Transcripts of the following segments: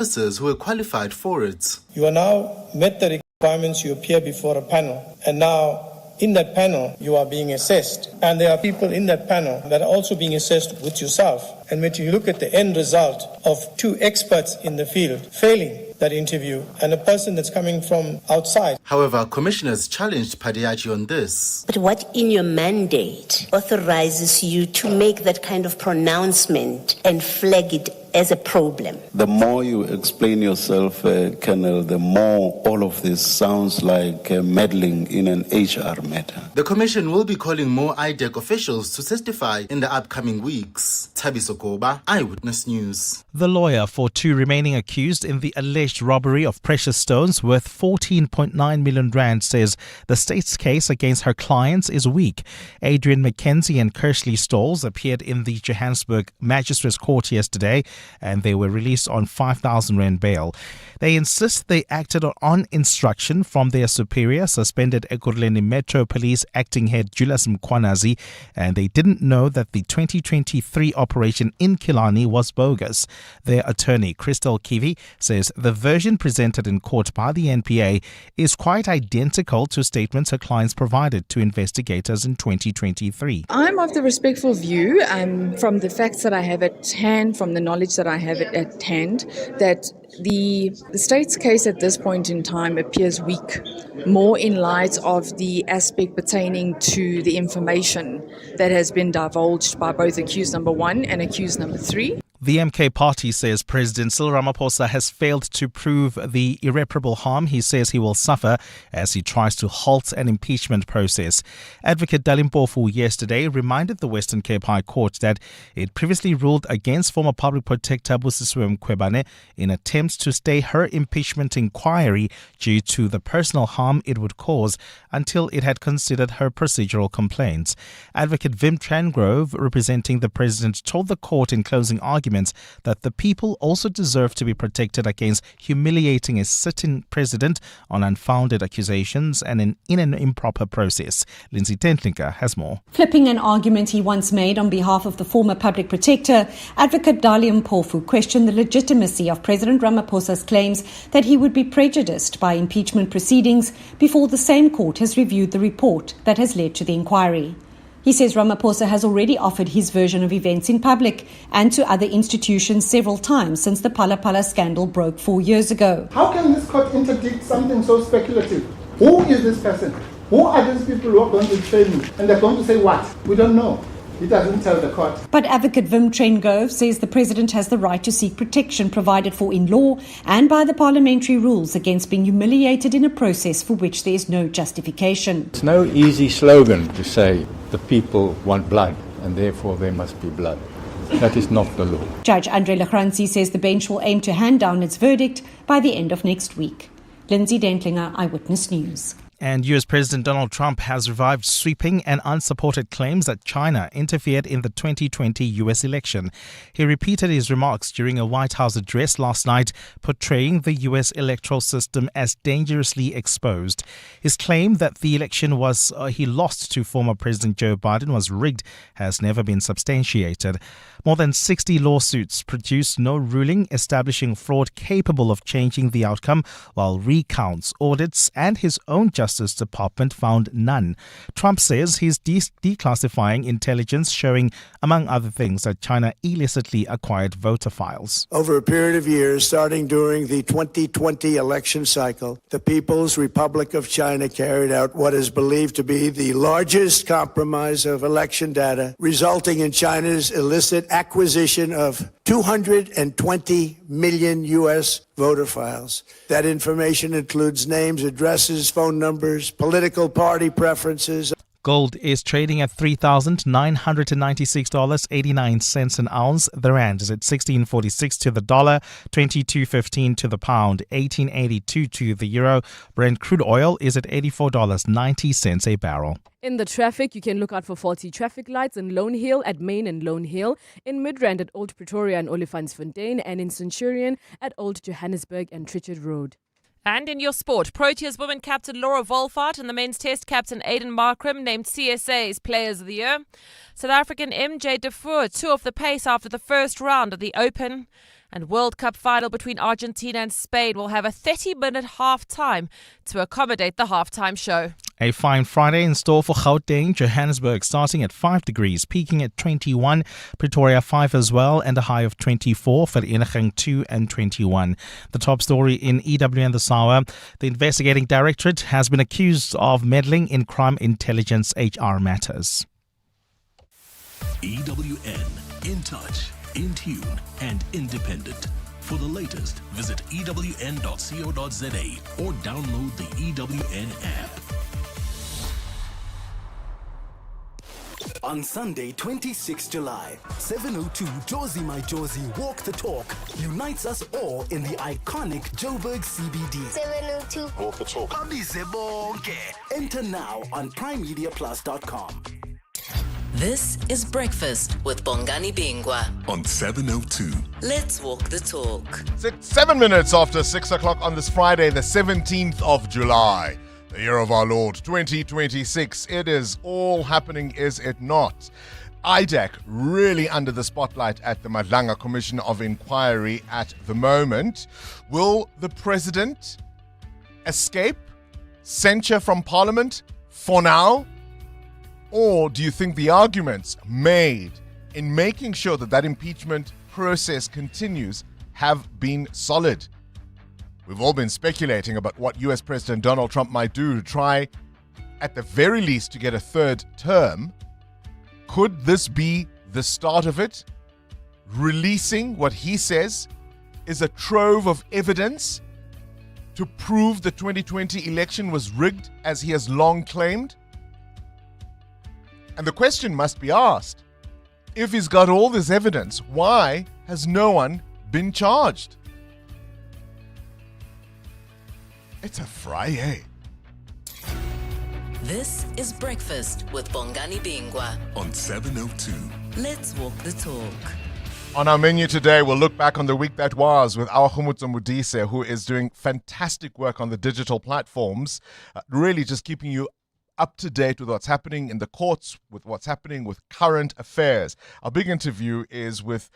officers who were qualified for it. You are now met the requirements, you appear before a panel, and now in that panel you are being assessed. And there are people in that panel that are also being assessed with yourself. And when you look at the end result of two experts in the field failing that interview and a person that's coming from outside. However, commissioners challenged Padiachi on this. But what in your mandate authorizes you to make that kind of pronouncement and flag it as a problem? The more you explain yourself, Colonel, the more all of this sounds like meddling in an HR matter. The commission will be calling more IDEC officials to testify in the upcoming weeks. Thabiso Koba, Eyewitness News. The lawyer for two remaining accused in the alleged robbery of precious stones worth 14.9 million rand says the state's case against her clients is weak. Adrian McKenzie and Kersley Stalls appeared in the Johannesburg Magistrates Court yesterday and they were released on 5,000 rand bail. They insist they acted on instruction from their superior, suspended Ekurhuleni Metro Police Acting Head Julius Mkwanazi, and they didn't know that the 2023 operation in Killarney was bogus. Their attorney, Crystal Kivi, says the version presented in court by the NPA is quite identical to statements her clients provided to investigators in 2023. I'm of the respectful view, from the facts that I have at hand, from the knowledge that I have at hand, that the state's case at this point in time appears weak, more in light of the aspect pertaining to the information that has been divulged by both accused number 1 and accused number 3. The MK party says President Cyril Ramaphosa has failed to prove the irreparable harm he says he will suffer as he tries to halt an impeachment process. Advocate Dalimpofu yesterday reminded the Western Cape High Court that it previously ruled against former Public Protector Busisiwe Mkhwebane in attempts to stay her impeachment inquiry due to the personal harm it would cause until it had considered her procedural complaints. Advocate Vim Trangrove, representing the president, told the court in closing arguments that the people also deserve to be protected against humiliating a sitting president on unfounded accusations and in an improper process. Lindsay Tentlinker has more. Flipping an argument he once made on behalf of the former public protector, Advocate Dalimpofu questioned the legitimacy of President Ramaphosa's claims that he would be prejudiced by impeachment proceedings before the same court has reviewed the report that has led to the inquiry. He says Ramaphosa has already offered his version of events in public and to other institutions several times since the Phala Phala scandal broke 4 years ago. How can this court interdict something so speculative? Who is this person? Who are these people who are going to defend me? And they're going to say what? We don't know. He doesn't tell the court. But Advocate Vim Trengove says the president has the right to seek protection provided for in law and by the parliamentary rules against being humiliated in a process for which there is no justification. It's no easy slogan to say the people want blood and therefore there must be blood. That is not the law. Judge Andre Lagranzi says the bench will aim to hand down its verdict by the end of next week. Lindsay Dentlinger, Eyewitness News. And US President Donald Trump has revived sweeping and unsupported claims that China interfered in the 2020 US election. He repeated his remarks during a White House address last night, portraying the US electoral system as dangerously exposed. His claim that the election he lost to former President Joe Biden was rigged has never been substantiated. More than 60 lawsuits produced no ruling establishing fraud capable of changing the outcome, while recounts, audits, and his own Justice Department found none. Trump says he's declassifying intelligence showing, among other things, that China illicitly acquired voter files. Over a period of years, starting during the 2020 election cycle, the People's Republic of China carried out what is believed to be the largest compromise of election data, resulting in China's illicit acquisition of 220 million U.S. voter files. That information includes names, addresses, phone numbers, political party preferences. Gold is trading at $3,996.89 an ounce. The rand is at 16.46 to the dollar, 22.15 to the pound, 18.82 to the euro. Brent crude oil is at $84.90 a barrel. In the traffic, you can look out for faulty traffic lights in Lone Hill at Main and Lone Hill, in Midrand at Old Pretoria and Olifantsfontein, and in Centurion at Old Johannesburg and Trichard Road. And in your sport, Proteas women captain Laura Wolfart and the men's test captain Aidan Markram named CSA's Players of the Year. South African MJ Dufour, two off the pace after the first round of the Open. And World Cup final between Argentina and Spain will have a 30-minute half-time to accommodate the halftime show. A fine Friday in store for Gauteng, Johannesburg starting at 5 degrees, peaking at 21, Pretoria 5 as well, and a high of 24, Vereeniging 2 and 21. The top story in EWN this hour, the investigating directorate has been accused of meddling in crime intelligence HR matters. EWN, in touch, in tune and independent. For the latest, visit ewn.co.za or download the EWN app. On Sunday, 26 July, 7:02 Jozi My Jozi Walk the Talk unites us all in the iconic Joburg CBD. 7:02 Walk the Talk. Enter now on primemediaplus.com. This is Breakfast with Bongani Bingwa on 702. Let's walk the talk. 7 minutes after 6 o'clock on this Friday, the 17th of July. The year of our Lord, 2026. It is all happening, is it not? IDEC really under the spotlight at the Madlanga Commission of Inquiry at the moment. Will the president escape censure from Parliament for now? Or do you think the arguments made in making sure that that impeachment process continues have been solid? We've all been speculating about what US President Donald Trump might do to try, at the very least, to get a third term. Could this be the start of it? Releasing what he says is a trove of evidence to prove the 2020 election was rigged, as he has long claimed? And the question must be asked, if he's got all this evidence, why has no one been charged? It's a Friday. This is Breakfast with Bongani Bingwa on 702. Let's walk the talk. On our menu today, we'll look back on the week that was with our Khumutso Modise, who is doing fantastic work on the digital platforms, really just keeping you up to date with what's happening in the courts, with what's happening with current affairs. Our big interview is with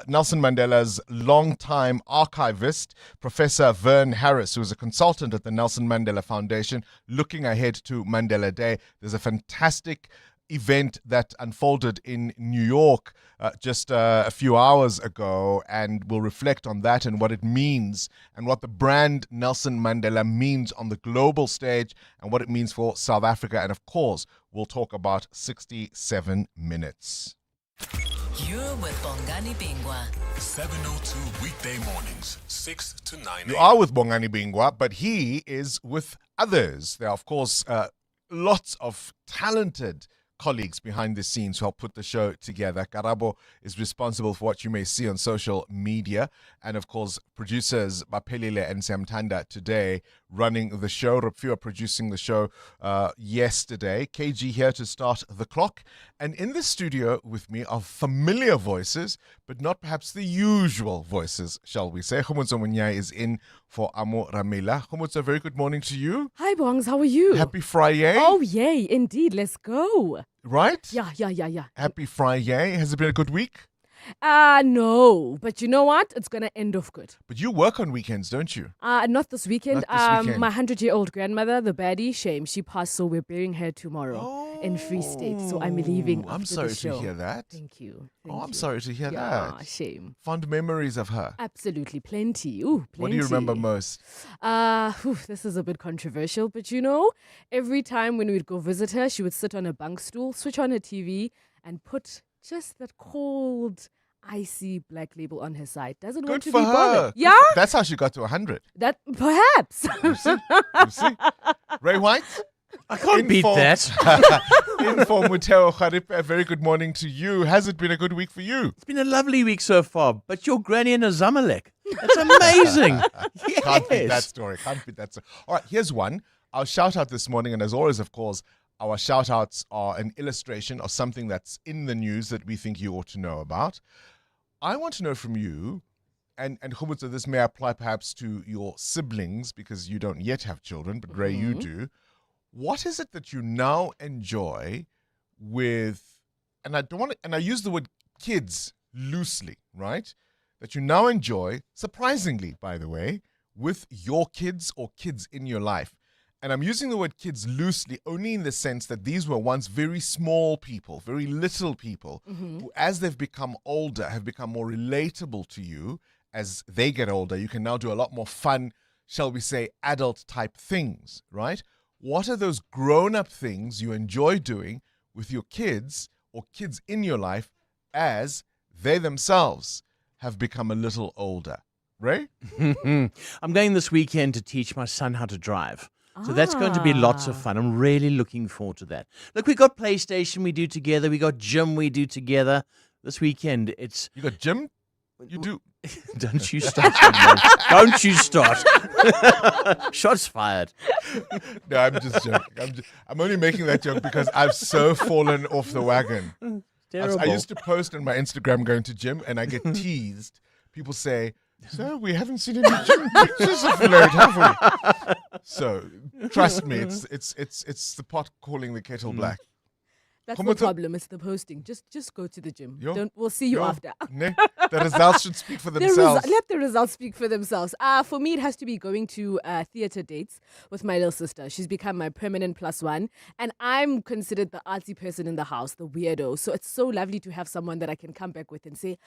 Nelson Mandela's longtime archivist, Professor Vern Harris, who is a consultant at the Nelson Mandela Foundation, looking ahead to Mandela Day. There's a fantastic event that unfolded in New York just a few hours ago, and we'll reflect on that and what it means and what the brand Nelson Mandela means on the global stage and what it means for South Africa. And of course, we'll talk about 67 minutes. You're with Bongani Bingwa. 702 weekday mornings, 6 to 9 You are with Bongani Bingwa, but he is with others. There are, of course, lots of talented colleagues behind the scenes who help put the show together. Karabo is responsible for what you may see on social media. And of course, producers Bapelile and Samtanda today running the show. Rupfiwa producing the show yesterday. KG here to start the clock. And in the studio with me are familiar voices, but not perhaps the usual voices, shall we say. Khumutso Munyai is in for Amo Ramela. Khumutso, very good morning to you. Hi, Bongs. How are you? Happy Friday. Oh, yay. Indeed. Let's go. Right? Yeah. Happy Friday. Has it been a good week? No. But you know what? It's going to end off good. But you work on weekends, don't you? Not this weekend. Not this weekend. My 100-year-old grandmother, the baddie, shame, she passed, so we're burying her tomorrow in Free State. So I'm leaving after I'm sorry the show. to hear that. Thank you. I'm sorry to hear Yeah, that. shame. Fond memories of her. Absolutely. Plenty. Ooh, plenty. What do you remember most? This is a bit controversial, but you know, every time when we'd go visit her, she would sit on a bunk stool, switch on her TV, and put just that cold, icy black label on her side. Doesn't Good want to for be her. bothered. Good Yeah? That's how she got to 100. That perhaps. You see? Ray White? I can't beat that. Info Muteo Kharipe, a very good morning to you. Has it been a good week for you? It's been a lovely week so far, but your granny and a Zamalek. That's amazing. Yes. Can't beat that story. All right, here's one. Our shout out this morning, and as always, of course, our shout outs are an illustration of something that's in the news that we think you ought to know about. I want to know from you, and Khumutso, this may apply perhaps to your siblings because you don't yet have children, but Ray, you do. What is it that you now enjoy with, and I use the word kids loosely, right? that you now enjoy, surprisingly, by the way, with your kids or kids in your life. And I'm using the word kids loosely only in the sense that these were once very small people, very little people, who, as they've become older, have become more relatable to you. As they get older, you can now do a lot more fun, shall we say, adult-type things, right? What are those grown-up things you enjoy doing with your kids or kids in your life as they themselves have become a little older? Ray? I'm going this weekend to teach my son how to drive. So that's going to be lots of fun. I'm really looking forward to that. Look, we got PlayStation we do together. We got gym we do together. This weekend, it's... You got gym? You do? Don't you start. Don't you start. Shots fired. No, I'm just joking. I'm only making that joke because I've so fallen off the wagon. Terrible. I used to post on my Instagram going to gym and I get teased. People say, "Sir, we haven't seen any gym pictures of late, have we?" So trust me, it's the pot calling the kettle black. That's no problem. It's the posting. Just go to the gym. We'll see you after. The results should speak for themselves. Let the results speak for themselves. For me, it has to be going to theatre dates with my little sister. She's become my permanent +1. And I'm considered the artsy person in the house, the weirdo. So it's so lovely to have someone that I can come back with and say,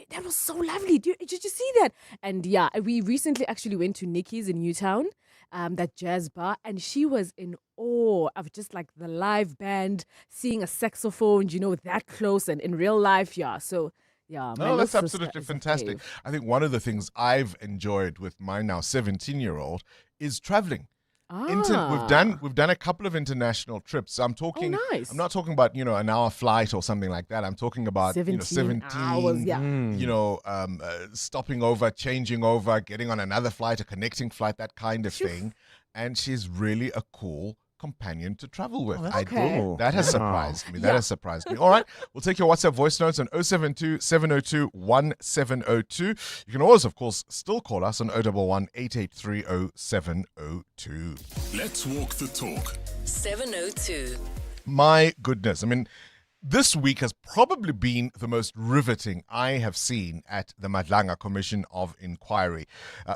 that was so lovely. Did you see that? And yeah, we recently actually went to Nikki's in Newtown, that jazz bar. And she was in awe of just like the live band, seeing a saxophone, that close and in real life. Yeah. So... yeah, no, that's absolutely fantastic. I think one of the things I've enjoyed with my now 17-year-old is traveling. We've done a couple of international trips. I'm talking. Oh, nice. I'm not talking about an hour flight or something like that. I'm talking about 17 hours. Yeah. Stopping over, changing over, getting on another flight, a connecting flight, that kind of thing. And she's really a cool companion to travel with. Cool. That has surprised me. That has surprised me. All right. We'll take your WhatsApp voice notes on 072-702-1702. You can always, of course, still call us on 011-883-0702. Let's walk the talk. 702. My goodness. I mean, this week has probably been the most riveting I have seen at the Madlanga Commission of Inquiry.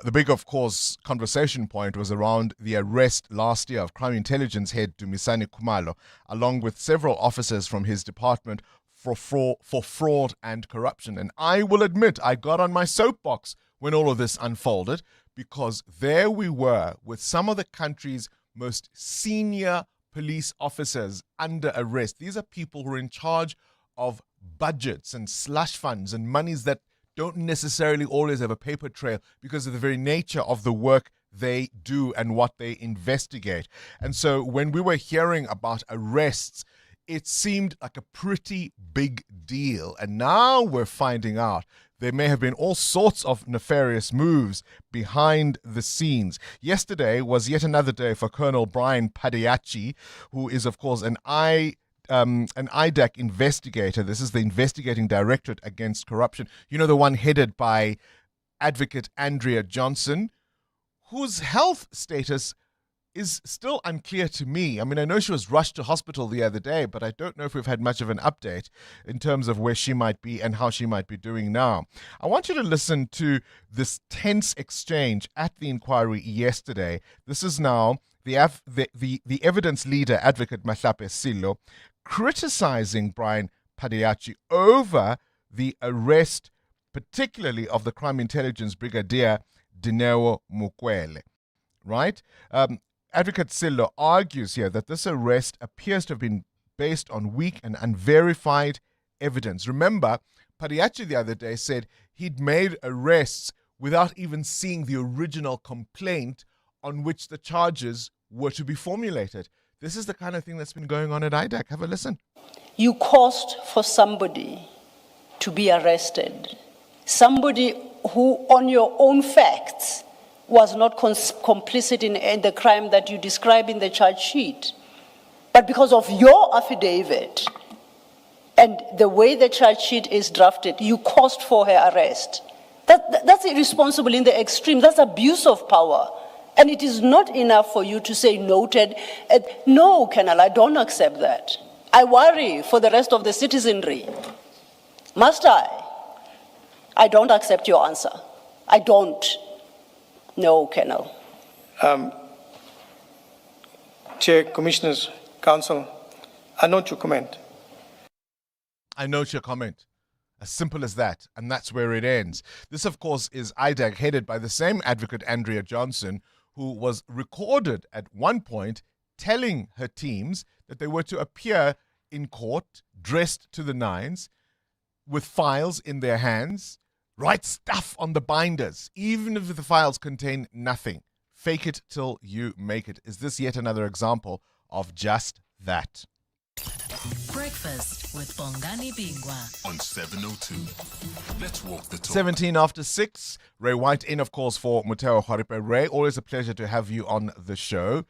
The big, of course, conversation point was around the arrest last year of Crime Intelligence head Dumisani Khumalo, along with several officers from his department for fraud and corruption. And I will admit, I got on my soapbox when all of this unfolded, because there we were with some of the country's most senior police officers under arrest. These are people who are in charge of budgets and slush funds and monies that don't necessarily always have a paper trail because of the very nature of the work they do and what they investigate. And so when we were hearing about arrests, it seemed like a pretty big deal. And now we're finding out there may have been all sorts of nefarious moves behind the scenes. Yesterday was yet another day for Colonel Brian Padiachi, who is, of course, an IDAC investigator. This is the Investigating Directorate Against Corruption. The one headed by Advocate Andrea Johnson, whose health status is still unclear to me. I mean, I know she was rushed to hospital the other day, but I don't know if we've had much of an update in terms of where she might be and how she might be doing now. I want you to listen to this tense exchange at the inquiry yesterday. This is now the evidence leader, Advocate Mahlape Silo, criticizing Brian Padiachi over the arrest, particularly of the Crime Intelligence Brigadier Dineo Mukwele. Right? Advocate Silo argues here that this arrest appears to have been based on weak and unverified evidence. Remember, Padiachi the other day said he'd made arrests without even seeing the original complaint on which the charges were to be formulated. This is the kind of thing that's been going on at IDAC. Have a listen. You caused for somebody to be arrested, somebody who, on your own facts, was not complicit in the crime that you describe in the charge sheet. But because of your affidavit and the way the charge sheet is drafted, you caused for her arrest. That's irresponsible in the extreme. That's abuse of power. And it is not enough for you to say noted. No, Colonel, I don't accept that. I worry for the rest of the citizenry. Must I? I don't accept your answer. I don't. No, Colonel. Chair, Commissioners, Council, I note your comment. I note your comment. As simple as that. And that's where it ends. This, of course, is IDAC, headed by the same advocate, Andrea Johnson, who was recorded at one point telling her teams that they were to appear in court dressed to the nines with files in their hands, write stuff on the binders, even if the files contain nothing. Fake it till you make it. Is this yet another example of just that? Breakfast with Bongani Bingwa on 702. Let's walk the talk. 17 after 6. Ray White in, of course, for Muteo Horipe. Ray, always a pleasure to have you on the show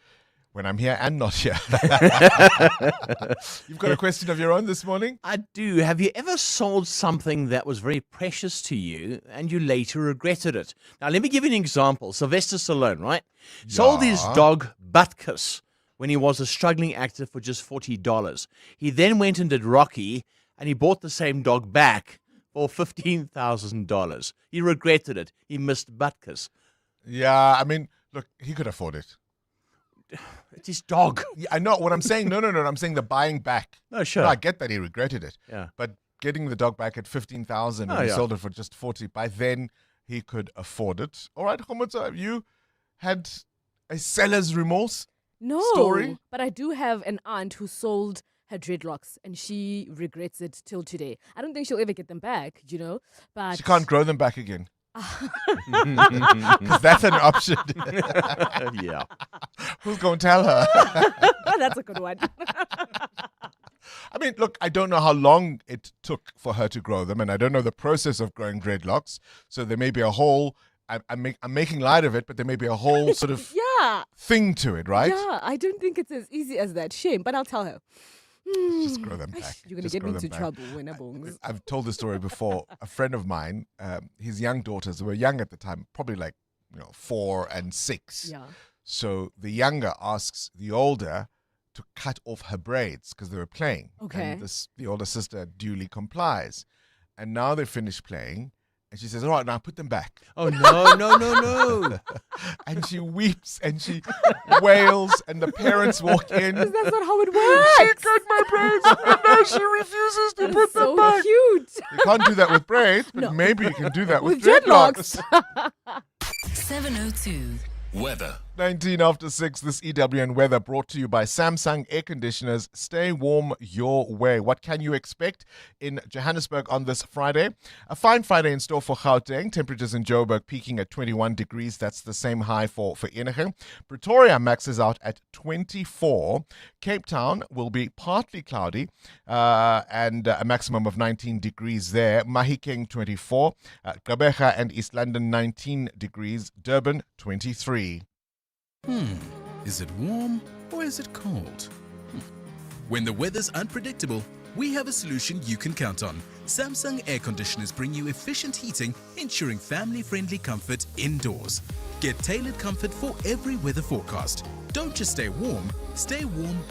when I'm here and not here. You've got a question of your own this morning? I do. Have you ever sold something that was very precious to you and you later regretted it? Now, let me give you an example. Sylvester Stallone, right? Sold his dog Butkus when he was a struggling actor for just $40. He then went and did Rocky, and he bought the same dog back for $15,000. He regretted it. He missed Butkus. Yeah, I mean, look, he could afford it. It's his dog. Yeah, I know what I'm saying. No. I'm saying the buying back. No, sure. No, I get that he regretted it. Yeah. But getting the dog back at 15,000 and he sold it for just 40, by then he could afford it. All right, Khomotso, have you had a seller's remorse? No, story? But I do have an aunt who sold her dreadlocks and she regrets it till today. I don't think she'll ever get them back, but She can't grow them back again. Because that's an option. Yeah. Who's going to tell her? That's a good one. I mean, look, I don't know how long it took for her to grow them, and I don't know the process of growing dreadlocks. So there may be a whole, I'm making light of it, but there may be a whole sort of thing to it, right? Yeah, I don't think it's as easy as that. Shame, but I'll tell her. Just grow them back. You're going to get me into trouble when I bongs. I've told this story before. A friend of mine, his young daughters were young at the time, probably like 4 and 6. Yeah. So the younger asks the older to cut off her braids because they were playing. Okay. And the older sister duly complies. And now they finish playing. And she says, all right, now put them back. Oh, no. And she weeps and she wails and the parents walk in. That's not how it works. She cut my braids and now she refuses to put them back. So cute. You can't do that with braids, but No. maybe you can do that with dreadlocks. 702. Weather. 19 after 6, this EWN weather brought to you by Samsung Air Conditioners. Stay warm your way. What can you expect in Johannesburg on this Friday? A fine Friday in store for Gauteng. Temperatures in Joburg peaking at 21 degrees. That's the same high for Enige. Pretoria maxes out at 24. Cape Town will be partly cloudy and a maximum of 19 degrees there. Mahikeng 24. Gqeberha and East London 19 degrees. Durban 23. Is it warm or is it cold? When the weather's unpredictable, we have a solution you can count on. Samsung air conditioners bring you efficient heating, ensuring family-friendly comfort indoors. Get tailored comfort for every weather forecast. Don't just stay warm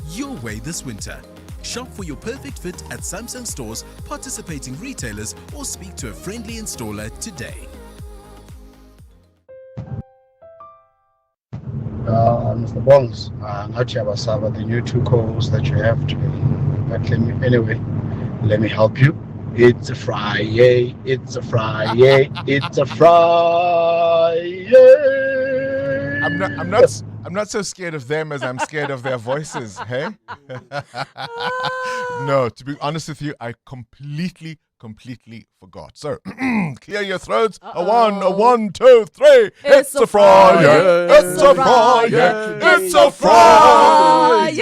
your way this winter. Shop for your perfect fit at Samsung stores, participating retailers, or speak to a friendly installer today. Mr. Bongs, Nachi Abasaba, the new 2 calls that you have today. But anyway, let me help you. It's a Friday, it's a Friday, it's a Friday. I'm not so scared of them as I'm scared of their voices, hey? No, to be honest with you, I completely forgot. So, clear your throats. A 1, 2, 3. It's a Friday. It's a Friday. It's a Friday.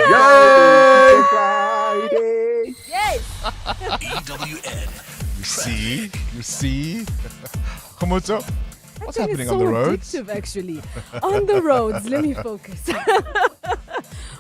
Yes. EWN. You see? Khomotso, what's happening It's on so the roads? addictive, actually. On the roads, let me focus.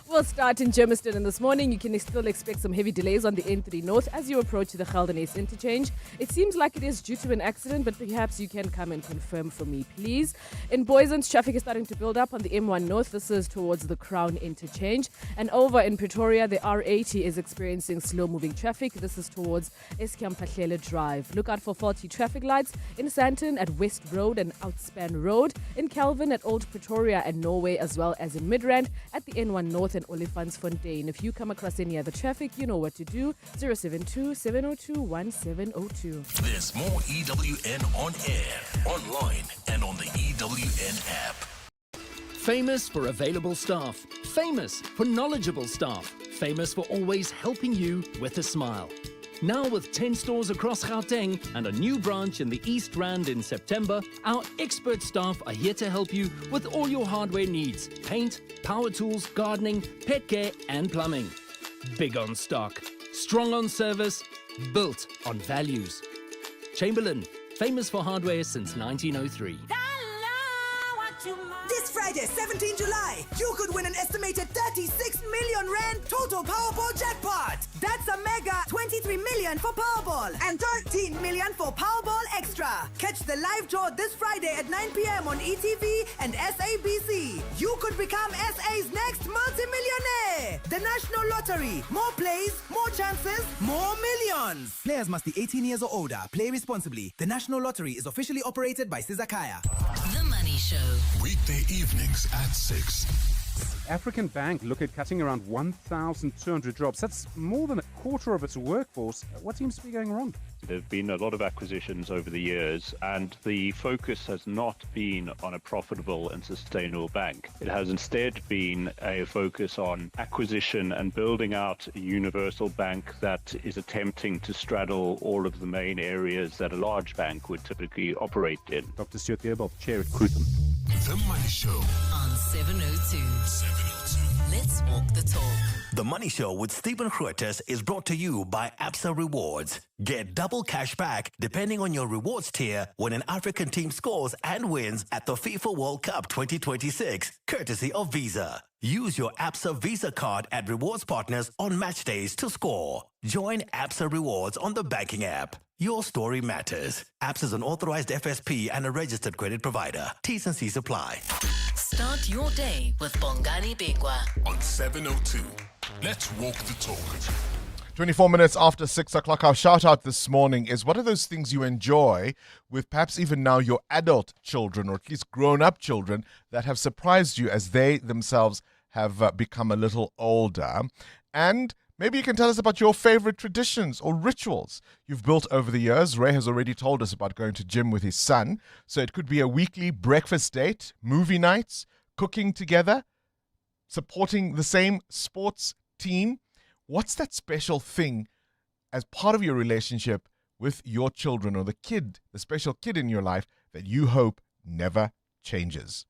We'll start in Germiston, and this morning you can still expect some heavy delays on the N3 North as you approach the Geldenhuys interchange. It seems like it is due to an accident, but perhaps you can come and confirm for me, please. In Boysens, traffic is starting to build up on the M1 North. This is towards the Crown interchange. And over in Pretoria, the R80 is experiencing slow-moving traffic. This is towards Eskiampahlele Drive. Look out for faulty traffic lights in Sandton at West Road and Outspan Road, in Kelvin at Old Pretoria and Norway, as well as in Midrand at the N1 North and Olifantsfontein. If you come across any other traffic, you know what to do. 072-702-1702. There's more EWN on air, online, and on the EWN app. Famous for available staff. Famous for knowledgeable staff. Famous for always helping you with a smile. Now with 10 stores across Gauteng and a new branch in the East Rand in September, our expert staff are here to help you with all your hardware needs. Paint, power tools, gardening, pet care and plumbing. Big on stock, strong on service, built on values. Chamberlain, famous for hardware since 1903. This Friday, 17 July, you could win an estimated 36 million rand total Powerball jackpot. That's a mega 23 million for Powerball and 13 million for Powerball Extra. Catch the live draw this Friday at 9 p.m. on ETV and SABC. You could become SA's next multi-millionaire. The National Lottery. More plays, more chances, more millions. Players must be 18 years or older. Play responsibly. The National Lottery is officially operated by Sizakaya. The Money Show. Weekday evenings at 6. African Bank look at cutting around 1,200 jobs. That's more than a quarter of its workforce. What seems to be going wrong? There have been a lot of acquisitions over the years, and the focus has not been on a profitable and sustainable bank. It has instead been a focus on acquisition and building out a universal bank that is attempting to straddle all of the main areas that a large bank would typically operate in. Dr. Stuart Gearbolt, Chair at Crutham. The Money Show on 702. Let's walk the talk. The Money Show with Stephen Grootes is brought to you by Absa Rewards. Get double cash back depending on your rewards tier when an African team scores and wins at the FIFA World Cup 2026, courtesy of Visa. Use your Absa Visa card at rewards partners on match days to score. Join Absa Rewards on the banking app. Your story matters. Absa is an authorized FSP and a registered credit provider. T's and C's apply. Start your day with Bongani Bingwa on 702. Let's walk the talk. 24 minutes after 6 o'clock, our shout out this morning is, what are those things you enjoy with perhaps even now your adult children, or at least grown-up children, that have surprised you as they themselves have become a little older? And maybe you can tell us about your favorite traditions or rituals you've built over the years. Ray has already told us about going to gym with his son. So it could be a weekly breakfast date, movie nights, cooking together, supporting the same sports team. What's that special thing as part of your relationship with your children, or the special kid in your life that you hope never changes?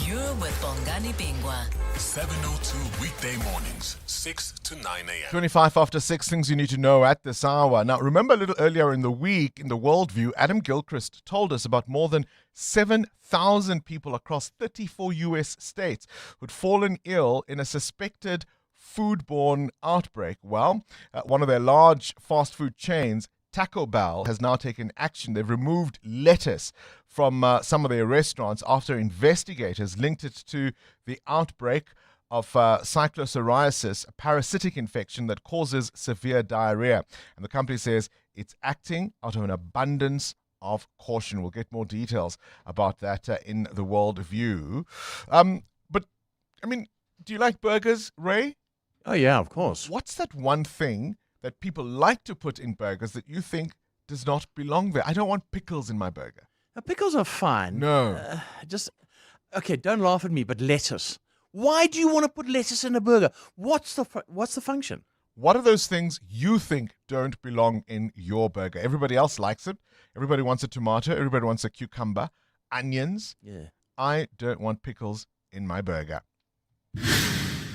You're with Bongani Bingwa. 702 weekday mornings, 6 to 9 a.m. 25 after 6, things you need to know at this hour. Now, remember a little earlier in the week, in the Worldview, Adam Gilchrist told us about more than 7,000 people across 34 U.S. states who'd fallen ill in a suspected foodborne outbreak. Well, one of their large fast food chains, Taco Bell, has now taken action. They've removed lettuce from some of their restaurants after investigators linked it to the outbreak of cyclopsoriasis, a parasitic infection that causes severe diarrhea. And the company says it's acting out of an abundance of caution. We'll get more details about that in the Worldview. But, I mean, do you like burgers, Ray? Oh, yeah, of course. What's that one thing that people like to put in burgers that you think does not belong there? I don't want pickles in my burger. Pickles are fine. No. Okay, don't laugh at me, but lettuce. Why do you want to put lettuce in a burger? What's the function? What are those things you think don't belong in your burger? Everybody else likes it. Everybody wants a tomato. Everybody wants a cucumber. Onions. Yeah. I don't want pickles in my burger.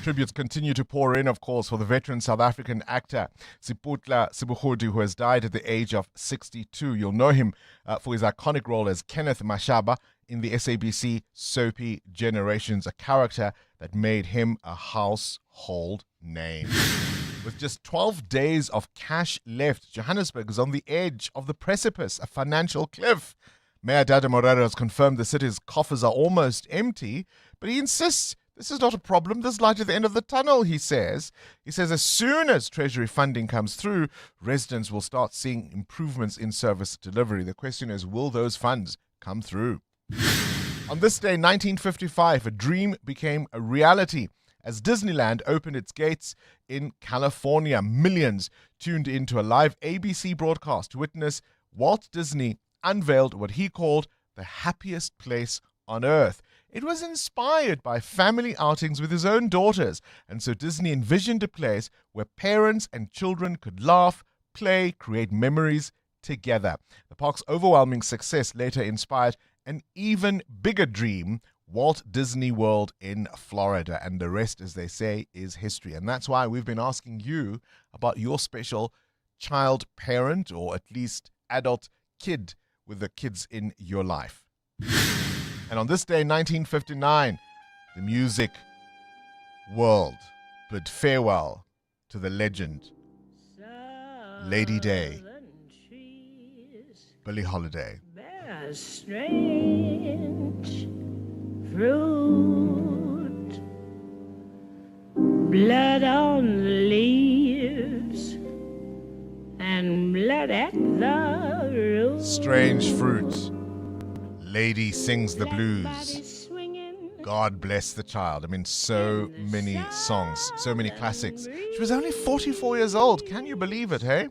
Tributes continue to pour in, of course, for the veteran South African actor Siputla Sibuhudu, who has died at the age of 62. You'll know him for his iconic role as Kenneth Mashaba in the SABC soapy Generations, a character that made him a household name. With just 12 days of cash left, Johannesburg is on the edge of the precipice, a financial cliff. Mayor Dada Morero has confirmed the city's coffers are almost empty, but he insists this is not a problem. There's light at the end of the tunnel, he says. He says as soon as Treasury funding comes through, residents will start seeing improvements in service delivery. The question is, will those funds come through? On this day, 1955, a dream became a reality. As Disneyland opened its gates in California, millions tuned into a live ABC broadcast to witness Walt Disney unveiled what he called the happiest place on earth. It was inspired by family outings with his own daughters, and so Disney envisioned a place where parents and children could laugh, play, create memories together. The park's overwhelming success later inspired an even bigger dream, Walt Disney World in Florida, and the rest, as they say, is history. And that's why we've been asking you about your special child parent, or at least adult kid with the kids in your life. And on this day, 1959, the music world bid farewell to the legend, Lady Day, Billie Holiday. Strange fruit, blood on the leaves, and blood at the root. Strange fruit. Lady sings the blues. God bless the child. I mean, so many songs, so many classics. She was only 44 years old. Can you believe it, hey?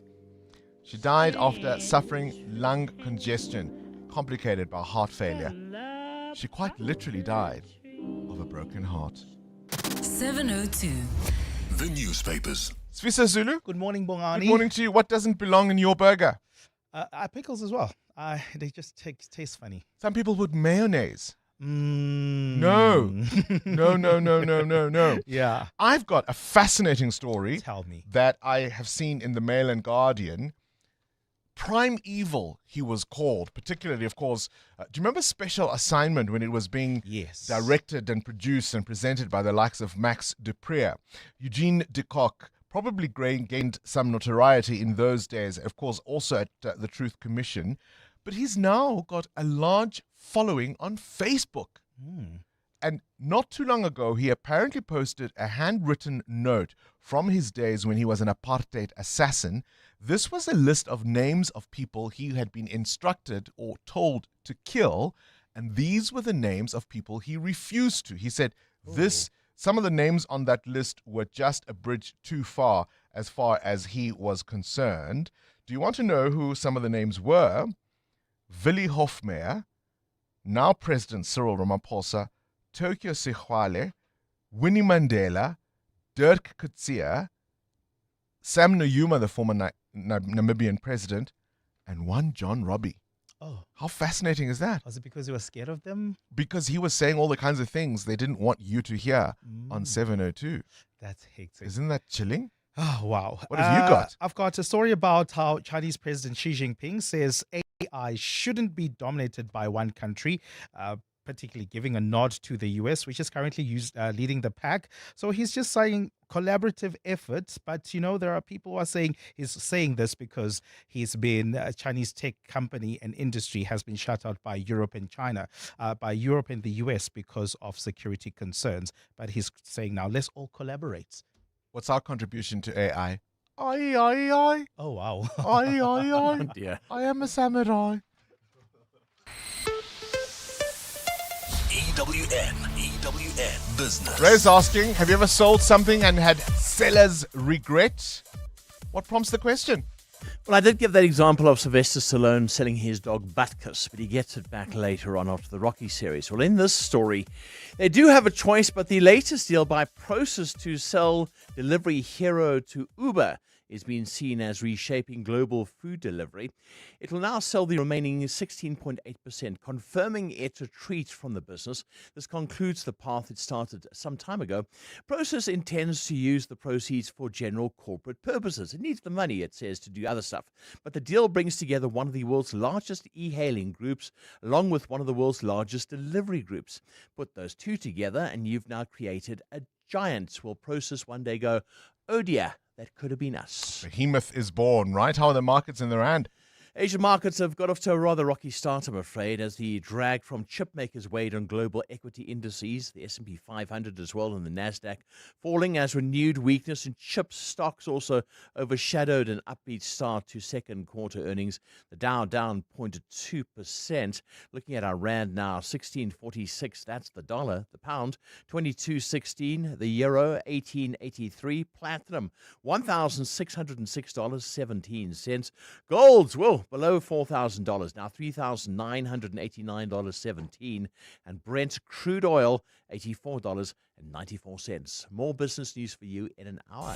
She died after suffering lung congestion, complicated by heart failure. She quite literally died of a broken heart. 702. The newspapers. Sfisa Zulu. Good morning, Bongani. Good morning to you. What doesn't belong in your burger? Pickles as well. They just taste funny. Some people put mayonnaise. No. No. Yeah. I've got a fascinating story. Tell me. That I have seen in the Mail and Guardian. Prime Evil, he was called, particularly, of course. Do you remember Special Assignment when it was being directed and produced and presented by the likes of Max Dupree? Eugene de Kock probably gained some notoriety in those days, of course, also at the Truth Commission. But he's now got a large following on Facebook. And not too long ago, he apparently posted a handwritten note from his days when he was an apartheid assassin. This was a list of names of people he had been instructed or told to kill, and these were the names of people he refused to. He said some of the names on that list were just a bridge too far as he was concerned. Do you want to know who some of the names were? Willie Hofmeyr, now President Cyril Ramaphosa, Tokyo Sexwale, Winnie Mandela, Dirk Coetzee, Sam Nujoma, the former Namibian president, and one John Robbie. Oh. How fascinating is that? Was it because he was scared of them? Because he was saying all the kinds of things they didn't want you to hear on 702. That's hectic. Isn't that chilling? Oh, wow. What have you got? I've got a story about how Chinese President Xi Jinping says AI shouldn't be dominated by one country, particularly giving a nod to the US, which is currently leading the pack. So he's just saying collaborative efforts, but there are people who are saying he's saying this because he's been a Chinese tech company and industry has been shut out by Europe and China, by Europe and the US because of security concerns. But he's saying now let's all collaborate. What's our contribution to AI? I. Oh, wow. I. Oh, dear. I am a samurai. EWN Business. Ray's asking, have you ever sold something and had seller's regret? What prompts the question? Well, I did give that example of Sylvester Stallone selling his dog Butkus, but he gets it back later on after the Rocky series. Well, in this story, they do have a choice, but the latest deal by Prosus to sell Delivery Hero to Uber is being seen as reshaping global food delivery. It will now sell the remaining 16.8%, confirming its retreat from the business. This concludes the path it started some time ago. Prosus intends to use the proceeds for general corporate purposes. It needs the money, it says, to do other stuff. But the deal brings together one of the world's largest e-hailing groups, along with one of the world's largest delivery groups. Put those two together, and you've now created a giant. Will Prosus one day go, oh dear, that could have been us? Behemoth is born, right? How are the markets in the rand? Asian markets have got off to a rather rocky start, I'm afraid, as the drag from chip makers weighed on global equity indices, the S&P 500 as well, and the Nasdaq falling as renewed weakness in chip stocks also overshadowed an upbeat start to second quarter earnings. The Dow down 0.2%. Looking at our rand now, 16.46, that's the dollar. The pound, 22.16. The euro, 18.83. Platinum, $1,606.17. Golds, well, below $4,000, now $3,989.17, and Brent crude oil, $84.94. More business news for you in an hour.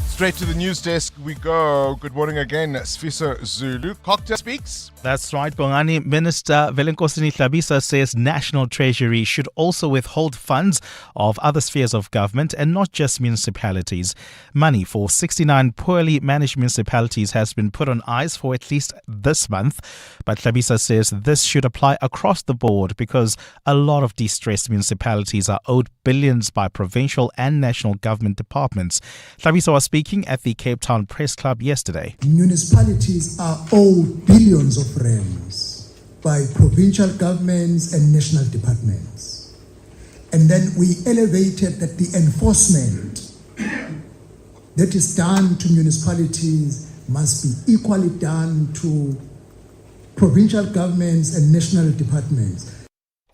Straight to the news desk we go. Good morning again, Sfiso Zulu. Cocktail speaks. That's right, Bongani. Minister Velenkosini Hlabisa says National Treasury should also withhold funds of other spheres of government and not just municipalities. Money for 69 poorly managed municipalities has been put on ice for at least this month. But Hlabisa says this should apply across the board because a lot of distressed municipalities are owed billions by provincial and national government departments. Hlabisa was speaking at the Cape Town Press Club yesterday. Municipalities are owed billions of rands by provincial governments and national departments. And then we elevated that the enforcement that is done to municipalities must be equally done to provincial governments and national departments.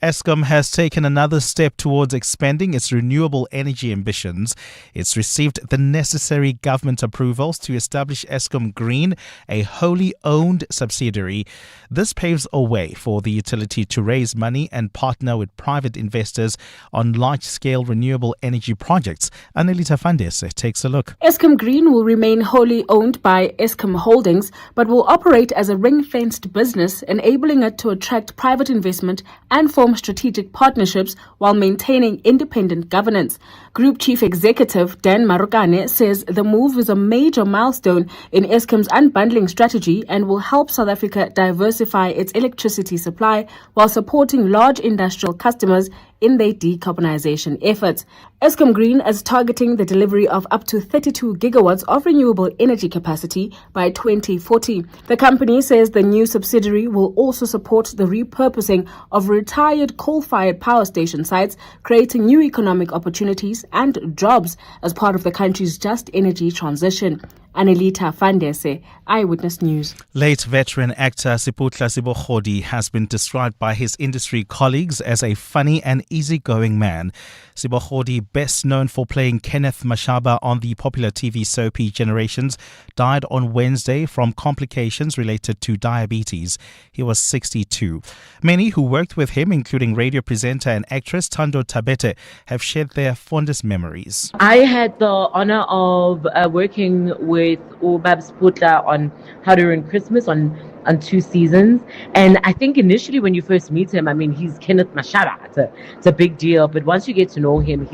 Eskom has taken another step towards expanding its renewable energy ambitions. It's received the necessary government approvals to establish Eskom Green, a wholly owned subsidiary. This paves a way for the utility to raise money and partner with private investors on large-scale renewable energy projects. Anelita Fandese takes a look. Eskom Green will remain wholly owned by Eskom Holdings, but will operate as a ring-fenced business, enabling it to attract private investment and form strategic partnerships while maintaining independent governance. Group Chief Executive Dan Marukane says the move is a major milestone in Eskom's unbundling strategy and will help South Africa diversify its electricity supply while supporting large industrial customers in their decarbonization efforts. Eskom Green is targeting the delivery of up to 32 gigawatts of renewable energy capacity by 2040. The company says the new subsidiary will also support the repurposing of retired coal-fired power station sites, creating new economic opportunities and jobs as part of the country's just energy transition. Anelita Fandese, Eyewitness News. Late veteran actor Siputla Sibokhodi has been described by his industry colleagues as a funny and easygoing man. Sibokhodi, best known for playing Kenneth Mashaba on the popular TV soapy Generations, died on Wednesday from complications related to diabetes. He was 62. Many who worked with him, including radio presenter and actress Thando Tabete, have shared their fondest memories. I had the honor of working with Babs Putla on How to Ruin Christmas on 2 seasons. And I think initially when you first meet him, I mean, he's Kenneth Mashaba. It's a big deal. But once you get to know him,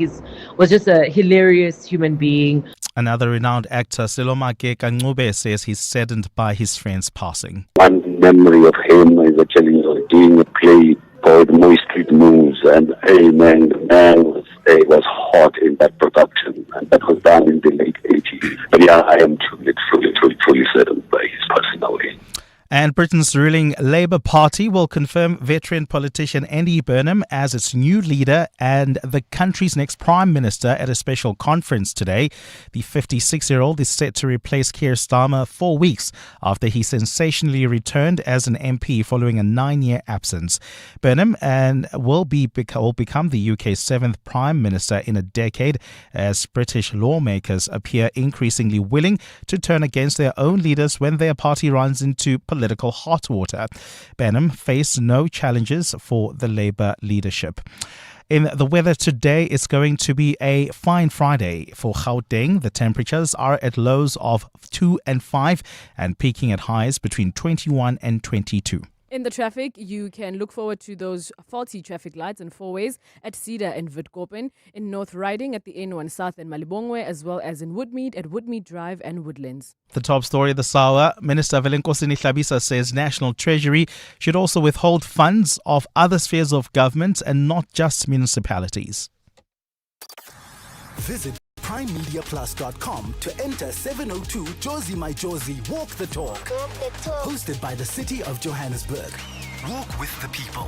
was just a hilarious human being. Another renowned actor, Selomake Kangube, says he's saddened by his friend's passing. One memory of him is actually doing a play called My Street Moves, and the man was hot in that production, and that was done in the late 80s. But yeah, I am truly saddened by his passing away. And Britain's ruling Labour Party will confirm veteran politician Andy Burnham as its new leader and the country's next Prime Minister at a special conference today. The 56-year-old is set to replace Keir Starmer 4 weeks after he sensationally returned as an MP following a 9-year absence. Burnham will become the UK's 7th Prime Minister in a decade as British lawmakers appear increasingly willing to turn against their own leaders when their party runs into political hot water. Burnham faced no challenges for the Labour leadership. In the weather today, it's going to be a fine Friday for Gauteng. The temperatures are at lows of 2 and 5 and peaking at highs between 21 and 22. In the traffic, you can look forward to those faulty traffic lights and four-ways at Cedar and Witkoppen, in North Riding at the N1 South and Malibongwe, as well as in Woodmead at Woodmead Drive and Woodlands. The top story of the hour, Minister Velenkosini Hlabisa says National Treasury should also withhold funds of other spheres of government and not just municipalities. Visit PrimeMediaPlus.com to enter 702 Josie My Josie Walk the Talk. Hosted by the City of Johannesburg. Walk with the people,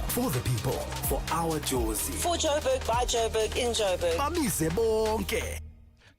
for our Josie. For Joburg, by Joburg, in Joburg. Bamise bonke.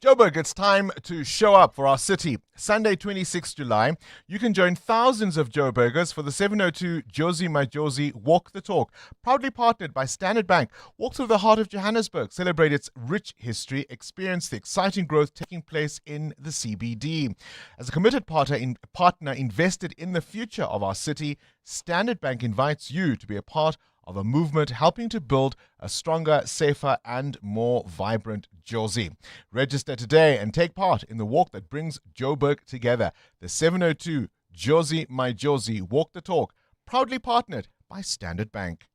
Joburg, it's time to show up for our city. Sunday, 26 July, you can join thousands of Joburgers for the 702 Josie My Josie Walk the Talk. Proudly partnered by Standard Bank. Walk through the heart of Johannesburg. Celebrate its rich history. Experience the exciting growth taking place in the CBD. As a committed partner invested in the future of our city, Standard Bank invites you to be a part of a movement helping to build a stronger, safer and more vibrant Josie. Register today and take part in the walk that brings Joburg together. The 702 Josie My Josie Walk the Talk, proudly partnered by Standard Bank.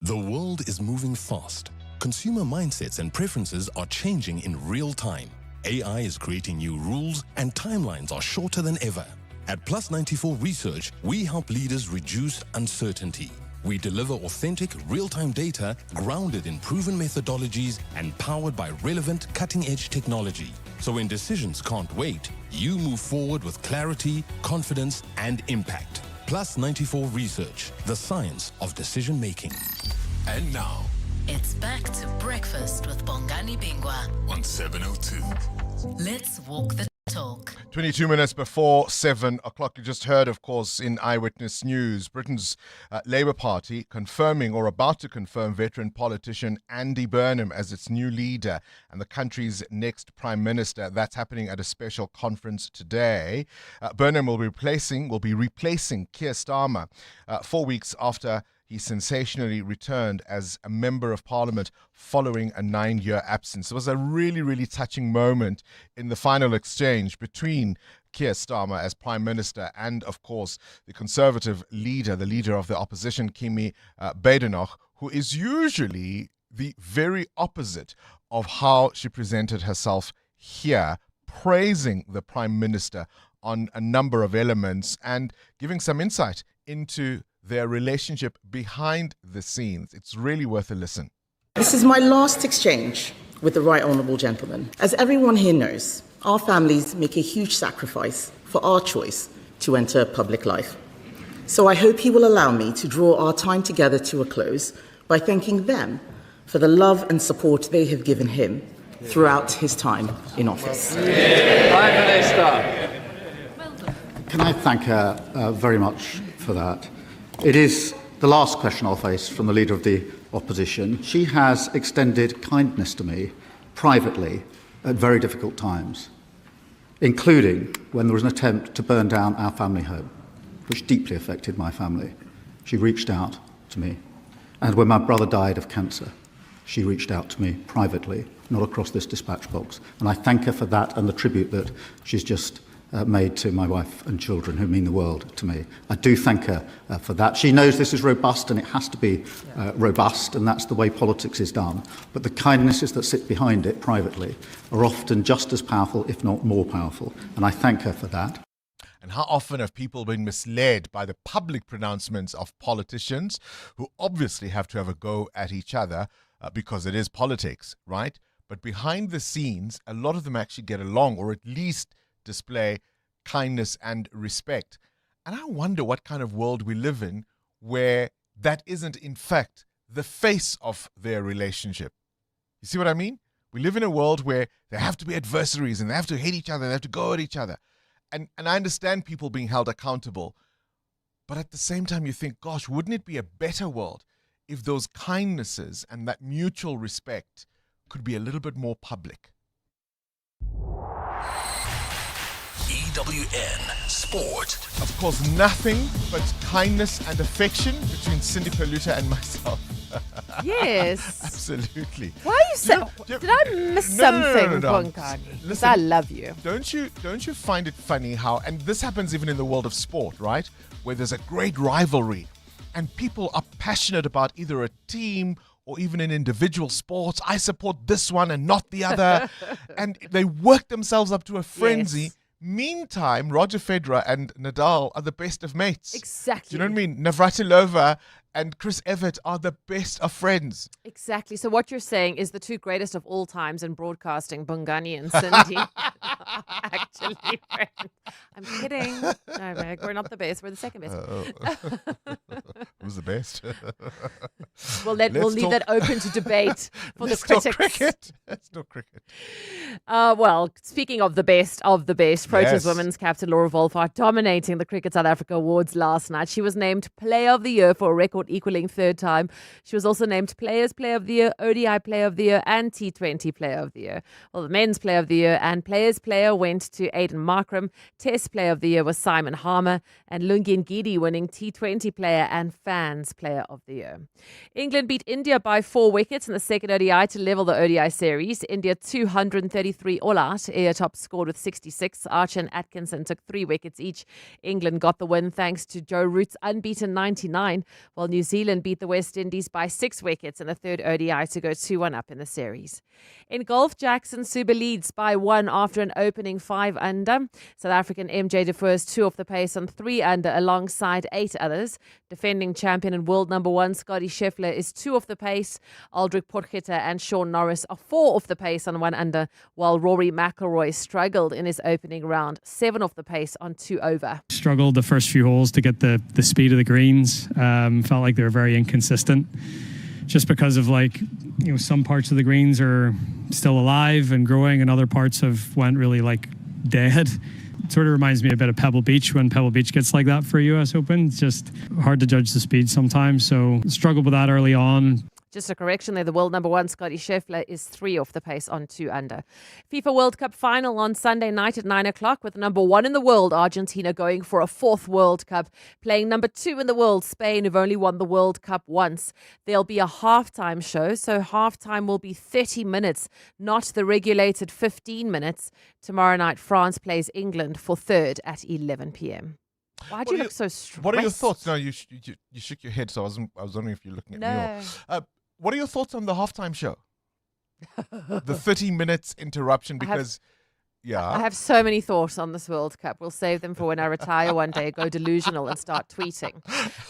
The world is moving fast. Consumer mindsets and preferences are changing in real time. AI is creating new rules and timelines are shorter than ever. At Plus 94 Research, we help leaders reduce uncertainty. We deliver authentic, real-time data grounded in proven methodologies and powered by relevant, cutting-edge technology. So when decisions can't wait, you move forward with clarity, confidence, and impact. Plus 94 Research, the science of decision-making. And now, It's back to breakfast with Bongani Bingwa on 702. Let's walk the talk. 22 minutes before 7 o'clock. You just heard, of course, in Eyewitness News, Britain's Labour Party confirming or about to confirm veteran politician Andy Burnham as its new leader and the country's next Prime Minister. That's happening at a special conference today. Burnham will be replacing Keir Starmer 4 weeks after he sensationally returned as a Member of Parliament following a 9-year absence. It was a really, really touching moment in the final exchange between Keir Starmer as Prime Minister and, of course, the Conservative leader, the leader of the opposition, Kimi Badenoch, who is usually the very opposite of how she presented herself here, praising the Prime Minister on a number of elements and giving some insight into their relationship behind the scenes. It's really worth a listen. This is my last exchange with the Right Honourable Gentleman. As everyone here knows, our families make a huge sacrifice for our choice to enter public life. So I hope he will allow me to draw our time together to a close by thanking them for the love and support they have given him throughout his time in office. Prime Minister. Can I thank her very much for that? It is the last question I'll face from the Leader of the Opposition. She has extended kindness to me privately at very difficult times, including when there was an attempt to burn down our family home, which deeply affected my family. She reached out to me. And when my brother died of cancer, she reached out to me privately, not across this dispatch box. And I thank her for that and the tribute that she's just made to my wife and children, who mean the world to me. I do thank her for that. She knows this is robust and it has to be robust, and that's the way politics is done. But the kindnesses that sit behind it privately are often just as powerful, if not more powerful. And I thank her for that. And how often have people been misled by the public pronouncements of politicians who obviously have to have a go at each other because it is politics, right? But behind the scenes, a lot of them actually get along, or at least display kindness and respect. And I wonder what kind of world we live in where that isn't, in fact, the face of their relationship. You see what I mean? We live in a world where there have to be adversaries and they have to hate each other, they have to go at each other. And I understand people being held accountable. But at the same time, you think, gosh, wouldn't it be a better world if those kindnesses and that mutual respect could be a little bit more public? EWN Sport. Of course, nothing but kindness and affection between Cindy Peluta and myself. Yes. Absolutely. Why are you saying? Did I miss something, Bongani? Listen, I love you. Don't you find it funny how, and this happens even in the world of sport, right? Where there's a great rivalry and people are passionate about either a team or even in individual sports. I support this one and not the other. And they work themselves up to a frenzy. Yes. Meantime, Roger Federer and Nadal are the best of mates. Exactly. Do you know what I mean? Navratilova and Chris Evert are the best of friends. Exactly. So what you're saying is the two greatest of all times in broadcasting, Bongani and Cindy, are actually friends. I'm kidding. No, Meg, we're not the best. We're the second best. Who's the best? We'll leave that open to debate for the critics. Let's talk cricket. Well, speaking of the best, Proteas Yes. women's captain Laura Wolfhard dominating the Cricket South Africa Awards last night. She was named Player of the Year for a record equaling third time. She was also named Players Player of the Year, ODI Player of the Year, and T20 Player of the Year. Well, the Men's Player of the Year and Players Player went to Aiden Markram. Test Player of the Year was Simon Harmer, and Lungi Ngidi winning T20 Player and Fans Player of the Year. England beat India by 4 wickets in the second ODI to level the ODI series. India 233 all out. Top scored with 66. Archer and Atkinson took 3 wickets each. England got the win thanks to Joe Root's unbeaten 99, while New Zealand beat the West Indies by 6 wickets in the third ODI to go 2-1 up in the series. In golf, Jackson Suba leads by 1 after an opening 5 under. South African MJ De Vries 2 off the pace on 3 under alongside 8 others. Defending champion and world number 1 Scotty Scheffler is 2 off the pace. Aldrich Potgieter and Sean Norris are 4 off the pace on 1 under, while Rory McIlroy struggled in his opening round, 7 off the pace on 2 over. Struggled the first few holes to get the speed of the greens. Felt like they were very inconsistent, just because of some parts of the greens are still alive and growing, and other parts went really dead. It sort of reminds me a bit of Pebble Beach when Pebble Beach gets like that for a US Open. It's just hard to judge the speed sometimes, so struggled with that early on. Just a correction there, the world number 1, Scotty Scheffler, is 3 off the pace on 2 under. FIFA World Cup final on Sunday night at 9 o'clock with number 1 in the world, Argentina, going for a 4th World Cup, playing number 2 in the world, Spain, who've only won the World Cup once. There'll be a halftime show, so halftime will be 30 minutes, not the regulated 15 minutes. Tomorrow night, France plays England for 3rd at 11 p.m. Why do you look so stressed? What are your thoughts? No, you shook your head, so I was wondering if you're looking at me. What are your thoughts on the halftime show? The 30 minutes interruption, because I have so many thoughts on this World Cup. We'll save them for when I retire one day, go delusional and start tweeting.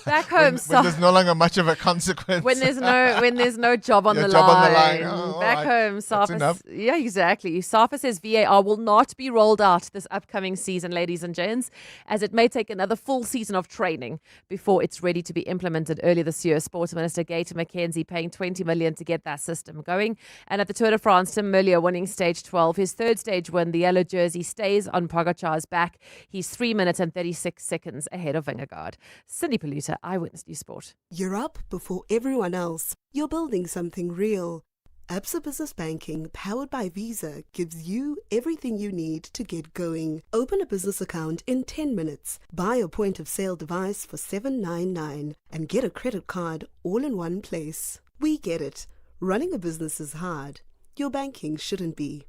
Back home, when there's no longer much of a consequence. When there's no job on the line. Oh, back home, Safa. Yeah, exactly. Safa says VAR will not be rolled out this upcoming season, ladies and gents, as it may take another full season of training before it's ready to be implemented early this year. Sports Minister Gator McKenzie paying $20 million to get that system going. And at the Tour de France, Tim Merlier winning stage 12. His third stage win, the yellow jersey, stays on Pogacar's back. He's 3 minutes and 36 seconds ahead of Vingegaard. Cindy Paluta, Eyewitness News Sport. You're up before everyone else. You're building something real. Absa Business Banking, powered by Visa, gives you everything you need to get going. Open a business account in 10 minutes. Buy a point-of-sale device for $7.99 and get a credit card all in one place. We get it. Running a business is hard. Your banking shouldn't be.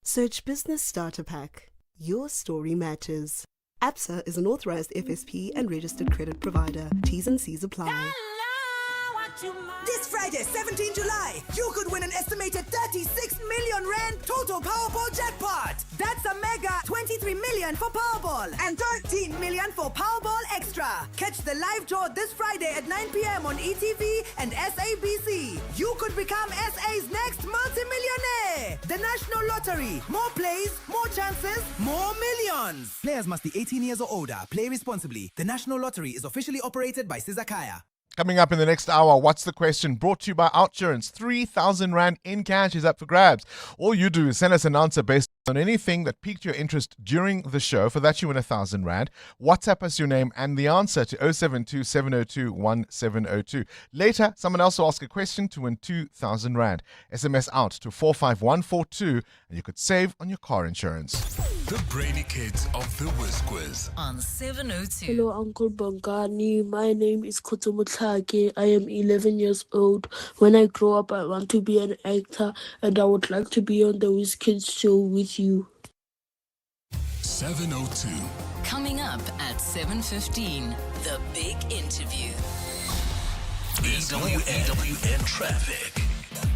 Search Business Starter Pack. Your story matters. Absa is an authorized FSP and registered credit provider. T's and C's apply. This Friday, 17 July, you could win an estimated 36 million rand total Powerball jackpot. That's a mega 23 million for Powerball and 13 million for Powerball Extra. Catch the live draw this Friday at 9 p.m. on ETV and SABC. You could become SA's next multi-millionaire. The National Lottery. More plays, more chances, more millions. Players must be 18 years or older. Play responsibly. The National Lottery is officially operated by Sizakaya. Coming up in the next hour, What's the Question? Brought to you by Outsurance. 3,000 Rand in cash is up for grabs. All you do is send us an answer based on anything that piqued your interest during the show. For that, you win 1,000 Rand. WhatsApp us your name and the answer to 072 702 1702. Later, someone else will ask a question to win 2,000 Rand. SMS out to 45142 and you could save on your car insurance. The Brainy Kids of the Whiz Quiz. On 702. Hello, Uncle Bongani. My name is Kutumutake. I am 11 years old. When I grow up, I want to be an actor, and I would like to be on the Whiz Kids show with you. 702. Coming up at 7:15, the big interview. EWN Traffic.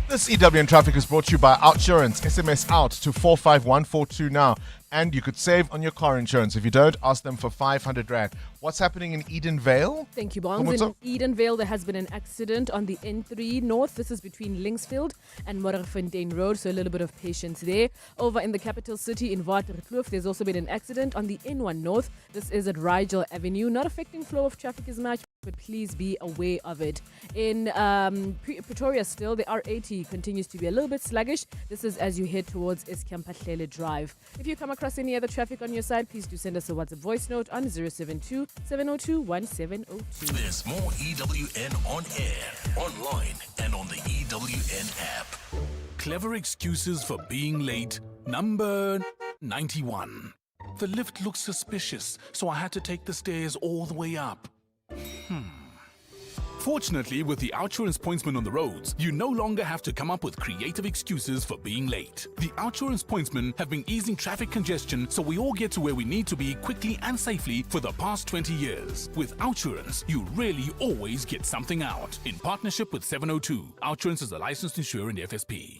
This EWN Traffic is brought to you by Outsurance. SMS out to 45142 now. And you could save on your car insurance. If you don't, ask them for 500 Rand. What's happening in Edenvale? Thank you, Bongs. In Edenvale, there has been an accident on the N3 North. This is between Linksfield and Morgenfontein Road, so a little bit of patience there. Over in the capital city in Waterkloof, there's also been an accident on the N1 North. This is at Rigel Avenue. Not affecting flow of traffic as much, but please be aware of it. In Pretoria still, the R80 continues to be a little bit sluggish. This is as you head towards Eskampa Drive. If you come across any other traffic on your side, please do send us a WhatsApp voice note on 072-702-1702. There's more EWN on air, online, and on the EWN app. Clever excuses for being late. Number 91. The lift looks suspicious, so I had to take the stairs all the way up. Fortunately, with the Outsurance pointsman on the roads, you no longer have to come up with creative excuses for being late. The Outsurance pointsmen have been easing traffic congestion so we all get to where we need to be quickly and safely for the past 20 years. With Outsurance, you really always get something out. In partnership with 702, Outsurance is a licensed insurer in the FSP.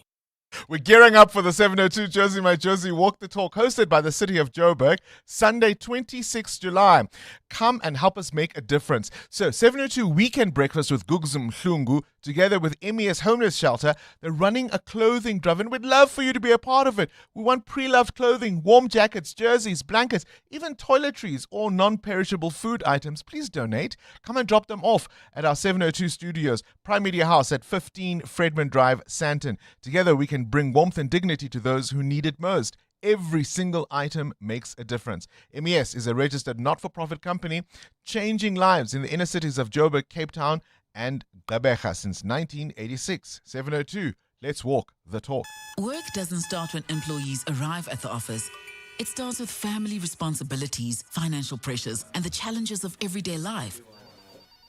We're gearing up for the 702 Josie My Josie Walk the Talk, hosted by the City of Joburg, Sunday 26 July. Come and help us make a difference. So 702 Weekend Breakfast with Gugzum Mhlungu, together with MES Homeless Shelter, they're running a clothing drive, and we'd love for you to be a part of it. We want pre-loved clothing, warm jackets, jerseys, blankets, even toiletries or non-perishable food items. Please donate. Come and drop them off at our 702 studios, Prime Media House at 15 Fredman Drive, Sandton. Together we can bring warmth and dignity to those who need it most. Every single item makes a difference. MES is a registered not-for-profit company changing lives in the inner cities of Joburg, Cape Town, and Gqeberha since 1986. 702, let's walk the talk. Work doesn't start when employees arrive at the office. It starts with family responsibilities, financial pressures, and the challenges of everyday life.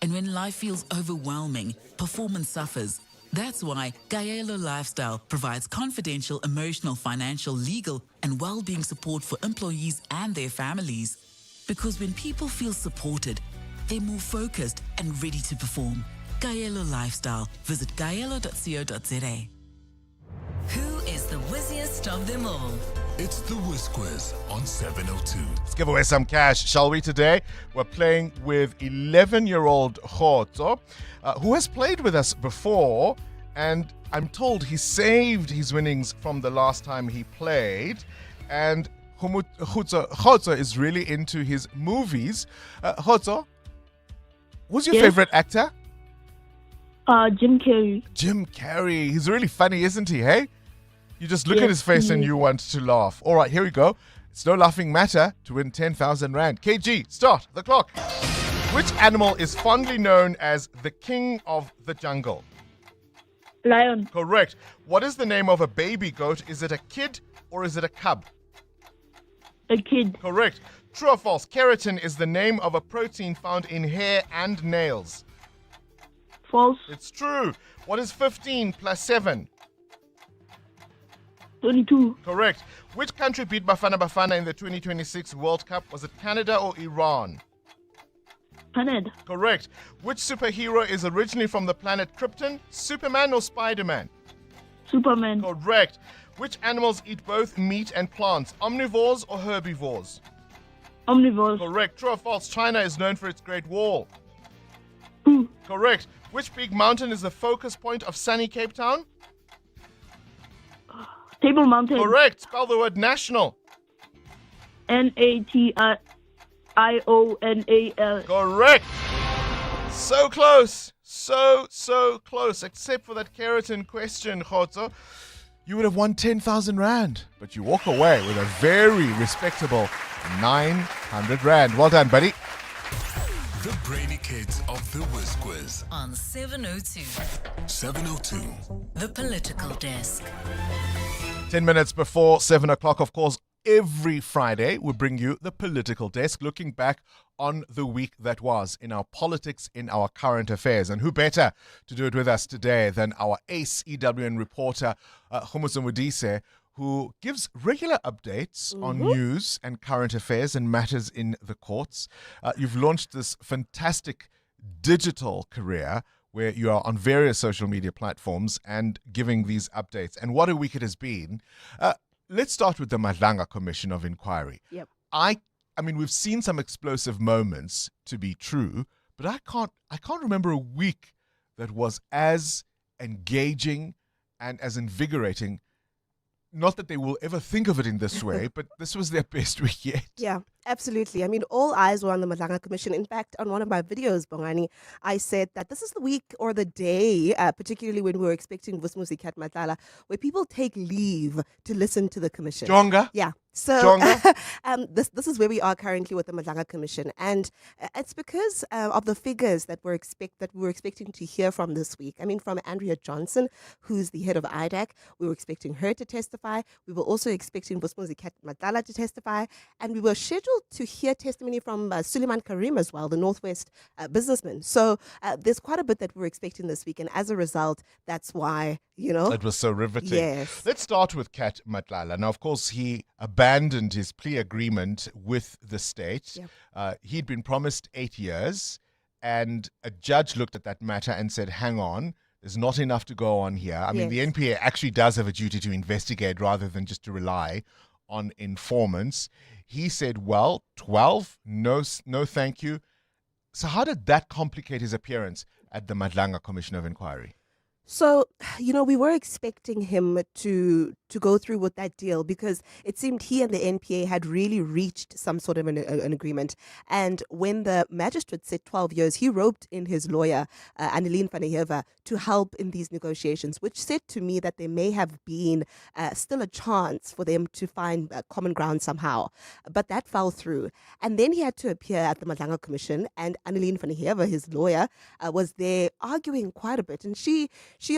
And when life feels overwhelming, performance suffers. That's why Gaelo Lifestyle provides confidential, emotional, financial, legal, and well-being support for employees and their families. Because when people feel supported, they're more focused and ready to perform. Gaelo Lifestyle. Visit gaelo.co.za. Who is the whizziest of them all? It's the Whiz Quiz on 702. Let's give away some cash, shall we, today? We're playing with 11-year-old Khotso, who has played with us before, and I'm told he saved his winnings from the last time he played, and Khotso is really into his movies. Khotso, who's your favorite actor? Jim Carrey. Jim Carrey. He's really funny, isn't he, hey? You just look at his face and you want to laugh. All right, here we go. It's no laughing matter to win 10,000 Rand. KG, start the clock. Which animal is fondly known as the king of the jungle? Lion. Correct. What is the name of a baby goat? Is it a kid or is it a cub? A kid. Correct. True or false? Keratin is the name of a protein found in hair and nails. False. It's true. What is 15 plus 7? 22. Correct. Which country beat Bafana Bafana in the 2026 World Cup? Was it Canada or Iran? Canada. Correct. Which superhero is originally from the planet Krypton? Superman or Spider-Man? Superman. Correct. Which animals eat both meat and plants? Omnivores or herbivores? Omnivores. Correct. True or false? China is known for its Great Wall. True. Correct. Which big mountain is the focus point of sunny Cape Town? Table Mountain. Correct. Spell the word national. National. Correct. So close. So close. Except for that keratin question, Khotso. You would have won 10,000 Rand. But you walk away with a very respectable 900 Rand. Well done, buddy. The Brainy Kids of the Whiz Quiz on 702. 702. The Political Desk. 10 minutes before 7 o'clock, of course. every Friday, we bring you the Political Desk, looking back on the week that was in our politics, in our current affairs. And who better to do it with us today than our ace EWN reporter, Humusa Mudise, who gives regular updates on news and current affairs and matters in the courts. You've launched this fantastic digital career where you are on various social media platforms and giving these updates. And what a week it has been. Let's start with the Madlanga Commission of Inquiry. Yep. I mean, we've seen some explosive moments to be true, but I can't remember a week that was as engaging and as invigorating. Not that they will ever think of it in this way, but this was their best week yet. Yeah, absolutely. I mean, all eyes were on the Madlanga Commission. In fact, on one of my videos, Bongani, I said that this is the week or the day, particularly when we were expecting Vusmuzi Kat Matala, where people take leave to listen to the commission. Jonga? Yeah. So this is where we are currently with the Madlanga Commission, and it's because of the figures that we were expecting to hear from this week. I mean, from Andrea Johnson, who's the head of IDAC, we were expecting her to testify. We were also expecting Vusmuzi Kat Matala to testify, and we were scheduled to hear testimony from Suleiman Karim as well, the Northwest businessman. So there's quite a bit that we're expecting this week, and as a result, that's why it was so riveting. Yes. Let's start with Kat Matlala. Now, of course, he abandoned his plea agreement with the state. Yep. He'd been promised 8 years, and a judge looked at that matter and said, hang on, there's not enough to go on here. I mean, the NPA actually does have a duty to investigate rather than just to rely on informants. He said, well, 12, no thank you. So how did that complicate his appearance at the Madlanga Commission of Inquiry? So, we were expecting him to go through with that deal because it seemed he and the NPA had really reached some sort of an agreement. And when the magistrate said 12 years, he roped in his lawyer, Annelien van der Heever, to help in these negotiations, which said to me that there may have been still a chance for them to find common ground somehow. But that fell through. And then he had to appear at the Madlanga Commission, and Annelien van der Heever, his lawyer, was there arguing quite a bit. And she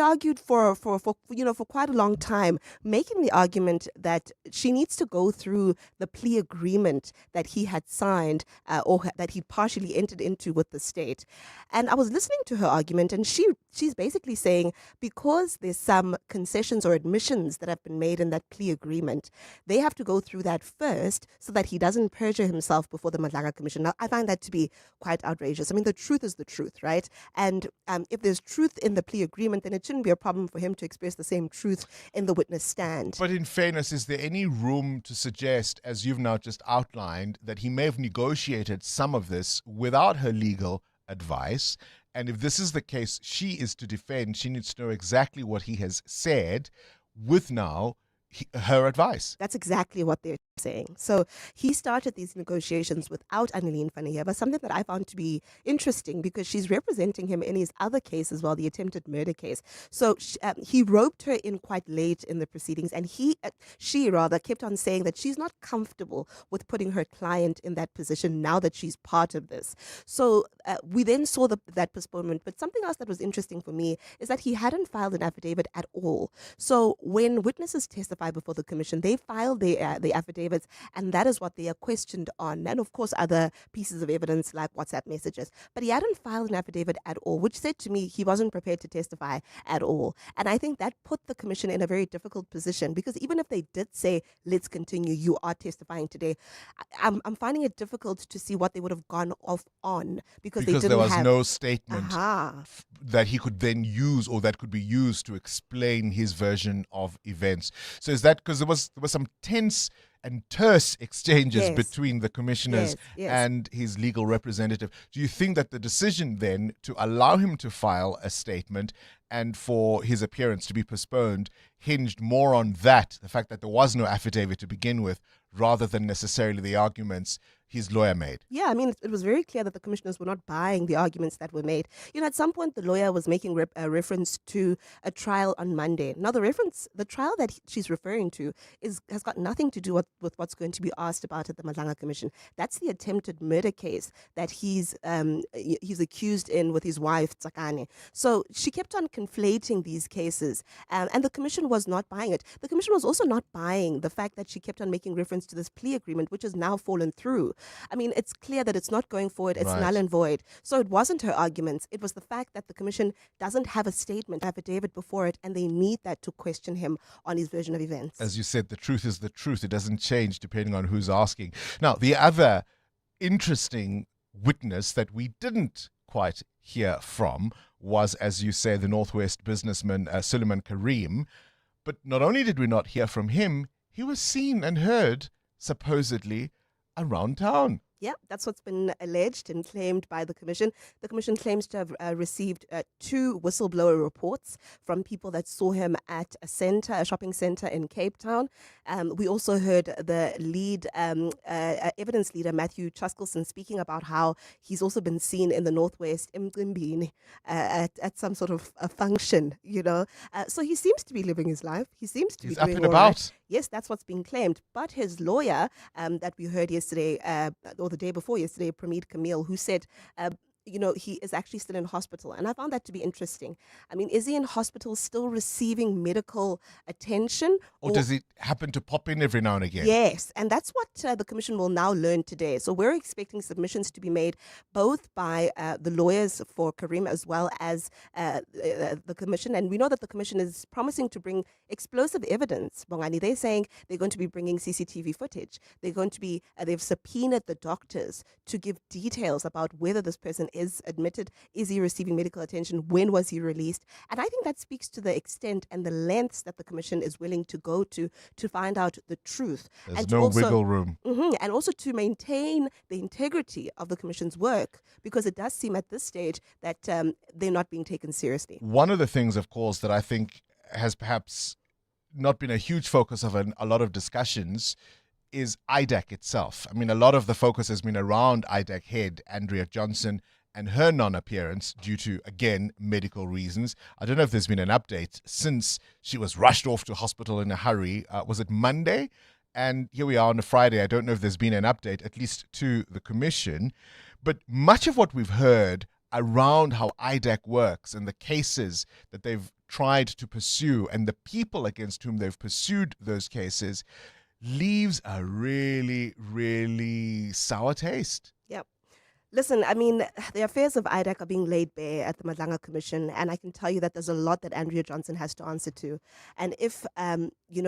argued for quite a long time, making the argument that she needs to go through the plea agreement that he had signed or that he partially entered into with the state. And I was listening to her argument, and she's basically saying because there's some concessions or admissions that have been made in that plea agreement, they have to go through that first so that he doesn't perjure himself before the Madlanga Commission. Now, I find that to be quite outrageous. I mean, the truth is the truth, right? And if there's truth in the plea agreement, then it shouldn't be a problem for him to express the same truth in the witness stand. But in fairness, is there any room to suggest, as you've now just outlined, that he may have negotiated some of this without her legal advice? And if this is the case, she is to defend. She needs to know exactly what he has said with now her advice. That's exactly what they're saying. So he started these negotiations without Annelien van der Heever, something that I found to be interesting because she's representing him in his other case as well, the attempted murder case. So he roped her in quite late in the proceedings, and she kept on saying that she's not comfortable with putting her client in that position now that she's part of this. So we then saw that postponement. But something else that was interesting for me is that he hadn't filed an affidavit at all. So when witnesses testify before the commission, they file the affidavits, and that is what they are questioned on. And of course, other pieces of evidence like WhatsApp messages. But he hadn't filed an affidavit at all, which said to me he wasn't prepared to testify at all. And I think that put the commission in a very difficult position because even if they did say, let's continue, you are testifying today, I'm finding it difficult to see what they would have gone off on because they didn't there was have no statement that he could then use or that could be used to explain his version of events. So is that because there was some tense and terse exchanges between the commissioners and his legal representative? Do you think that the decision then to allow him to file a statement and for his appearance to be postponed hinged more on that, the fact that there was no affidavit to begin with, rather than necessarily the arguments his lawyer made. Yeah, I mean, it was very clear that the commissioners were not buying the arguments that were made. At some point, the lawyer was making a reference to a trial on Monday. Now, the trial that she's referring to has got nothing to do with what's going to be asked about at the Madlanga Commission. That's the attempted murder case that he's accused in with his wife, Tsakane. So she kept on conflating these cases, and the commission was not buying it. The commission was also not buying the fact that she kept on making reference to this plea agreement, which has now fallen through. I mean, it's clear that it's not going forward. It's null and void. So it wasn't her arguments. It was the fact that the commission doesn't have a statement, affidavit before it, and they need that to question him on his version of events. As you said, the truth is the truth. It doesn't change depending on who's asking. Now, the other interesting witness that we didn't quite hear from was, as you say, the Northwest businessman Suleiman Karim. But not only did we not hear from him, he was seen and heard, supposedly, around town. Yeah, that's what's been alleged and claimed by the commission. The commission claims to have received 2 whistleblower reports from people that saw him at a shopping center in Cape Town. We also heard the lead evidence leader, Matthew Chaskelson, speaking about how he's also been seen in the Northwest at some sort of a function, So he seems to be living his life. He seems to be doing up and all about. Right. Yes, that's what's being claimed. But his lawyer that we heard yesterday, or the day before yesterday, Pramid Camille, who said, he is actually still in hospital. And I found that to be interesting. I mean, is he in hospital still receiving medical attention? Or does it happen to pop in every now and again? Yes, and that's what the commission will now learn today. So we're expecting submissions to be made both by the lawyers for Karim as well as the commission. And we know that the commission is promising to bring explosive evidence, Bongani. They're saying they're going to be bringing CCTV footage. They're going to be, they've subpoenaed the doctors to give details about whether this person is admitted, is he receiving medical attention, when was he released? And I think that speaks to the extent and the lengths that the commission is willing to go to find out the truth. There's and no wiggle room. And also to maintain the integrity of the commission's work, because it does seem at this stage that they're not being taken seriously. One of the things, of course, that I think has perhaps not been a huge focus of a lot of discussions is IDAC itself. I mean, a lot of the focus has been around IDAC head Andrea Johnson and her non-appearance due to, again, medical reasons. I don't know if there's been an update since she was rushed off to hospital in a hurry. Was it Monday? And here we are on a Friday. I don't know if there's been an update, at least to the commission. But much of what we've heard around how IDAC works and the cases that they've tried to pursue and the people against whom they've pursued those cases leaves a really, really sour taste. Yep. Listen, I mean, the affairs of IDAC are being laid bare at the Madlanga Commission, and I can tell you that there's a lot that Andrea Johnson has to answer to. And if,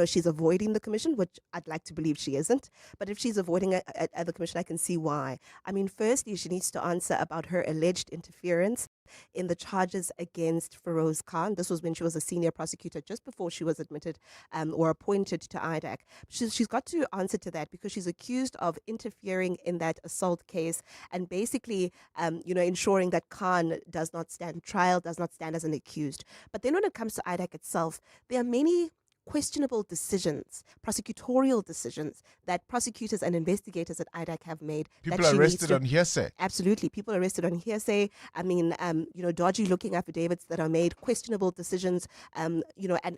she's avoiding the commission, which I'd like to believe she isn't, but if she's avoiding the commission, I can see why. I mean, firstly, she needs to answer about her alleged interference in the charges against Feroz Khan. This was when she was a senior prosecutor, just before she was admitted or appointed to IDAC. She's got to answer to that because she's accused of interfering in that assault case and basically, ensuring that Khan does not stand trial, does not stand as an accused. But then when it comes to IDAC itself, there are many questionable decisions, prosecutorial decisions that prosecutors and investigators at IDAC have made. People arrested on hearsay. Absolutely. People arrested on hearsay. I mean, dodgy looking affidavits that are made, questionable decisions, and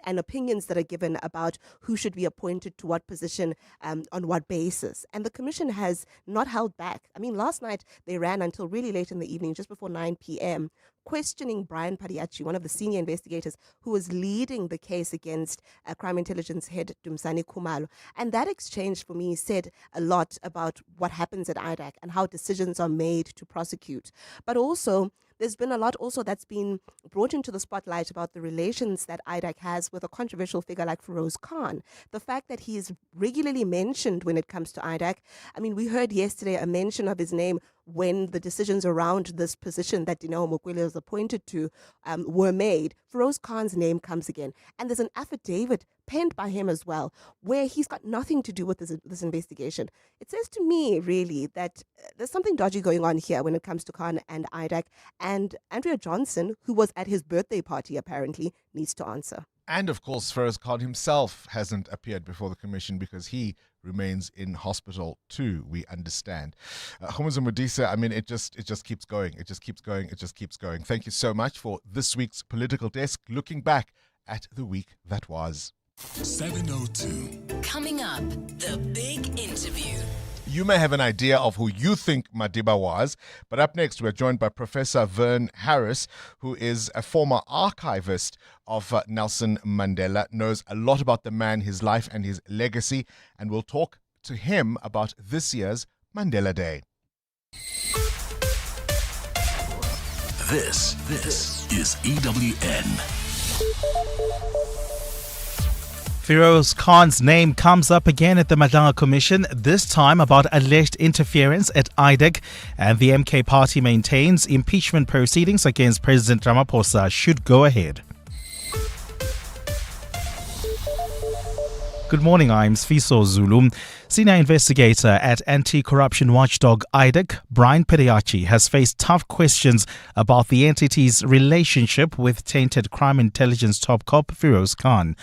opinions that are given about who should be appointed to what position, on what basis. And the commission has not held back. I mean, last night they ran until really late in the evening, just before 9 p.m., questioning Brian Padiachi, one of the senior investigators who was leading the case against crime intelligence head Dumsani Khumalo. And that exchange for me said a lot about what happens at IDAC and how decisions are made to prosecute. But also, there's been a lot also that's been brought into the spotlight about the relations that IDAC has with a controversial figure like Feroz Khan. The fact that he is regularly mentioned when it comes to IDAC. I mean, we heard yesterday a mention of his name when the decisions around this position that Dineo Mokwele was appointed to were made. Feroz Khan's name comes again. And there's an affidavit penned by him as well, where he's got nothing to do with this investigation. It says to me, really, that there's something dodgy going on here when it comes to Khan and IDAC. And Andrea Johnson, who was at his birthday party, apparently, needs to answer. And of course, Feroz Khan himself hasn't appeared before the commission because he remains in hospital too, we understand. Khumuza Modise, I mean, it just keeps going. It just keeps going. It just keeps going. Thank you so much for this week's Political Desk, looking back at the week that was. 702. Coming up, the big interview. You may have an idea of who you think Madiba was, but up next we're joined by Professor Vern Harris, who is a former archivist of Nelson Mandela, knows a lot about the man, his life and his legacy, and we'll talk to him about this year's Mandela Day. This is EWN. Feroz Khan's name comes up again at the Madlanga Commission, this time about alleged interference at IDEC, and the MK party maintains impeachment proceedings against President Ramaphosa should go ahead. Good morning, I'm Sfiso Zulu. Senior investigator at anti-corruption watchdog IDEC, Brian Pedeachi, has faced tough questions about the entity's relationship with tainted crime intelligence top cop Feroz Khan.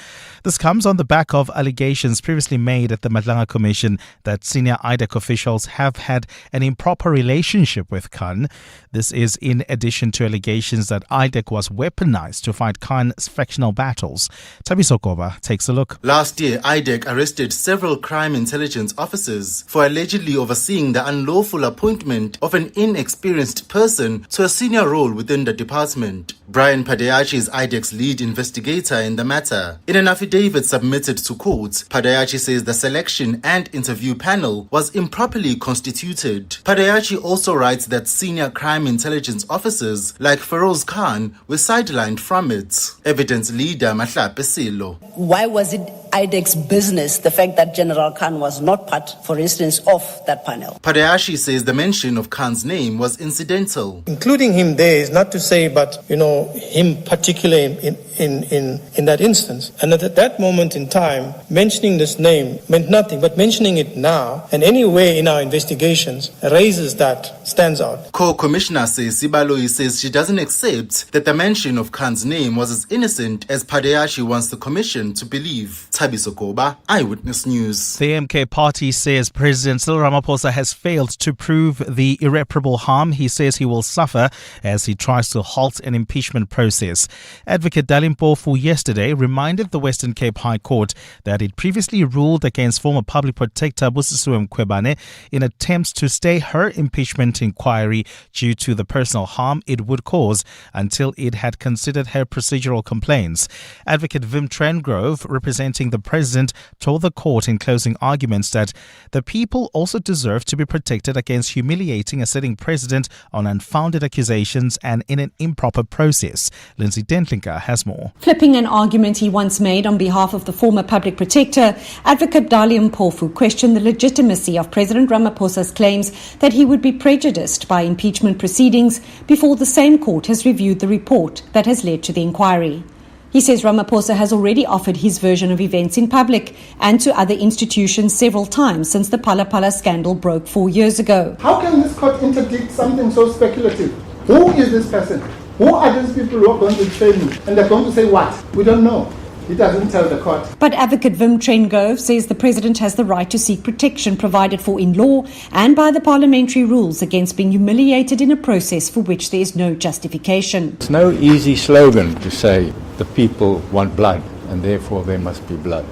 This comes on the back of allegations previously made at the Madlanga Commission that senior IDEC officials have had an improper relationship with Khan. This is in addition to allegations that IDEC was weaponized to fight Khan's factional battles. Tabiso Koba takes a look. Last year, IDEC arrested several crime intelligence officers for allegedly overseeing the unlawful appointment of an inexperienced person to a senior role within the department. Brian Padeachi is IDEC's lead investigator in the matter. In an affidavit submitted to court, Padeachi says the selection and interview panel was improperly constituted. Padeachi also writes that senior crime intelligence officers like Feroz Khan were sidelined from it. Evidence leader Mahlape Silo. Why was it IDEC's business, the fact that General Khan was not part, for instance, of that panel? Padeachi says the mention of Khan's name was incidental. Including him there is not to say, but, him particularly in that instance. And at that moment in time, mentioning this name meant nothing, but mentioning it now and anywhere in our investigations raises that, stands out. Co-Commissioner Sibaloyi says she doesn't accept that the mention of Khan's name was as innocent as Padeachi wants the Commission to believe. Tabiso Koba, Eyewitness News. The MK party says President Cyril Ramaphosa has failed to prove the irreparable harm he says he will suffer as he tries to halt an impeachment process. Advocate Dalim Mpofu yesterday reminded the Western Cape High Court that it previously ruled against former Public Protector Busisiwe Mkhwebane in attempts to stay her impeachment inquiry due to the personal harm it would cause until it had considered her procedural complaints. Advocate Vim Trengrove, representing the president, told the court in closing arguments that the people also deserve to be protected against humiliating a sitting president on unfounded accusations and in an improper process. Lindsay Dentlinker has more. Flipping an argument he once made on behalf of the former public protector, Advocate Dalim Mpofu questioned the legitimacy of President Ramaphosa's claims that he would be prejudiced by impeachment proceedings before the same court has reviewed the report that has led to the inquiry. He says Ramaphosa has already offered his version of events in public and to other institutions several times since the Phala Phala scandal broke 4 years ago. How can this court interdict something so speculative? Who is this person? Who are these people who are going to tell me? And they're going to say what? We don't know. He doesn't tell the court. But Advocate Vim Trengrove says the president has the right to seek protection provided for in law and by the parliamentary rules against being humiliated in a process for which there is no justification. It's no easy slogan to say the people want blood and therefore there must be blood.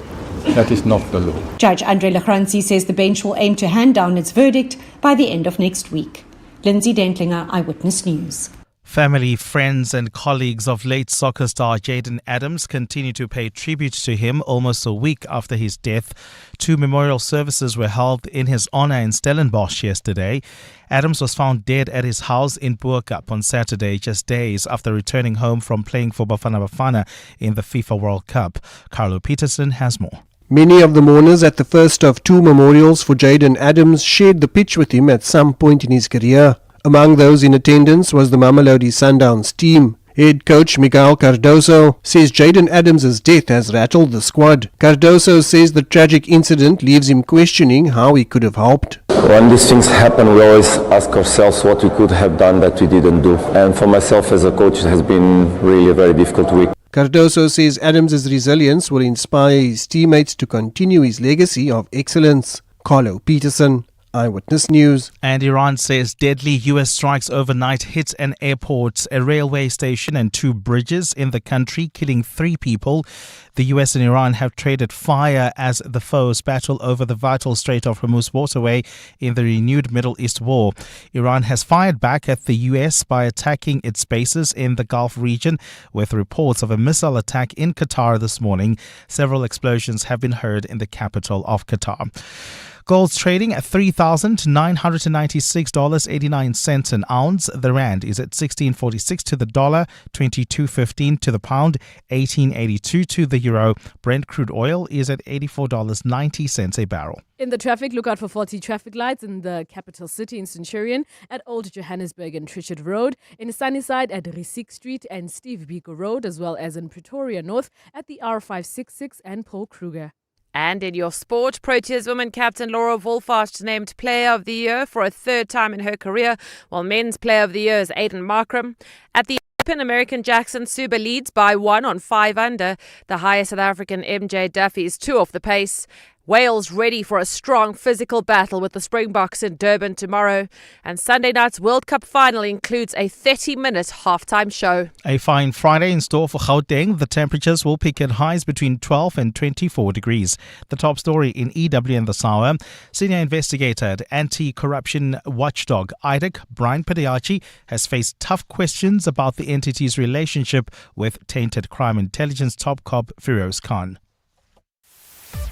That is not the law. Judge Andre Lachranzi says the bench will aim to hand down its verdict by the end of next week. Lindsay Dentlinger, Eyewitness News. Family, friends and colleagues of late soccer star Jayden Adams continue to pay tribute to him almost a week after his death. 2 memorial services were held in his honor in Stellenbosch yesterday. Adams was found dead at his house in Boerkap on Saturday, just days after returning home from playing for Bafana Bafana in the FIFA World Cup. Carlo Peterson has more. Many of the mourners at the first of 2 memorials for Jayden Adams shared the pitch with him at some point in his career. Among those in attendance was the Mamelodi Sundowns team. Head coach Miguel Cardoso says Jayden Adams' death has rattled the squad. Cardoso says the tragic incident leaves him questioning how he could have helped. When these things happen, we always ask ourselves what we could have done that we didn't do. And for myself as a coach, it has been really a very difficult week. Cardoso says Adams' resilience will inspire his teammates to continue his legacy of excellence. Carlo Peterson, Eyewitness News. And Iran says deadly U.S. strikes overnight hit an airport, a railway station and 2 bridges in the country, killing 3 people. The U.S. and Iran have traded fire as the foes battle over the vital Strait of Hormuz waterway in the renewed Middle East war. Iran has fired back at the U.S. by attacking its bases in the Gulf region, with reports of a missile attack in Qatar this morning. Several explosions have been heard in the capital of Qatar. Gold's trading at $3,996.89 an ounce. The rand is at 16.46 to the dollar, 22.15 to the pound, 18.82 to the euro. Brent crude oil is at $84.90 a barrel. In the traffic, look out for faulty traffic lights in the capital city in Centurion, at Old Johannesburg and Trichard Road, in Sunnyside at Risik Street and Steve Biko Road, as well as in Pretoria North at the R566 and Paul Kruger. And in your sport, Proteas women captain Laura Wolfart named Player of the Year for a 3rd time in her career, while men's Player of the Year is Aiden Markram. At the Open, American Jackson Suba leads by 1 on 5 under. The highest South African MJ Duffy is 2 off the pace. Wales ready for a strong physical battle with the Springboks in Durban tomorrow. And Sunday night's World Cup final includes a 30-minute halftime show. A fine Friday in store for Gauteng. The temperatures will peak at highs between 12 and 24 degrees. The top story in EW and this hour. Senior investigator at anti-corruption watchdog IDEC, Brian Padeachi, has faced tough questions about the entity's relationship with tainted crime intelligence top cop Firoz Khan.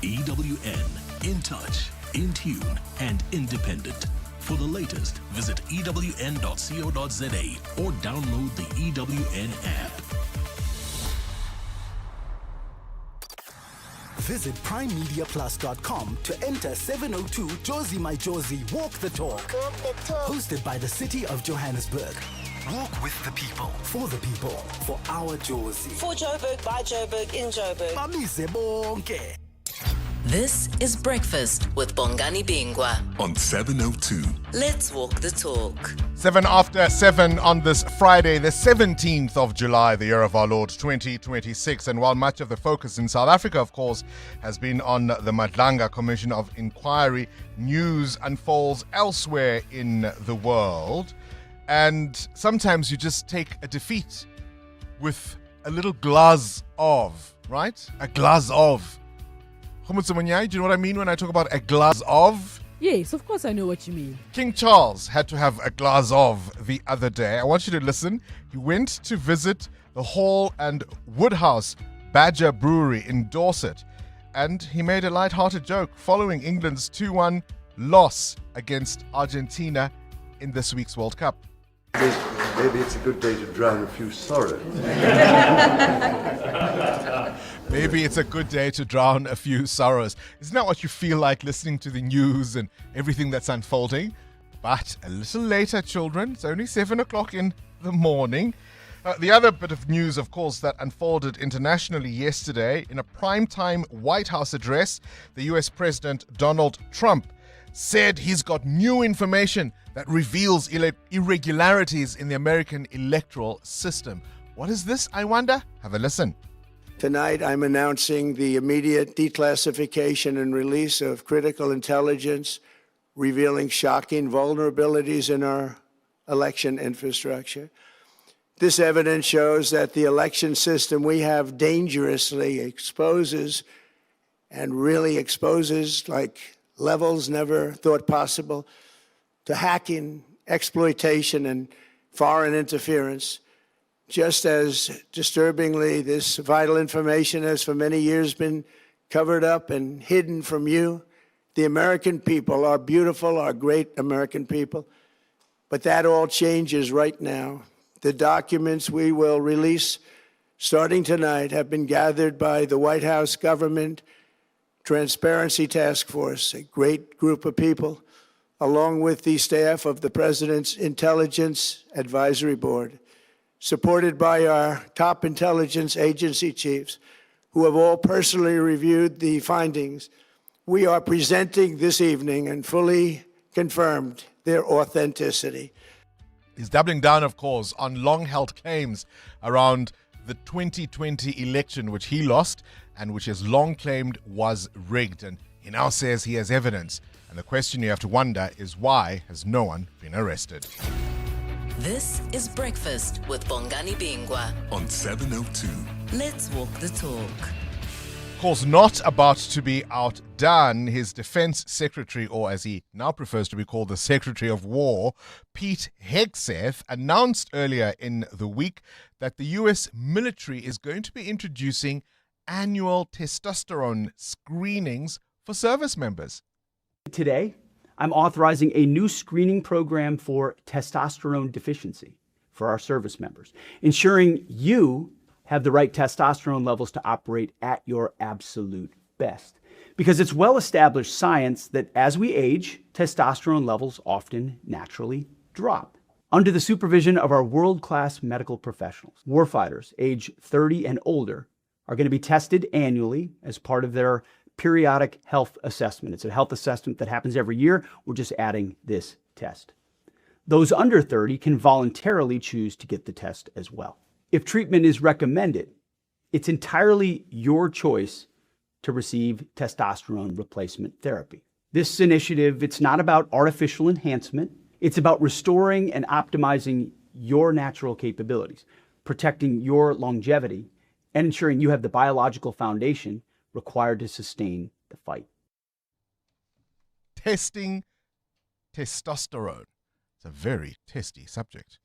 EWN, in touch, in tune, and independent. For the latest, visit ewn.co.za or download the EWN app. Visit primemediaplus.com to enter 702 Josie My Josie Walk the Talk. Hosted by the City of Johannesburg. Walk with the people, for our Josie. For Joburg, by Joburg, in Joburg. Bamise bonke. This is Breakfast with Bongani Bingwa on 702. Let's walk the talk. 7 after 7 on this Friday, the 17th of July, the year of our Lord 2026. And while much of the focus in South Africa, of course, has been on the Madlanga Commission of Inquiry, news unfolds elsewhere in the world. And sometimes you just take a defeat with a little glass of, right? A glass of. Do you know what I mean when I talk about a glass of? Yes, of course I know what you mean. King Charles had to have a glass of the other day. I want you to listen. He went to visit the Hall and Woodhouse Badger Brewery in Dorset, and he made a light-hearted joke following England's 2-1 loss against Argentina in this week's World Cup. Maybe it's a good day to drown a few sorrows. Maybe it's a good day to drown a few sorrows. Isn't that what you feel like listening to the news and everything that's unfolding? But a little later, children. It's only 7 o'clock in the morning. The other bit of news, of course, that unfolded internationally yesterday, in a primetime White House address, the US President Donald Trump said he's got new information that reveals irregularities in the American electoral system. What is this, I wonder? Have a listen. Tonight, I'm announcing the immediate declassification and release of critical intelligence revealing shocking vulnerabilities in our election infrastructure. This evidence shows that the election system we have dangerously exposes like levels never thought possible to hacking, exploitation, and foreign interference. Just as disturbingly, this vital information has for many years been covered up and hidden from you, the American people, our beautiful, our great American people. But that all changes right now. The documents we will release starting tonight have been gathered by the White House Government Transparency Task Force, a great group of people, along with the staff of the President's Intelligence Advisory Board, supported by our top intelligence agency chiefs, who have all personally reviewed the findings. We are presenting this evening and fully confirmed their authenticity. He's doubling down, of course, on long-held claims around the 2020 election, which he lost and which is long claimed was rigged. And he now says he has evidence. And the question you have to wonder is, why has no one been arrested? This is Breakfast with Bongani Bingwa on 702. Let's walk the talk. Of course, not about to be outdone, his defense secretary, or as he now prefers to be called, the Secretary of War, Pete Hegseth, announced earlier in the week that the U.S. military is going to be introducing annual testosterone screenings for service members. Today, I'm authorizing a new screening program for testosterone deficiency for our service members, ensuring you have the right testosterone levels to operate at your absolute best. Because it's well-established science that as we age, testosterone levels often naturally drop. Under the supervision of our world-class medical professionals, warfighters age 30 and older are going to be tested annually as part of their periodic health assessment. It's a health assessment that happens every year. We're just adding this test. Those under 30 can voluntarily choose to get the test as well. If treatment is recommended, it's entirely your choice to receive testosterone replacement therapy. This initiative, it's not about artificial enhancement. It's about restoring and optimizing your natural capabilities, protecting your longevity, and ensuring you have the biological foundation required to sustain the fight. Testing testosterone. It's a very testy subject.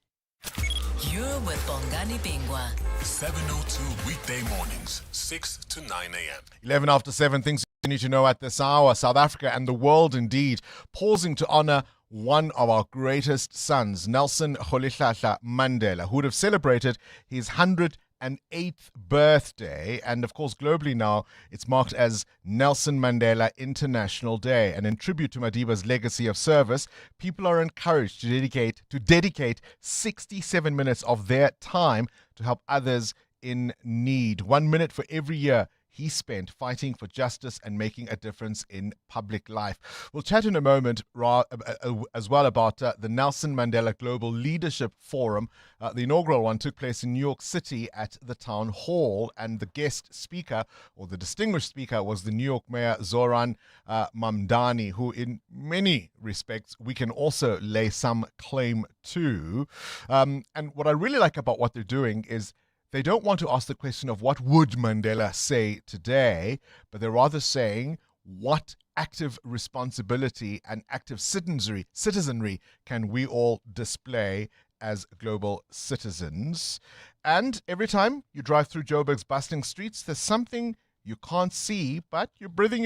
You're with Bongani Bingwa. 702 weekday mornings, 6 to 9 a.m. 11 after 7, things you need to know at this hour. South Africa and the world indeed pausing to honor one of our greatest sons, Nelson Rolihlahla Mandela, who would have celebrated his 108th birthday. And of course, globally now, it's marked as Nelson Mandela International Day. And in tribute to Madiba's legacy of service, people are encouraged to dedicate 67 minutes of their time to help others in need. 1 minute for every year he spent fighting for justice and making a difference in public life. We'll chat in a moment as well about the Nelson Mandela Global Leadership Forum. The inaugural one took place in New York City at the Town Hall, and the guest speaker, or the distinguished speaker, was the New York Mayor Zoran Mamdani, who in many respects we can also lay some claim to. And what I really like about what they're doing is they don't want to ask the question of what would Mandela say today, but they're rather saying what active responsibility and active citizenry can we all display as global citizens. And every time you drive through Joburg's bustling streets, there's something you can't see, but you're breathing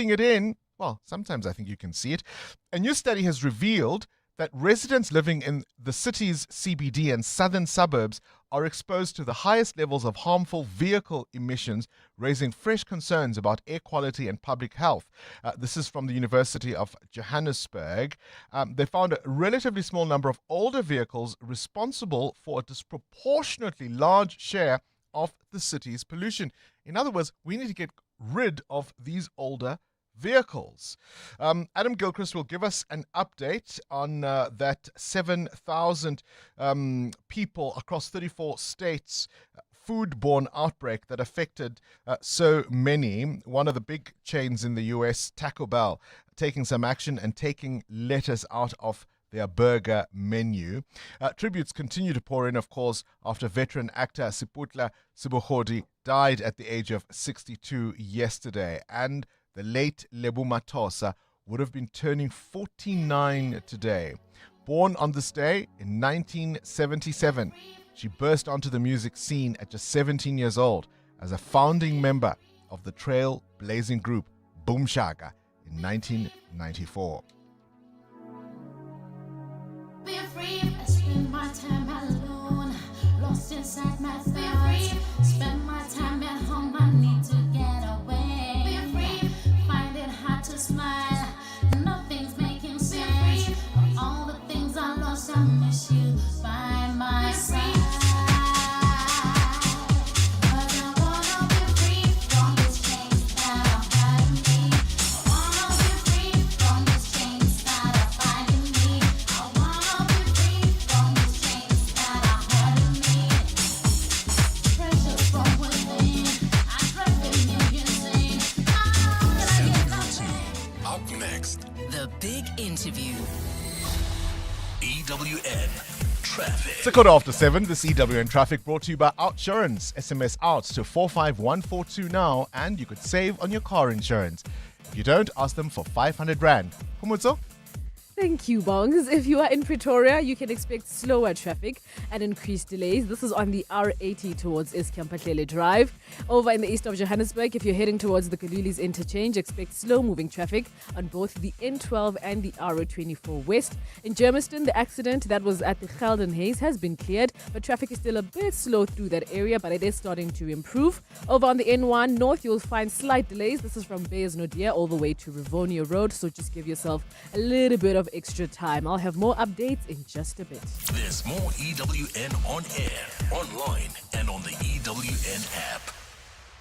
it in. Well, sometimes I think you can see it. A new study has revealed that residents living in the city's CBD and southern suburbs are exposed to the highest levels of harmful vehicle emissions, raising fresh concerns about air quality and public health. This is from the University of Johannesburg. They found a relatively small number of older vehicles responsible for a disproportionately large share of the city's pollution. In other words, we need to get rid of these older vehicles. Adam Gilchrist will give us an update on that 7,000 people across 34 states foodborne outbreak that affected so many. One of the big chains in the US, Taco Bell, taking some action and taking lettuce out of their burger menu. Tributes continue to pour in, of course, after veteran actor Siputla Sibohodi died at the age of 62 yesterday. And the late Lebu Matosa would have been turning 49 today. Born on this day in 1977, she burst onto the music scene at just 17 years old as a founding member of the trailblazing group Boom Shaka in 1994. Be free, I spend my time alone, lost inside my thoughts. Spend my time at home, I need to get away. Be free, find it hard to smile. Nothing's making sense. Of all the things I lost, I miss you by my side. interview. EWN Traffic. It's a quarter after 7. This EWN Traffic brought to you by Outsurance. SMS out to 45142 now and you could save on your car insurance. If you don't, ask them for 500 Rand. Humutso? Thank you, Bongs. If you are in Pretoria, you can expect slower traffic and increased delays. This is on the R80 towards Iskiampatlele Drive. Over in the east of Johannesburg, if you're heading towards the Kalulis interchange, expect slow-moving traffic on both the N12 and the R24 West. In Germiston, the accident that was at the Gelden Haze has been cleared, but traffic is still a bit slow through that area, but it is starting to improve. Over on the N1 North, you'll find slight delays. This is from Beyers Nodia all the way to Rivonia Road, so just give yourself a little bit of extra time. I'll have more updates in just a bit. There's more EWN on air, online, and on the EWN app.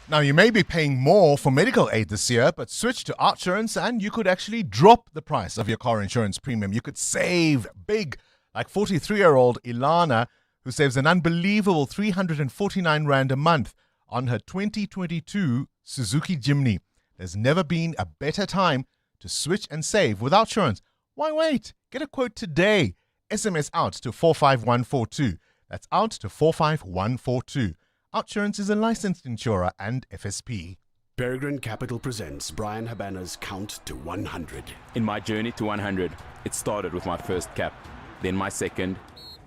Now, you may be paying more for medical aid this year, but switch to Outsurance and you could actually drop the price of your car insurance premium. You could save big, like 43-year-old Ilana, who saves an unbelievable 349 Rand a month on her 2022 Suzuki Jimny. There's never been a better time to switch and save with Outsurance. Why wait? Get a quote today. SMS out to 45142. That's out to 45142. Outsurance is a licensed insurer and FSP. Peregrine Capital presents Brian Habana's Count to 100. In my journey to 100, it started with my first cap, then my second,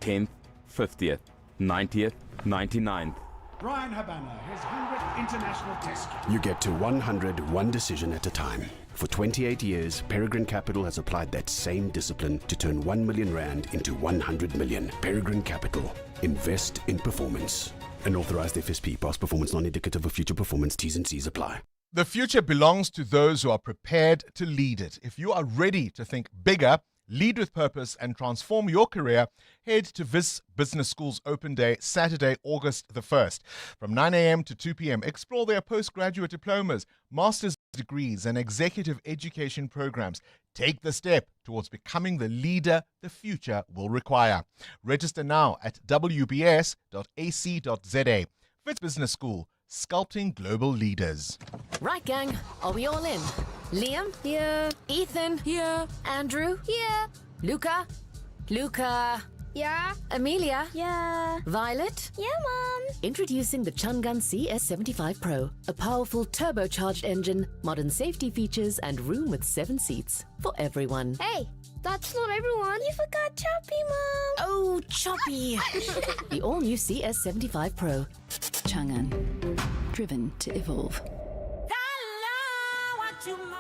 10th, 50th, 90th, 99th. Brian Habana, his 100th international test. You get to 100 one decision at a time. For 28 years, Peregrine Capital has applied that same discipline to turn 1 million Rand into 100 million. Peregrine Capital. Invest in performance. An authorized FSP. Past performance not indicative of future performance. T's and C's apply. The future belongs to those who are prepared to lead it. If you are ready to think bigger, lead with purpose, and transform your career, head to Vis Business School's Open Day, Saturday, August the 1st. From 9 a.m. to 2 p.m., explore their postgraduate diplomas, master's degrees, and executive education programs. Take the step towards becoming the leader the future will require. Register now at wbs.ac.za. Vis Business School, sculpting global leaders. Right, gang. Are we all in? Liam? Here. Ethan? Here. Andrew? Here. Luca? Luca? Yeah. Amelia? Yeah. Violet? Yeah, Mom. Introducing the Chungun CS75 Pro, a powerful turbocharged engine, modern safety features, and room with 7 seats for everyone. Hey, that's not everyone. You forgot Choppy, Mom. Oh, Choppy. The all-new CS75 Pro. Chungun. Driven to evolve.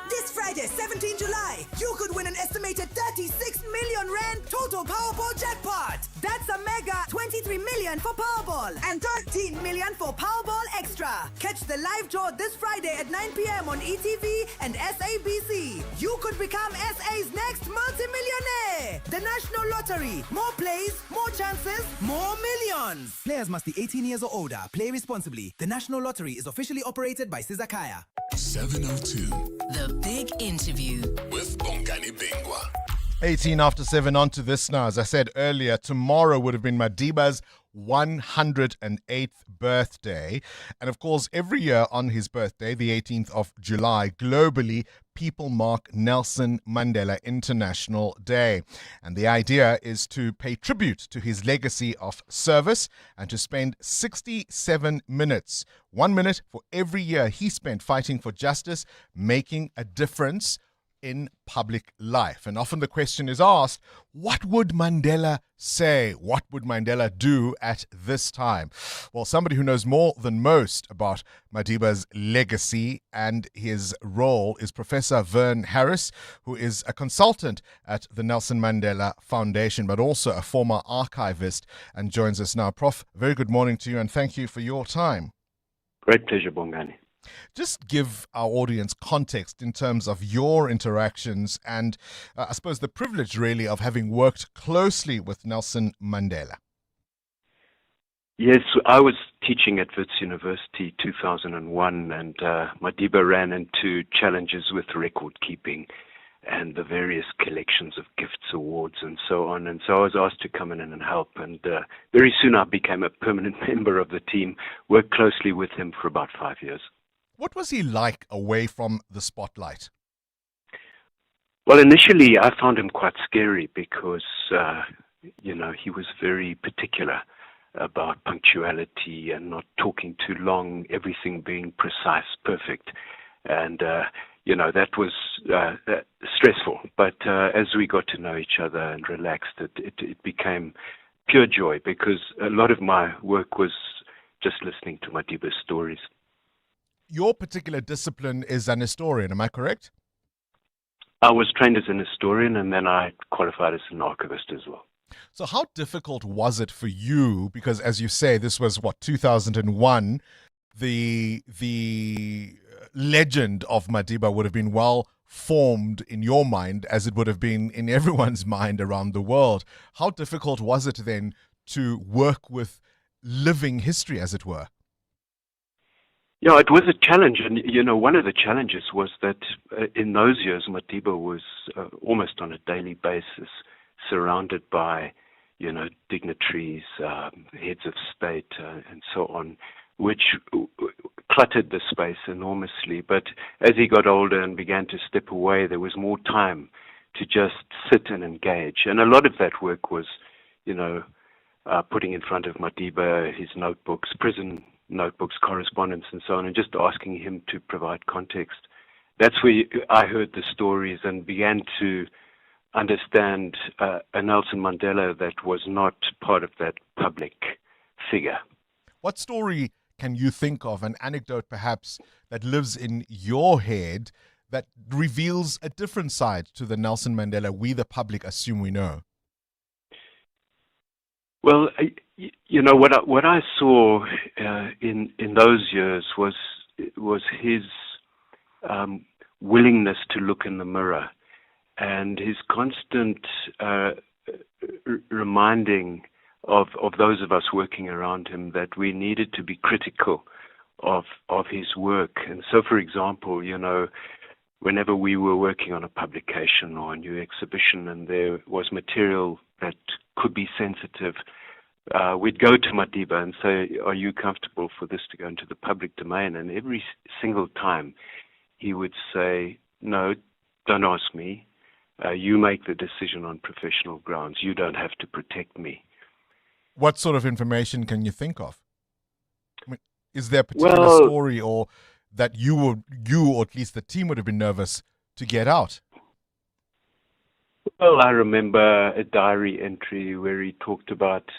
This Friday, 17 July, you could win an estimated 36 million Rand total Powerball jackpot. That's a mega 23 million for Powerball and 13 million for Powerball Extra. Catch the live draw this Friday at 9 p.m. on ETV and SABC. You could become SA's next multi-millionaire. The National Lottery. More plays, more chances, more millions. Players must be 18 years or older. Play responsibly. The National Lottery is officially operated by Sizakaya. 702. The Big Interview with Bongani Bingwa. 18 after 7, on to this now. As I said earlier, tomorrow would have been Madiba's 108th birthday. And of course, every year on his birthday, the 18th of July, globally, people mark Nelson Mandela International Day. And the idea is to pay tribute to his legacy of service and to spend 67 minutes, 1 minute for every year he spent fighting for justice, making a difference in public life. And often the question is asked, what would Mandela say? What would Mandela do at this time? Well, somebody who knows more than most about Madiba's legacy and his role is Professor Vern Harris, who is a consultant at the Nelson Mandela Foundation, but also a former archivist, and joins us now. Prof, very good morning to you, and thank you for your time. Great pleasure, Bongani. Just give our audience context in terms of your interactions and I suppose the privilege really of having worked closely with Nelson Mandela. Yes, I was teaching at Wits University 2001 and Madiba ran into challenges with record keeping and the various collections of gifts, awards and so on. And so I was asked to come in and help. And very soon I became a permanent member of the team, worked closely with him for about 5 years. What was he like away from the spotlight? Well, initially I found him quite scary because, he was very particular about punctuality and not talking too long, everything being precise, perfect. And, that was stressful. But as we got to know each other and relaxed, it became pure joy because a lot of my work was just listening to Madiba's stories. Your particular discipline is an historian, am I correct? I was trained as an historian and then I qualified as an archivist as well. So how difficult was it for you? Because as you say, this was 2001. The legend of Madiba would have been well formed in your mind as it would have been in everyone's mind around the world. How difficult was it then to work with living history, as it were? Yeah, it was a challenge. And, one of the challenges was that in those years, Madiba was almost on a daily basis surrounded by, dignitaries, heads of state, and so on, which cluttered the space enormously. But as he got older and began to step away, there was more time to just sit and engage. And a lot of that work was, putting in front of Madiba his notebooks, prison notebooks, correspondence, and so on, and just asking him to provide context. That's where I heard the stories and began to understand a Nelson Mandela that was not part of that public figure. What story can you think of, an anecdote perhaps, that lives in your head that reveals a different side to the Nelson Mandela we, the public, assume we know? Well, what I saw in those years was his willingness to look in the mirror and his constant reminding of those of us working around him that we needed to be critical of his work. And so, for example, whenever we were working on a publication or a new exhibition and there was material that could be sensitive, we'd go to Madiba and say, are you comfortable for this to go into the public domain? And every single time he would say, no, don't ask me. You make the decision on professional grounds. You don't have to protect me. What sort of information can you think of? I mean, is there a particular story or that you or at least the team would have been nervous to get out? Well, I remember a diary entry where he talked about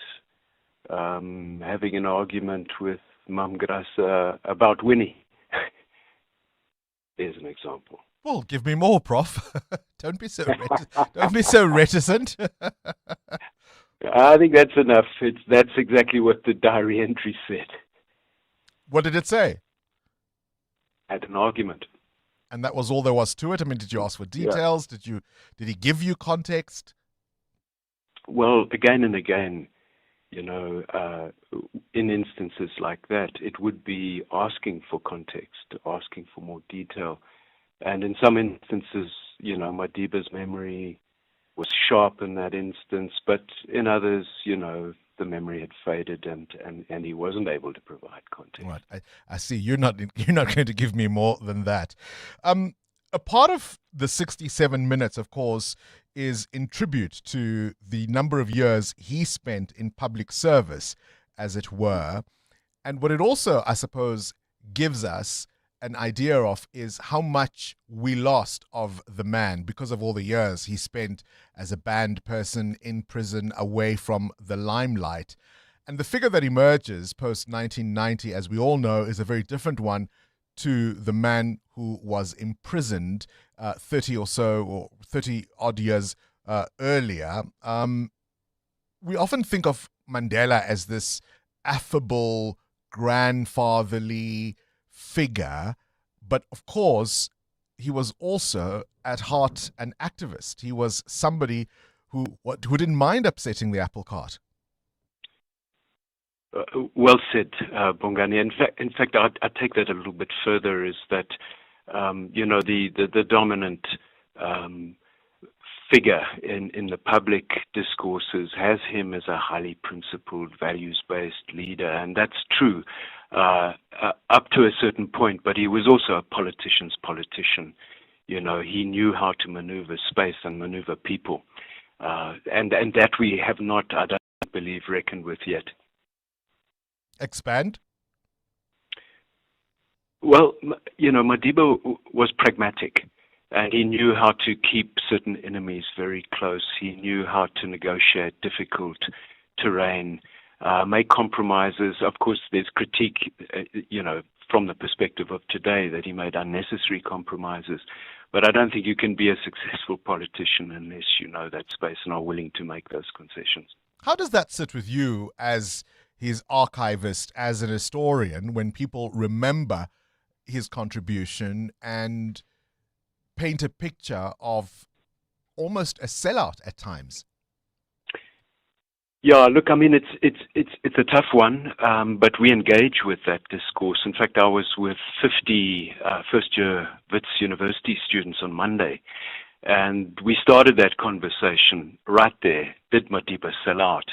having an argument with Mam Grasa about Winnie. There's an example. Well, give me more, Prof. Don't be so reticent. I think that's enough. That's exactly what the diary entry said. What did it say? Had an argument. And that was all there was to it? I mean, did you ask for details? Yeah. Did he give you context? Well, again and again, in instances like that, it would be asking for context, asking for more detail. And in some instances, Madiba's memory was sharp in that instance, but in others, the memory had faded and he wasn't able to provide context. Right. I see. You're not going to give me more than that. A part of the 67 minutes, of course, is in tribute to the number of years he spent in public service, as it were. And what it also, I suppose, gives us an idea of is how much we lost of the man because of all the years he spent as a banned person in prison away from the limelight. And the figure that emerges post-1990, as we all know, is a very different one to the man who was imprisoned 30 odd years earlier. We often think of Mandela as this affable, grandfatherly figure, but of course he was also at heart an activist. He was somebody who didn't mind upsetting the apple cart. Well said, Bongani. In fact, I take that a little bit further. Is that the dominant figure in the public discourses has him as a highly principled, values-based leader, and that's true up to a certain point. But he was also a politician's politician. He knew how to maneuver space and maneuver people. And that we have not, I don't believe, reckoned with yet. Expand? Well, Madiba was pragmatic, and he knew how to keep certain enemies very close. He knew how to negotiate difficult terrain, make compromises. Of course, there's critique, from the perspective of today, that he made unnecessary compromises. But I don't think you can be a successful politician unless you know that space and are willing to make those concessions. How does that sit with you as his archivist, as an historian, when people remember his contribution and paint a picture of almost a sellout at times? Yeah, look, I mean, it's a tough one, but we engage with that discourse. In fact, I was with 50 first-year Wits University students on Monday, and we started that conversation right there. Did Madiba sell out?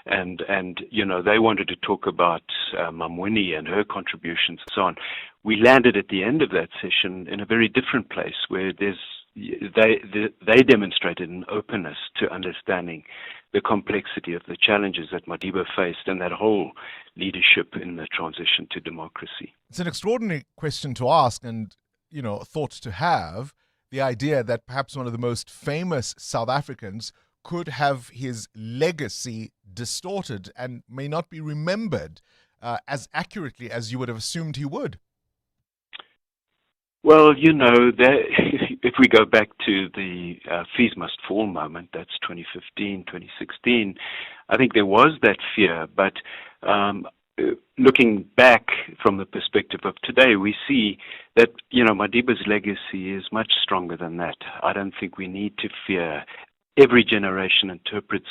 And they wanted to talk about Mamwini and her contributions and so on. We landed at the end of that session in a very different place where they demonstrated an openness to understanding the complexity of the challenges that Madiba faced and that whole leadership in the transition to democracy. It's an extraordinary question to ask and, thought to have, the idea that perhaps one of the most famous South Africans could have his legacy distorted and may not be remembered as accurately as you would have assumed he would. Well, if we go back to the fees must fall moment, that's 2015, 2016, I think there was that fear. But looking back from the perspective of today, we see that, Madiba's legacy is much stronger than that. I don't think we need to fear. Every generation interprets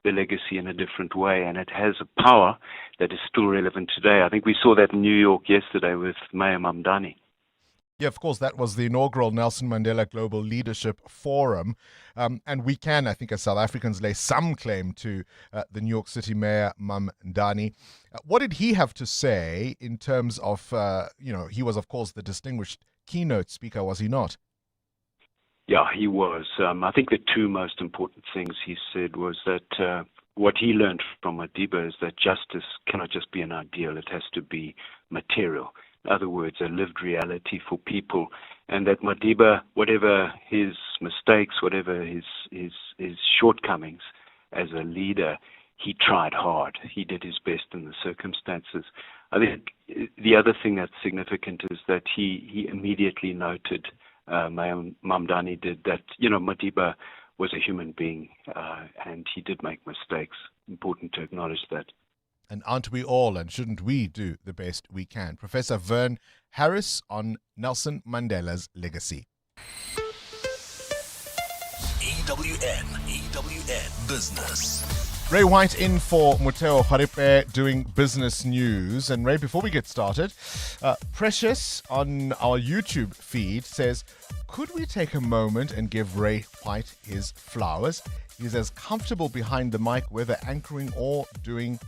the legacy in a different way, and it has a power that is still relevant today. I think we saw that in New York yesterday with Mayor Mamdani. Yeah, of course, that was the inaugural Nelson Mandela Global Leadership Forum. And we can, I think, as South Africans, lay some claim to the New York City Mayor, Mamdani. What did he have to say in terms of, he was, of course, the distinguished keynote speaker, was he not? Yeah, he was. I think the two most important things he said was that what he learned from Madiba is that justice cannot just be an ideal, it has to be material. In other words, a lived reality for people, and that Madiba, whatever his mistakes, whatever his shortcomings as a leader, he tried hard. He did his best in the circumstances. I think the other thing that's significant is that he immediately noted, Mamdani did, that, Madiba was a human being and he did make mistakes. Important to acknowledge that. And aren't we all, and shouldn't we do the best we can? Professor Vern Harris on Nelson Mandela's legacy. EWN Business. Ray White in for Muteo Haripe doing business news. And Ray, before we get started, Precious on our YouTube feed says, could we take a moment and give Ray White his flowers? He's as comfortable behind the mic, whether anchoring or doing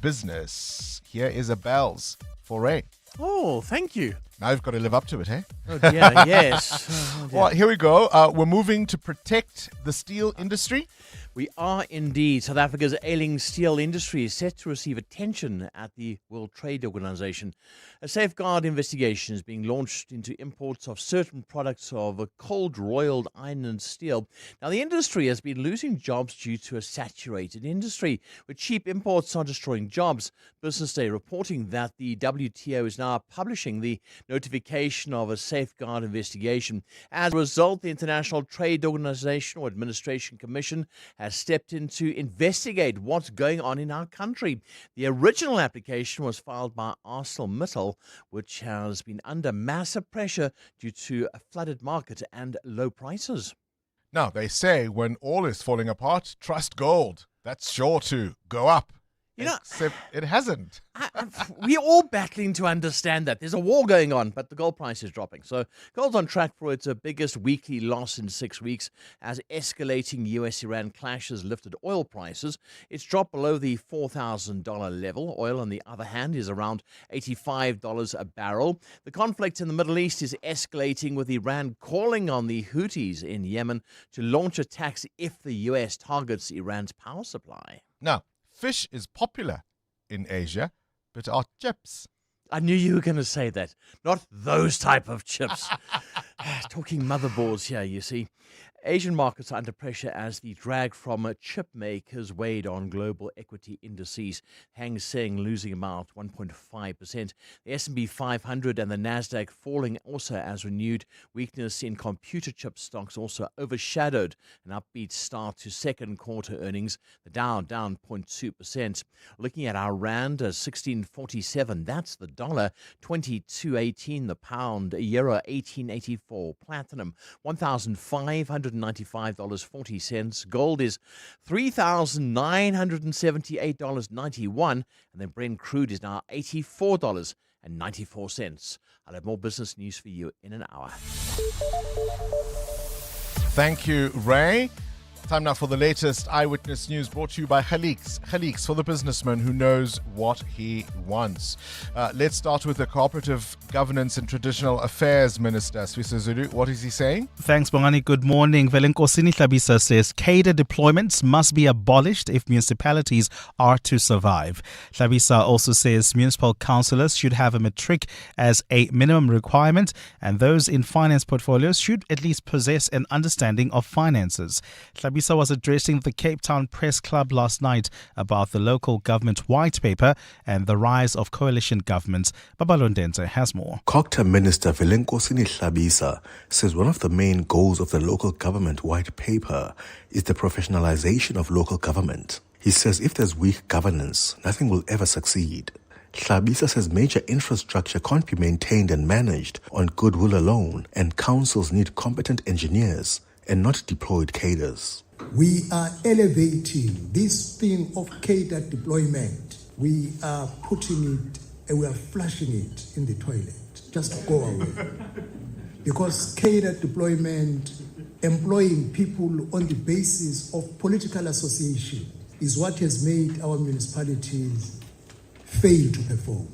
business. Here is a bells for Ray. Oh, thank you. Now you've got to live up to it, eh? Oh, dear, yes. Oh, dear. Well, here we go. We're moving to protect the steel industry. We are indeed. South Africa's ailing steel industry is set to receive attention at the World Trade Organization. A safeguard investigation is being launched into imports of certain products of cold roiled iron and steel. Now, the industry has been losing jobs due to a saturated industry, where cheap imports are destroying jobs. Business Day reporting that the WTO is now publishing the notification of a safeguard investigation. As a result, the International Trade Organization or Administration Commission has stepped in to investigate what's going on in our country. The original application was filed by ArcelorMittal, which has been under massive pressure due to a flooded market and low prices. Now, they say when all is falling apart, trust gold. That's sure to go up. Except it hasn't. We're all battling to understand that. There's a war going on, but the gold price is dropping. So gold's on track for its biggest weekly loss in 6 weeks as escalating US-Iran clashes lifted oil prices. It's dropped below the $4,000 level. Oil, on the other hand, is around $85 a barrel. The conflict in the Middle East is escalating, with Iran calling on the Houthis in Yemen to launch attacks if the US targets Iran's power supply. Now, fish is popular in Asia, but are chips? I knew you were going to say that. Not those type of chips. Talking motherboards here, you see. Asian markets are under pressure as the drag from chip makers weighed on global equity indices. Hang Seng losing about 1.5%. The S&P 500 and the Nasdaq falling also as renewed weakness in computer chip stocks also overshadowed an upbeat start to second quarter earnings. The Dow down 0.2%. Looking at our rand, 16.47. That's the dollar. 22.18 the pound. Euro 18.84. Platinum 1,595.40. Gold is $3,978.91. And then Brent crude is now $84.94. I'll have more business news for you in an hour. Thank you, Ray. Time now for the latest Eyewitness News, brought to you by Khaliks. Khaliks, for the businessman who knows what he wants. Let's start with the Cooperative Governance and Traditional Affairs Minister, Swiso Zulu. What is he saying? Thanks, Bongani. Good morning. Velenkosini Hlabisa says cadre deployments must be abolished if municipalities are to survive. Hlabisa also says municipal councillors should have a matric as a minimum requirement, and those in finance portfolios should at least possess an understanding of finances. Hlabisa was addressing the Cape Town Press Club last night about the local government white paper and the rise of coalition governments. Babalondenze has more. COGTA Minister Velenkosini Hlabisa says one of the main goals of the local government white paper is the professionalization of local government. He says if there's weak governance, nothing will ever succeed. Hlabisa says major infrastructure can't be maintained and managed on goodwill alone, and councils need competent engineers and not deployed cadres. We are elevating this thing of cadre deployment. We are putting it and we are flushing it in the toilet. Just go away. Because cadre deployment, employing people on the basis of political association, is what has made our municipalities fail to perform.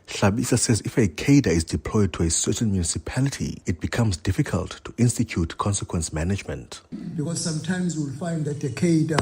Hlabisa says if a cadre is deployed to a certain municipality, it becomes difficult to institute consequence management. Because sometimes you'll find that a cadre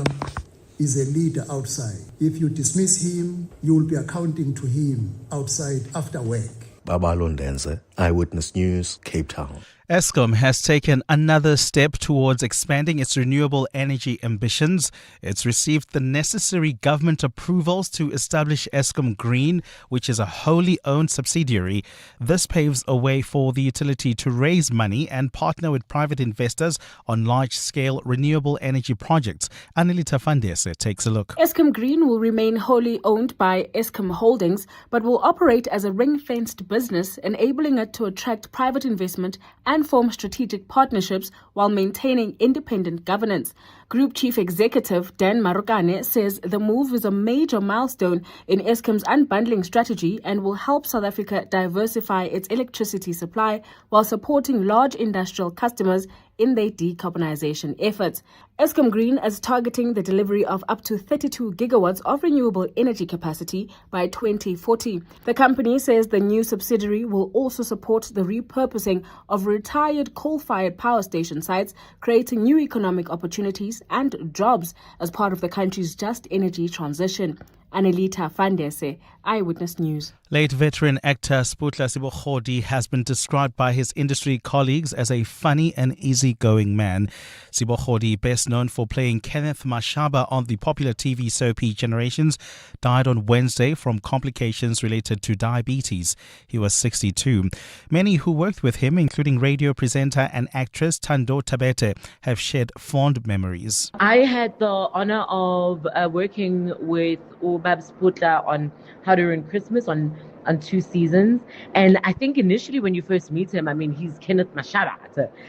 is a leader outside. If you dismiss him, you will be accounting to him outside after work. Babalondenze, Eyewitness News, Cape Town. Eskom has taken another step towards expanding its renewable energy ambitions. It's received the necessary government approvals to establish Eskom Green, which is a wholly owned subsidiary. This paves a way for the utility to raise money and partner with private investors on large-scale renewable energy projects. Anelita Fandese takes a look. Eskom Green will remain wholly owned by Eskom Holdings, but will operate as a ring-fenced business, enabling it to attract private investment and form strategic partnerships while maintaining independent governance. Group Chief Executive Dan Marukane says the move is a major milestone in Eskom's unbundling strategy and will help South Africa diversify its electricity supply while supporting large industrial customers in their decarbonization efforts. Eskom Green is targeting the delivery of up to 32 gigawatts of renewable energy capacity by 2040. The company says the new subsidiary will also support the repurposing of retired coal-fired power station sites, creating new economic opportunities and jobs as part of the country's just energy transition. Anelita Fandese, Eyewitness News. Late veteran actor Sputla Sibokhodi has been described by his industry colleagues as a funny and easygoing man. Sibokhodi, best known for playing Kenneth Mashaba on the popular TV soapy Generations, died on Wednesday from complications related to diabetes. He was 62. Many who worked with him, including radio presenter and actress Thando Tabete, have shared fond memories. I had the honor of working with Ubab Sputla on How to Ruin Christmas on 2 seasons. And I think initially when you first meet him, I mean, he's Kenneth Mashaba.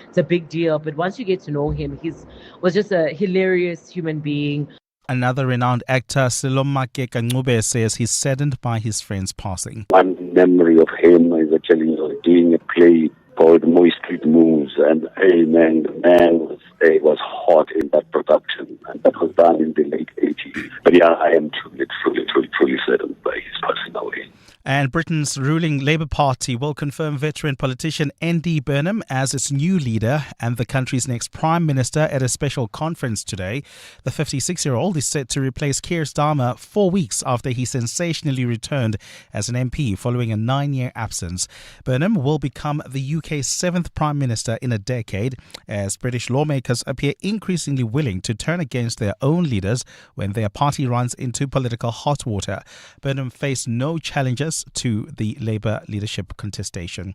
It's a big deal. But once you get to know him, was just a hilarious human being. Another renowned actor, Selomake Kancube, says he's saddened by his friend's passing. One memory of him is actually doing a play called Moy Street Moves, and the man was hot in that production, and that was done in the late 80s. But yeah, I am truly saddened by his passing away. And Britain's ruling Labour Party will confirm veteran politician Andy Burnham as its new leader and the country's next Prime Minister at a special conference today. The 56-year-old is set to replace Keir Starmer 4 weeks after he sensationally returned as an MP following a 9-year absence. Burnham will become the UK's 7th Prime Minister in a decade as British lawmakers appear increasingly willing to turn against their own leaders when their party runs into political hot water. Burnham faced no challenges to the Labour leadership contestation.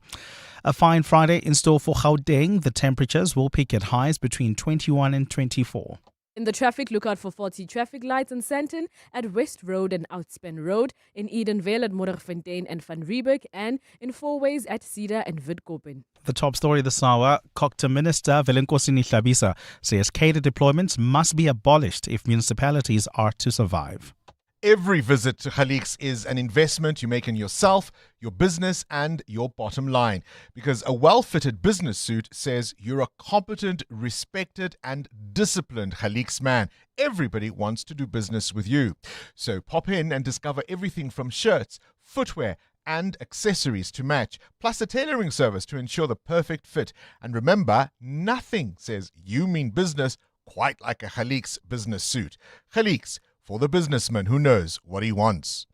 A fine Friday in store for Gauteng. The temperatures will peak at highs between 21 and 24. In the traffic, look out for faulty traffic lights in Sandton, at West Road and Outspan Road, in Edenvale at Modderfontein and Van Riebeek, and in Fourways at Cedar and Witkoppen. The top story this hour, Cocta Minister Velenkosini Hlabisa says cater deployments must be abolished if municipalities are to survive. Every visit to Khaliks is an investment you make in yourself, your business, and your bottom line. Because a well-fitted business suit says you're a competent, respected, and disciplined Khaliks man. Everybody wants to do business with you. So pop in and discover everything from shirts, footwear, and accessories to match, plus a tailoring service to ensure the perfect fit. And remember, nothing says you mean business quite like a Khaliks business suit. Khaliks, for the businessman who knows what he wants.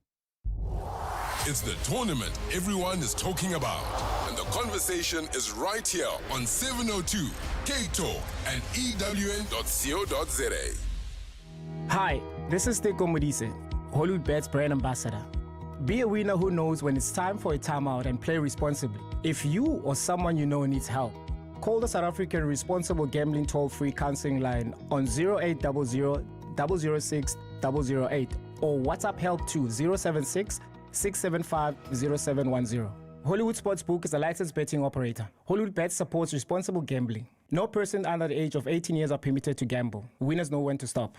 It's the tournament everyone is talking about, and the conversation is right here on 702 K-Talk and EWN.co.za. Hi, this is Teko Modise, Hollywood Bet's brand ambassador. Be a winner who knows when it's time for a timeout and play responsibly. If you or someone you know needs help, call the South African Responsible Gambling Toll-Free Counseling Line on 0800 006 008 or WhatsApp help to 076 675 0710. Hollywood Sportsbook is a licensed betting operator. Hollywood Bet supports responsible gambling. No person under the age of 18 years are permitted to gamble. Winners know when to stop.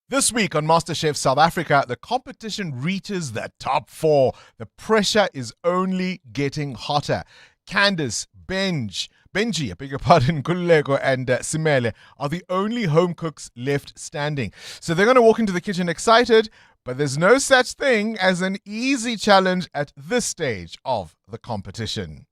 This week on MasterChef South Africa, the competition reaches the top 4. The pressure is only getting hotter. Candice, Benji, I beg your pardon, Kulego and Simele are the only home cooks left standing. So they're going to walk into the kitchen excited, but there's no such thing as an easy challenge at this stage of the competition.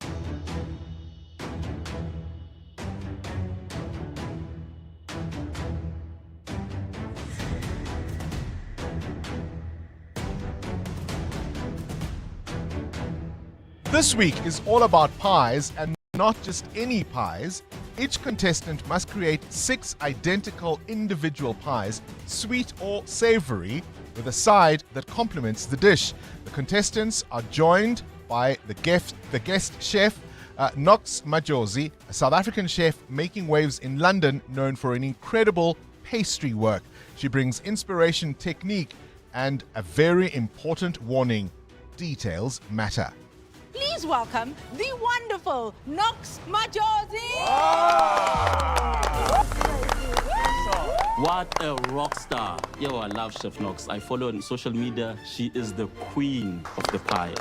This week is all about pies, and not just any pies. Each contestant must create 6 identical individual pies, sweet or savory, with a side that complements the dish. The contestants are joined by the guest chef, Knox Majosi, a South African chef making waves in London, known for an incredible pastry work. She brings inspiration, technique, and a very important warning: details matter. Please welcome the wonderful Knox Majosi. What a rock star. Yo, I love Chef Knox. I follow on social media. She is the queen of the pie.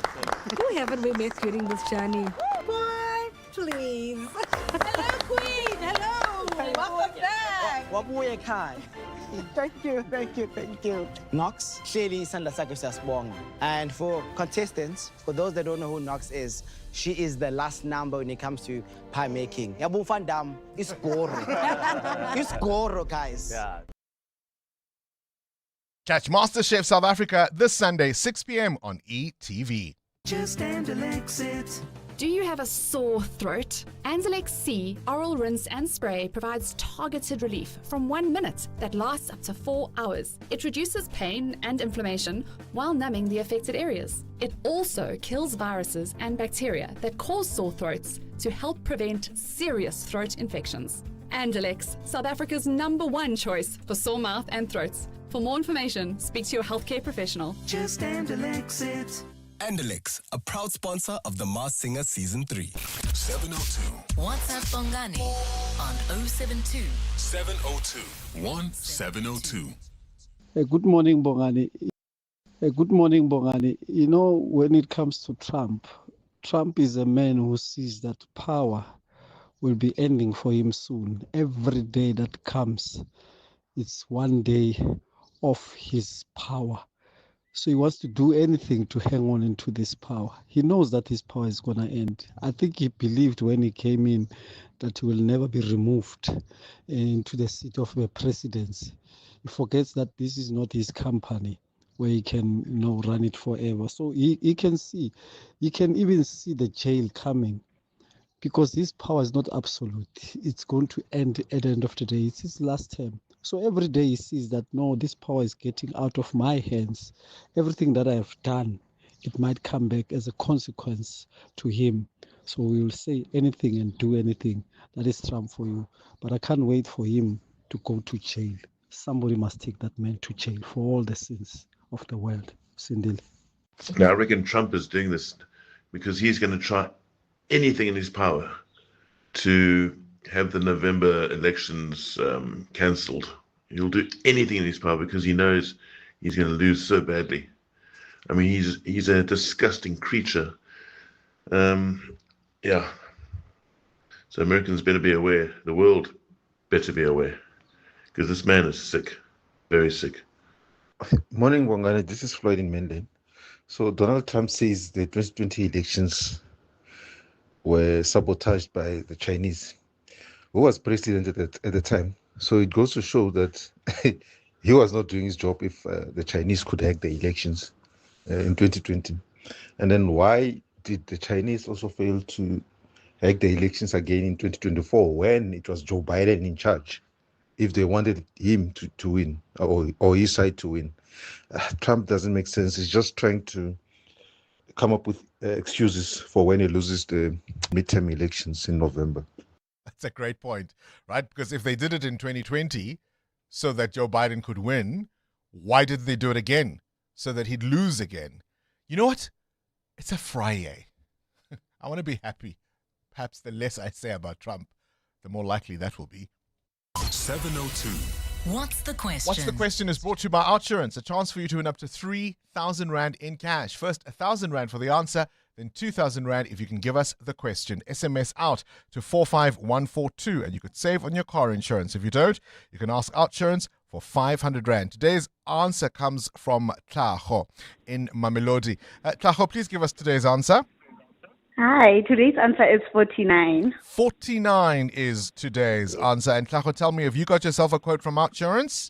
Who haven't we met during this journey? Oh boy, please. Hello, Queen. Hello. Welcome back. Thank you. Knox, clearly Sandla Sakosasbong. And for contestants, for those that don't know who Knox is, she is the last number when it comes to pie making. Yabu Fandam is Goro. It's Goro, guys. Yeah. Catch MasterChef South Africa this Sunday, 6 p.m. on ETV. Just Andalex it. Do you have a sore throat? Andalex C Oral Rinse and Spray provides targeted relief from 1 minute that lasts up to 4 hours. It reduces pain and inflammation while numbing the affected areas. It also kills viruses and bacteria that cause sore throats to help prevent serious throat infections. Andalex, South Africa's #1 choice for sore mouth and throats. For more information, speak to your healthcare professional. Just Andalex it. Andalex, a proud sponsor of The Masked Singer Season 3. 702. WhatsApp Bongani on 072 702 1702. Good morning, Bongani. Good morning, Bongani. You know, when it comes to Trump, Trump is a man who sees that power will be ending for him soon. Every day that comes, it's one day of his power. So he wants to do anything to hang on into this power. He knows that his power is going to end. I think he believed when he came in that he will never be removed into the seat of the presidency. He forgets that this is not his company where he can, run it forever. So he can see, he can even see the jail coming, because his power is not absolute. It's going to end at the end of the day. It's his last term. So every day he sees that, no, this power is getting out of my hands. Everything that I have done, it might come back as a consequence to him. So we will say anything and do anything that is Trump for you. But I can't wait for him to go to jail. Somebody must take that man to jail for all the sins of the world. Sindili. Now, I reckon Trump is doing this because he's going to try anything in his power to have the November elections cancelled. He'll do anything in his power because he knows he's going to lose so badly. I mean, he's a disgusting creature. Yeah. So Americans better be aware. The world better be aware, because this man is sick, very sick. Morning, Bongani. This is Floyd in Menden. So Donald Trump says the 2020 elections were sabotaged by the Chinese, who was president at the time. So it goes to show that he was not doing his job if the Chinese could hack the elections in 2020. And then why did the Chinese also fail to hack the elections again in 2024 when it was Joe Biden in charge, if they wanted him to win or his side to win? Trump doesn't make sense. He's just trying to come up with excuses for when he loses the midterm elections in November. That's a great point, right? Because if they did it in 2020 so that Joe Biden could win, why did they do it again? So that he'd lose again. You know what? It's a Friday. I want to be happy. Perhaps the less I say about Trump, the more likely that will be. 702. What's the question? What's the question is brought to you by Outsurance. A chance for you to win up to 3,000 Rand in cash. First, 1,000 Rand for the answer, then 2,000 Rand if you can give us the question. SMS out to 45142 and you could save on your car insurance. If you don't, you can ask Outsurance for 500 Rand. Today's answer comes from Tlaho in Mamelodi. Tlaho, please give us today's answer. Hi, today's answer is 49. 49 is today's answer. And Tlaho, tell me, have you got yourself a quote from Outsurance?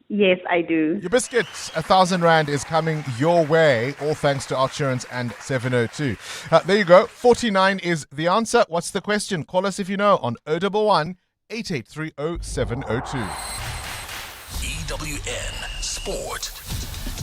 Yes, I do. Your biscuit, 1,000 Rand is coming your way, all thanks to Outsurance and 702. There you go. 49 is the answer. What's the question? Call us if you know on 011 883 0702. EWN Sport.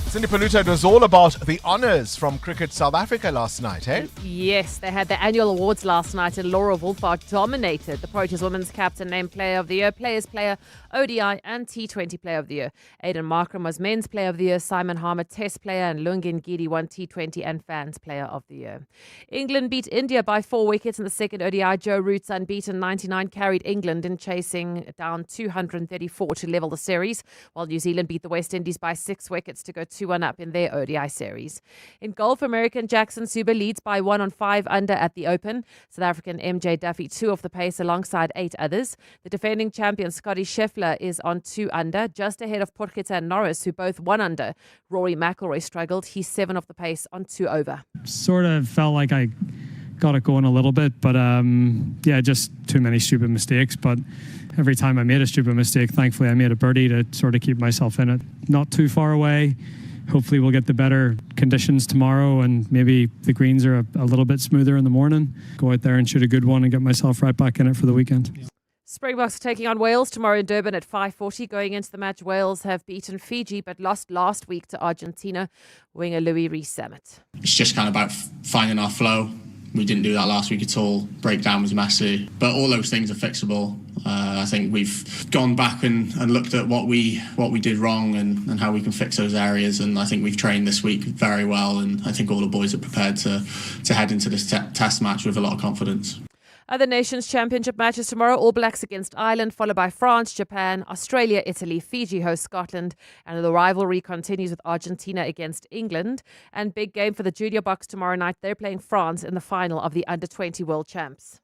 Cindy Paluta, it was all about the honours from Cricket South Africa last night, eh? Yes, they had the annual awards last night and Laura Wolfhard dominated. The Proteas women's captain named Player of the Year, Players Player, ODI and T20 Player of the Year. Aidan Markram was Men's Player of the Year, Simon Harmer Test Player and Lungin Gidi won T20 and Fans Player of the Year. England beat India by 4 wickets in the second ODI. Joe Root's unbeaten 99 carried England in chasing down 234 to level the series, while New Zealand beat the West Indies by 6 wickets to go 2-1 up in their ODI series. In golf, American Jackson Suber leads by 1 on 5 under at the Open. South African MJ Duffy 2 off the pace alongside 8 others. The defending champion Scotty Scheffler is on 2 under, just ahead of Potgieter and Norris, who both 1 under. Rory McIlroy struggled. He's 7 off the pace on 2 over. Sort of felt like I got it going a little bit, but just too many stupid mistakes. But every time I made a stupid mistake, thankfully I made a birdie to sort of keep myself in it. Not too far away. Hopefully we'll get the better conditions tomorrow and maybe the greens are a little bit smoother in the morning. Go out there and shoot a good one and get myself right back in it for the weekend. Springboks are taking on Wales tomorrow in Durban at 5:40. Going into the match, Wales have beaten Fiji but lost last week to Argentina. Winger Louis Rees-Zammit. It's just kind of about finding our flow. We didn't do that last week at all. Breakdown was messy. But all those things are fixable. I think we've gone back and looked at what we did wrong and how we can fix those areas. And I think we've trained this week very well. And I think all the boys are prepared to head into this test match with a lot of confidence. Other Nations Championship matches tomorrow: All Blacks against Ireland, followed by France, Japan, Australia, Italy, Fiji host Scotland, and the rivalry continues with Argentina against England. And big game for the Junior Box tomorrow night. They're playing France in the final of the Under-20 World Champs.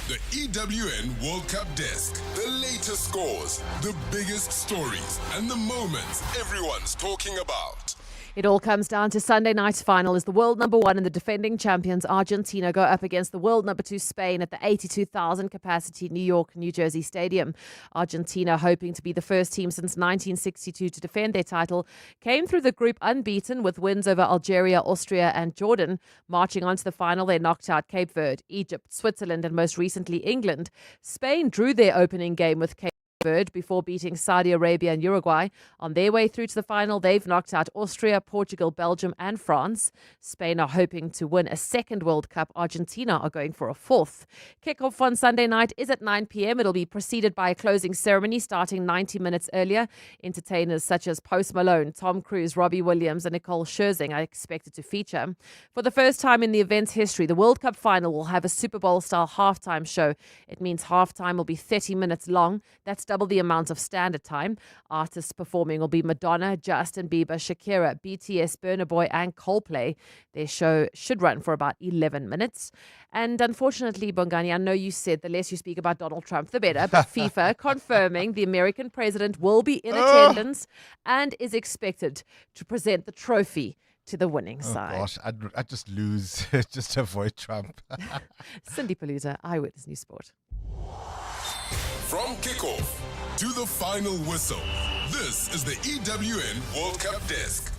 The EWN World Cup Desk. The latest scores, the biggest stories, and the moments everyone's talking about. It all comes down to Sunday night's final as the world number 1 and the defending champions Argentina go up against the world number 2 Spain at the 82,000 capacity New York, New Jersey Stadium. Argentina, hoping to be the first team since 1962 to defend their title, came through the group unbeaten with wins over Algeria, Austria and Jordan. Marching on to the final, they knocked out Cape Verde, Egypt, Switzerland and most recently England. Spain drew their opening game with Cape Verde before beating Saudi Arabia and Uruguay. On their way through to the final, they've knocked out Austria, Portugal, Belgium and France. Spain are hoping to win a second World Cup. Argentina are going for a fourth. Kickoff on Sunday night is at 9 p.m. It'll be preceded by a closing ceremony starting 90 minutes earlier. Entertainers such as Post Malone, Tom Cruise, Robbie Williams and Nicole Scherzinger are expected to feature. For the first time in the event's history, the World Cup final will have a Super Bowl-style halftime show. It means halftime will be 30 minutes long. That's double the amount of standard time. Artists performing will be Madonna, Justin Bieber, Shakira, BTS, Burna Boy and Coldplay. Their show should run for about 11 minutes. And unfortunately, Bongani, I know you said the less you speak about Donald Trump, the better, but FIFA confirming the American president will be in attendance and is expected to present the trophy to the winning side. Gosh, I'd just lose. Just avoid Trump. Cindy Palooza, Eyewitness News Sport. From kickoff to the final whistle, this is the EWN World Cup Desk.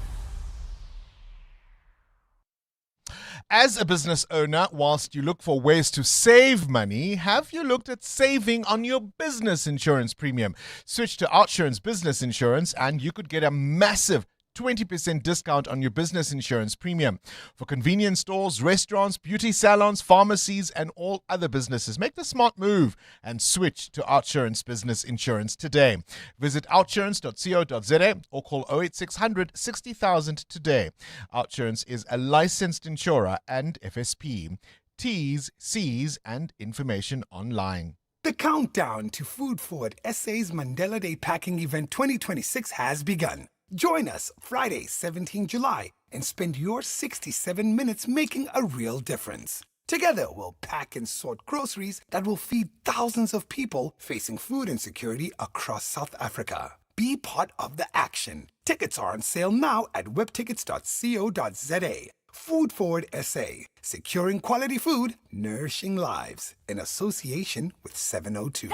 As a business owner, whilst you look for ways to save money, have you looked at saving on your business insurance premium? Switch to OUTsurance Business Insurance and you could get a massive 20% discount on your business insurance premium. For convenience stores, restaurants, beauty salons, pharmacies, and all other businesses, make the smart move and switch to OUTsurance Business Insurance today. Visit outsurance.co.za or call 08600 60,000 today. OUTsurance is a licensed insurer and FSP. T's, C's, and information online. The countdown to Food Forward SA's Mandela Day Packing Event 2026 has begun. Join us Friday, 17 July, and spend your 67 minutes making a real difference. Together, we'll pack and sort groceries that will feed thousands of people facing food insecurity across South Africa. Be part of the action. Tickets are on sale now at webtickets.co.za. Food Forward SA, securing quality food, nourishing lives, in association with 702.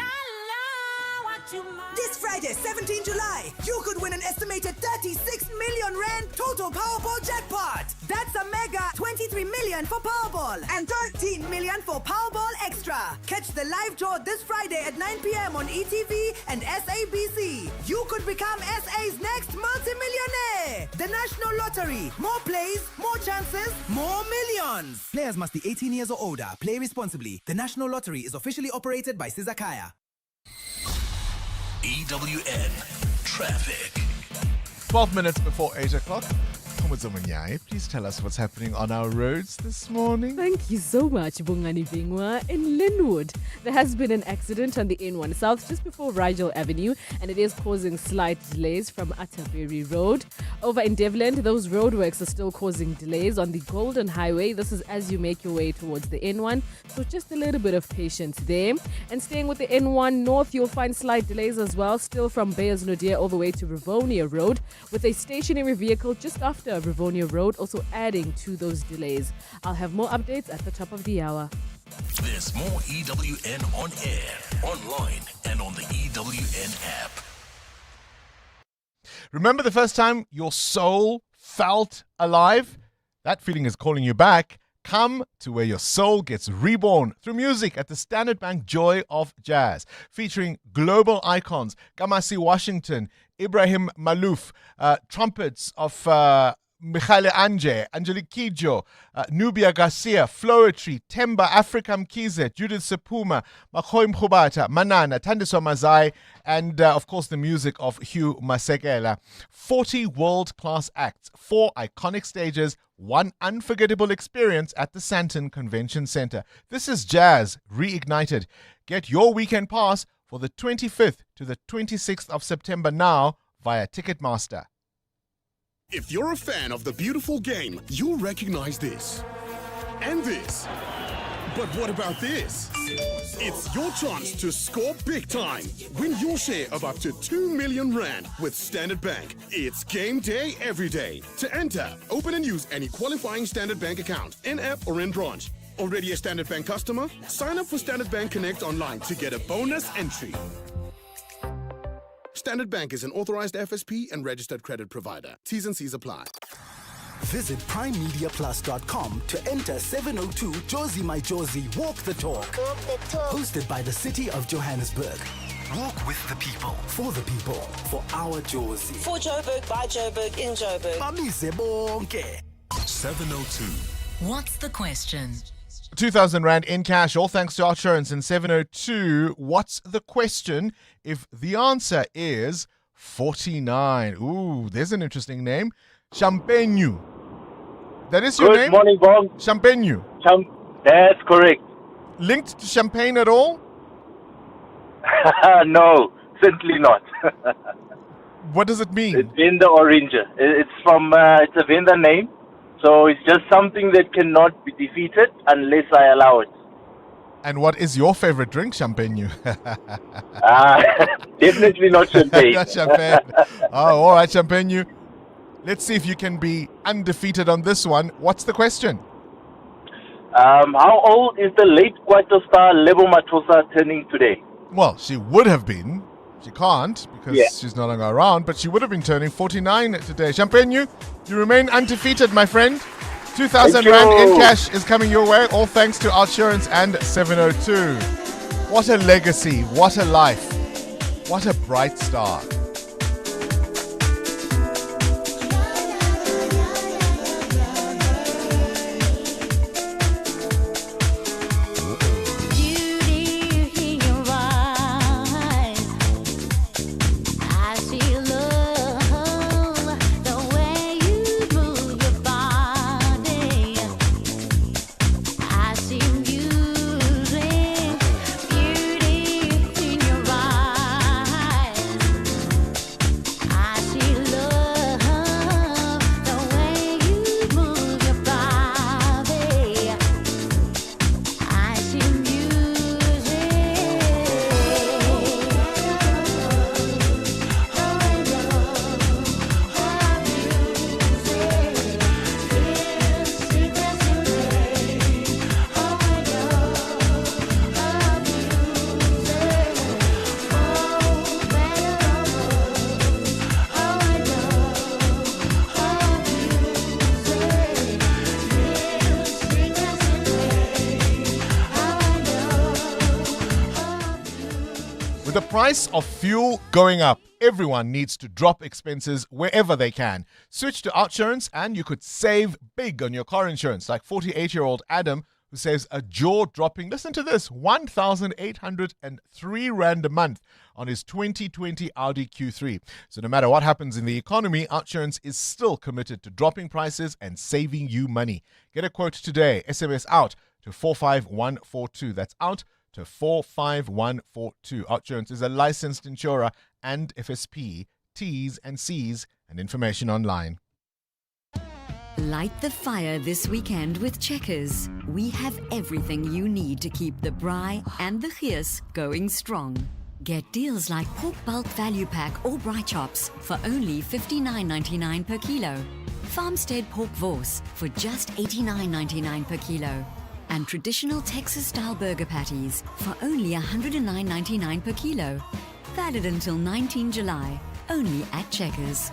This Friday, 17 July, you could win an estimated 36 million rand total Powerball jackpot. That's a mega 23 million for Powerball and 13 million for Powerball Extra. Catch the live draw this Friday at 9 p.m. on ETV and SABC. You could become SA's next multi-millionaire. The National Lottery. More plays, more chances, more millions. Players must be 18 years or older. Play responsibly. The National Lottery is officially operated by Sizakaya. EWN Traffic. 12 minutes before 8 o'clock. Please tell us what's happening on our roads this morning. Thank you so much, Bongani Bingwa. In Linwood, there has been an accident on the N1 South just before Rigel Avenue, and it is causing slight delays from Atterbury Road. Over in Devland, those roadworks are still causing delays on the Golden Highway. This is as you make your way towards the N1, so just a little bit of patience there. And staying with the N1 North, you'll find slight delays as well, still from Beyers Naudé all the way to Rivonia Road, with a stationary vehicle just after Rivonia Road, also adding to those delays. I'll have more updates at the top of the hour. There's more EWN on air, online, and on the EWN app. Remember the first time your soul felt alive? That feeling is calling you back. Come to where your soul gets reborn through music at the Standard Bank Joy of Jazz, featuring global icons Kamasi Washington, Ibrahim Malouf, trumpets of Michale Anje, Angelique Kijo, Nubia Garcia, Floetry, Temba, Africa Mkize, Judith Sepuma, Makhoy Mkhubata, Manana, Thandiso Mazai, and of course the music of Hugh Masekela. 40 world-class acts, 4 iconic stages, 1 unforgettable experience at the Sandton Convention Center. This is Jazz Reignited. Get your weekend pass for the 25th to the 26th of September now via Ticketmaster. If you're a fan of the beautiful game, you'll recognize this. And this. But what about this? It's your chance to score big time. Win your share of up to 2 million rand with Standard Bank. It's game day every day. To enter, open and use any qualifying Standard Bank account, in-app or in branch. Already a Standard Bank customer? Sign up for Standard Bank Connect online to get a bonus entry. Standard Bank is an authorized FSP and registered credit provider. T's and C's apply. Visit primemediaplus.com to enter 702 Josie My Josie Walk the Talk. Hosted by the City of Johannesburg. Walk with the people, for our Josie. For Joburg, by Joburg, in Joburg. 702. What's the question? 2,000 Rand in cash, all thanks to Outsurance in 702. What's the question? If the answer is 49. Ooh, there's an interesting name. Champagne. That is your name? Good morning, Bob. Champagne. That's correct. Linked to champagne at all? No, certainly not. What does it mean? It's vendor orange. It's from, it's a vendor name. So it's just something that cannot be defeated unless I allow it. And what is your favorite drink, champagne? Definitely not champagne. Not champagne. Oh, all right, champagne. Let's see if you can be undefeated on this one. What's the question? How old is the late Kwaito star Lebo Mathosa turning today? Well, she would have been. She can't because she's no longer around, but she would have been turning 49 today. Champagne, you remain undefeated, my friend. 2,000 Rand in cash is coming your way, all thanks to Outsurance and 702. What a legacy, what a life, what a bright star. The price of fuel going up. Everyone needs to drop expenses wherever they can. Switch to Outsurance and you could save big on your car insurance, like 48-year-old Adam, who saves a jaw-dropping, listen to this, 1,803 Rand a month on his 2020 Audi Q3. So no matter what happens in the economy, Outsurance is still committed to dropping prices and saving you money. Get a quote today. SMS out to 45142. That's out to 45142. Outsurance is a licensed insurer and FSP. T's and C's and information online. Light the fire this weekend with Checkers. We have everything you need to keep the braai and the gees going strong. Get deals like pork bulk value pack or braai chops for only $59.99 per kilo. Farmstead pork vors for just $89.99 per kilo. And traditional Texas-style burger patties for only $109.99 per kilo. Valid until 19 July, only at Checkers.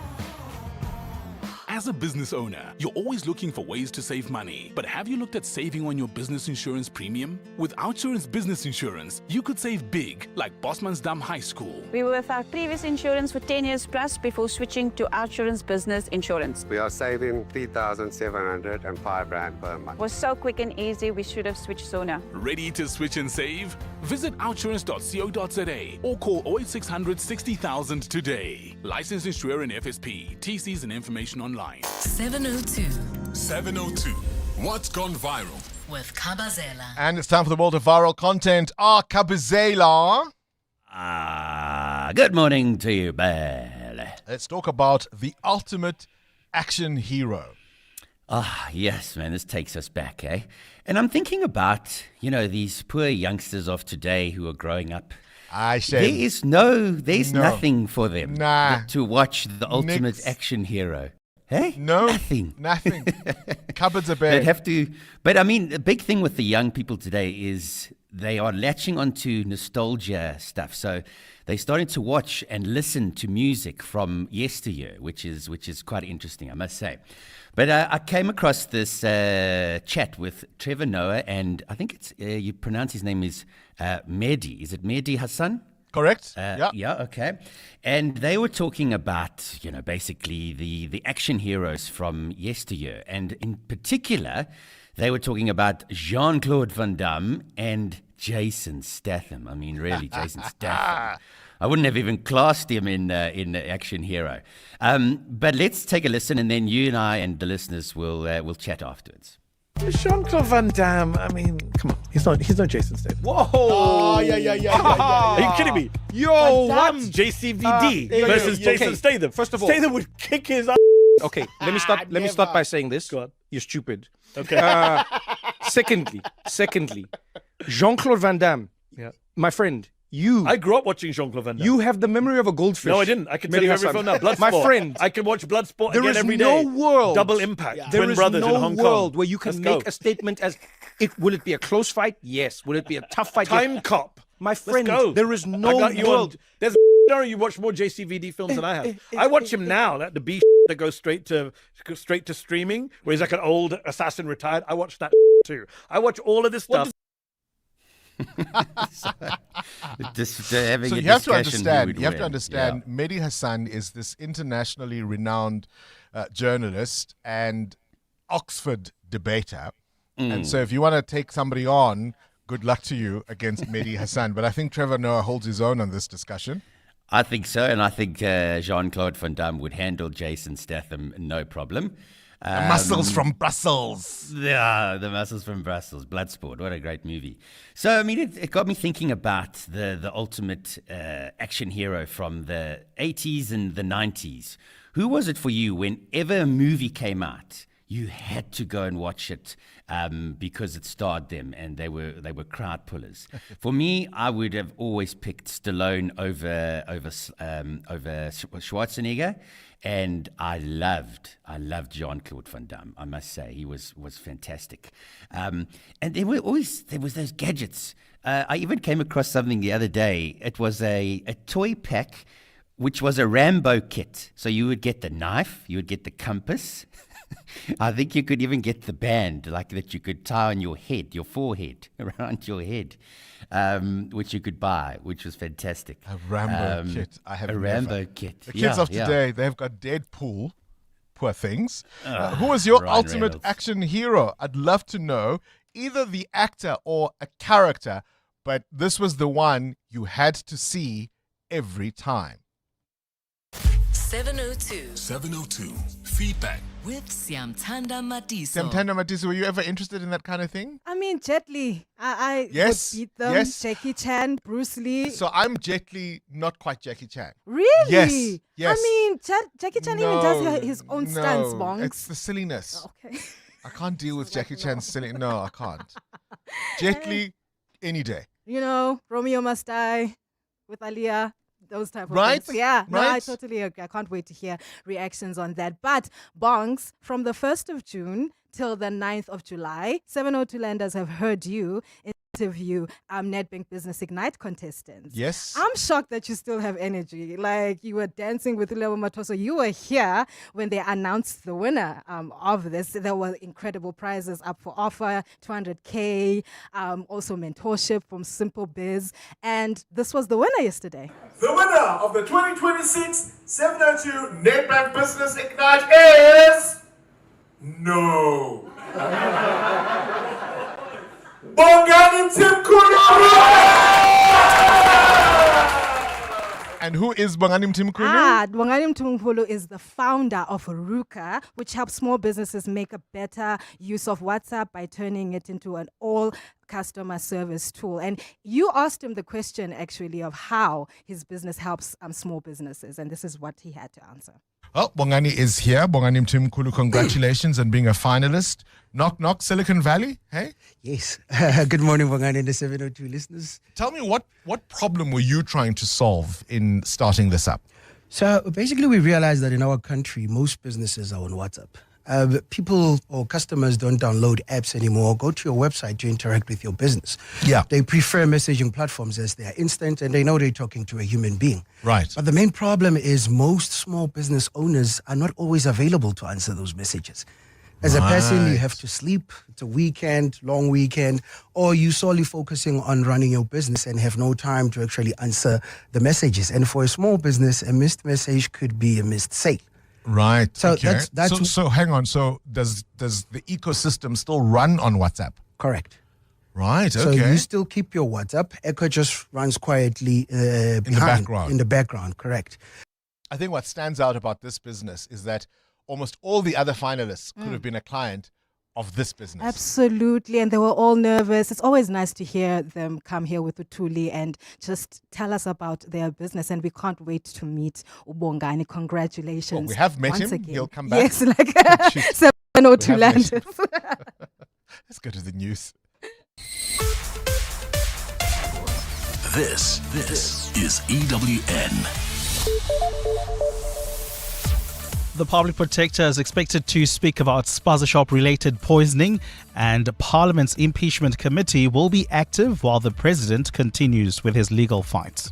As a business owner, you're always looking for ways to save money. But have you looked at saving on your business insurance premium? With Outsurance Business Insurance, you could save big, like Bosmansdam High School. We were with our previous insurance for 10 years plus before switching to Outsurance Business Insurance. We are saving 3,705 Rand per month. It was so quick and easy, we should have switched sooner. Ready to switch and save? Visit outsurance.co.za or call 08600 60,000 today. Licensed insurer in FSP. TCs and information online. 702. 702. What's gone viral? With Kabazela. And it's time for the world of viral content. Kabazela. Good morning to you, Belle. Let's talk about the ultimate action hero. Yes, man, this takes us back, eh? And I'm thinking about, these poor youngsters of today who are growing up. There's nothing for them but to watch the ultimate action hero. Hey? No. Nothing. Cupboards are bad. They'd have to. But I mean, the big thing with the young people today is they are latching onto nostalgia stuff. So they're starting to watch and listen to music from yesteryear, which is quite interesting, I must say. But I came across this chat with Trevor Noah, and I think it's you pronounce his name is Mehdi. Is it Mehdi Hassan? Correct. Yeah, okay. And they were talking about, basically the action heroes from yesteryear. And in particular, they were talking about Jean-Claude Van Damme and Jason Statham. I mean, really, Jason Statham. I wouldn't have even classed him in action hero. But let's take a listen, and then you and I and the listeners will chat afterwards. Jean-Claude Van Damme, I mean, come on, he's not Jason Statham. Whoa! Yeah. Are you kidding me? Yo, what's JCVD versus Jason Statham? First of all, Statham would kick his ass. Okay, let me start by saying this. Go on. You're stupid. Okay. Secondly, Jean-Claude Van Damme, my friend, I grew up watching Jean-Claude Van Damme. You have the memory of a goldfish. No, I didn't. I can tell you every film now. Bloodsport. My friend. I can watch Bloodsport There again is every no day. world. Double Impact. There Twin is Brothers no in Hong Kong. world where you can Let's make go. a statement as, will it be a close fight? Yes. Will it be a tough fight? Time Cop. My friend, Let's go. there is no I got you world. There's you watch more JCVD films than I have. I watch him now. The B that goes straight to streaming, where he's like an old assassin retired. I watch that too. I watch all of this stuff. So you have to understand. Mehdi Hassan is this internationally renowned journalist and Oxford debater. And so if you want to take somebody on, good luck to you against Mehdi Hassan. But I think Trevor Noah holds his own on this discussion. I think so, and I think Jean-Claude Van Damme would handle Jason Statham no problem. The muscles from Brussels. Yeah, the muscles from Brussels. Bloodsport. What a great movie. So, I mean, it got me thinking about the ultimate action hero from the 80s and the 90s. Who was it for you whenever a movie came out? You had to go and watch it because it starred them, and they were crowd pullers. For me, I would have always picked Stallone over Schwarzenegger, and I loved Jean-Claude Van Damme. I must say, he was fantastic. And there was those gadgets. I even came across something the other day. It was a toy pack, which was a Rambo kit. So you would get the knife, you would get the compass. I think you could even get the band, like that you could tie on your head, your forehead, around your head, which you could buy, which was fantastic. A Rambo kit. I have a Rambo kit. The kids of today, they've got Deadpool. Poor things. Who was your Ryan ultimate Reynolds. action hero? I'd love to know either the actor or a character, but this was the one you had to see every time. 702. 702. Feedback. With Siamtanda Matiso. Samtanda Matiso, were you ever interested in that kind of thing? I mean, Jet Li. I Yes, would beat them. yes. Jackie Chan, Bruce Lee. So I'm Jet Li, not quite Jackie Chan. Really? Yes. I mean, Jackie Chan even does his own stunts, Bongs. It's the silliness. Okay. I can't deal with Jackie Chan's silly. No, I can't. Jet Li, any day. Romeo Must Die with Aaliyah. Those type of Right? things. Yeah, no, I Right? totally agree. I can't wait to hear reactions on that. But Bongs, from the 1st of June till the 9th of July, 702 Landers have heard you. interview Nedbank Business Ignite contestants. Yes. I'm shocked that you still have energy. Like, you were dancing with Lewa Matoso. You were here when they announced the winner of this. There were incredible prizes up for offer, 200K, also mentorship from Simple Biz. And this was the winner yesterday. The winner of the 2026 702 Nedbank Business Ignite is... No. Bongani And who is Bongani Mtimkulu? Bongani Mtimkulu is the founder of Ruka, which helps small businesses make a better use of WhatsApp by turning it into an all customer service tool. And you asked him the question, actually, of how his business helps small businesses. And this is what he had to answer. Well, Bongani is here. Bongani Mtimkulu, congratulations on being a finalist. Knock, knock, Silicon Valley, hey? Yes. Good morning, Bongani and the 702 listeners. Tell me, what problem were you trying to solve in starting this up? So basically, we realized that in our country, most businesses are on WhatsApp. People or customers don't download apps anymore or go to your website to interact with your business. Yeah. They prefer messaging platforms as they are instant and they know they're talking to a human being. Right. But the main problem is most small business owners are not always available to answer those messages. As a person, you have to sleep. It's a weekend, long weekend, or you solely focusing on running your business and have no time to actually answer the messages. And for a small business, a missed message could be a missed sale. Right. So okay. that's so hang on. So does the ecosystem still run on WhatsApp? Correct. Right. Okay. So you still keep your WhatsApp. Echo just runs quietly in the background. In the background. Correct. I think what stands out about this business is that almost all the other finalists could have been a client of this business. Absolutely, and they were all nervous. It's always nice to hear them come here with Utuli and just tell us about their business, and we can't wait to meet Ubongani. Congratulations. Well, we have met him. Again. He'll come back. Yes, like 702 landers. Let's go to the news. This is EWN. The Public Protector is expected to speak about sponsorship-related poisoning, and Parliament's impeachment committee will be active while the President continues with his legal fight.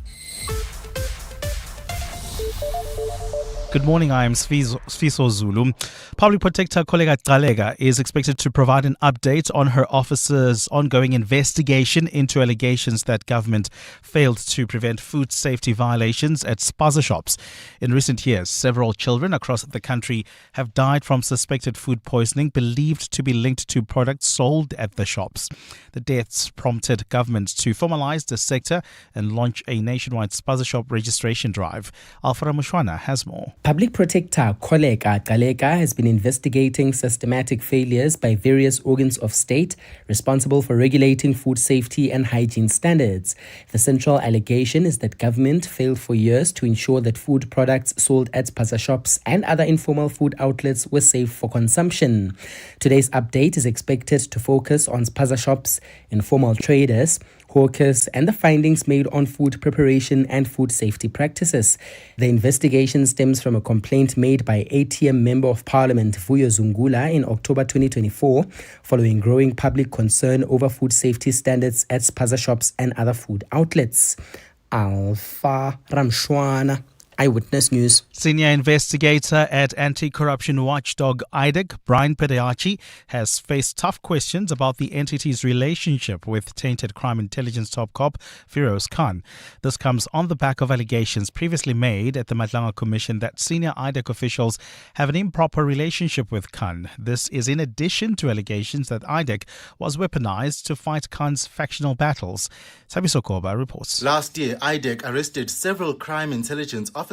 Good morning, I am Sfiso Zulu. Public Protector Kollega Talega is expected to provide an update on her office's ongoing investigation into allegations that government failed to prevent food safety violations at spaza shops. In recent years, several children across the country have died from suspected food poisoning believed to be linked to products sold at the shops. The deaths prompted government to formalise the sector and launch a nationwide spaza shop registration drive. Alfara Mushwana has more. Public Protector Kollega Talega has been investigating systematic failures by various organs of state responsible for regulating food safety and hygiene standards. The central allegation is that government failed for years to ensure that food products sold at spaza shops and other informal food outlets were safe for consumption. Today's update is expected to focus on spaza shops, informal traders, hawkers, and the findings made on food preparation and food safety practices. The investigation stems from a complaint made by ATM Member of Parliament Vuyo Zungula in October 2024, following growing public concern over food safety standards at spaza shops and other food outlets. Alpha Ramshwana, Eyewitness News. Senior investigator at anti-corruption watchdog IDEC, Brian Pedeachi, has faced tough questions about the entity's relationship with tainted crime intelligence top cop Feroz Khan. This comes on the back of allegations previously made at the Madlanga Commission that senior IDEC officials have an improper relationship with Khan. This is in addition to allegations that IDEC was weaponized to fight Khan's factional battles. Sabiso Koba reports. Last year, IDEC arrested several crime intelligence officers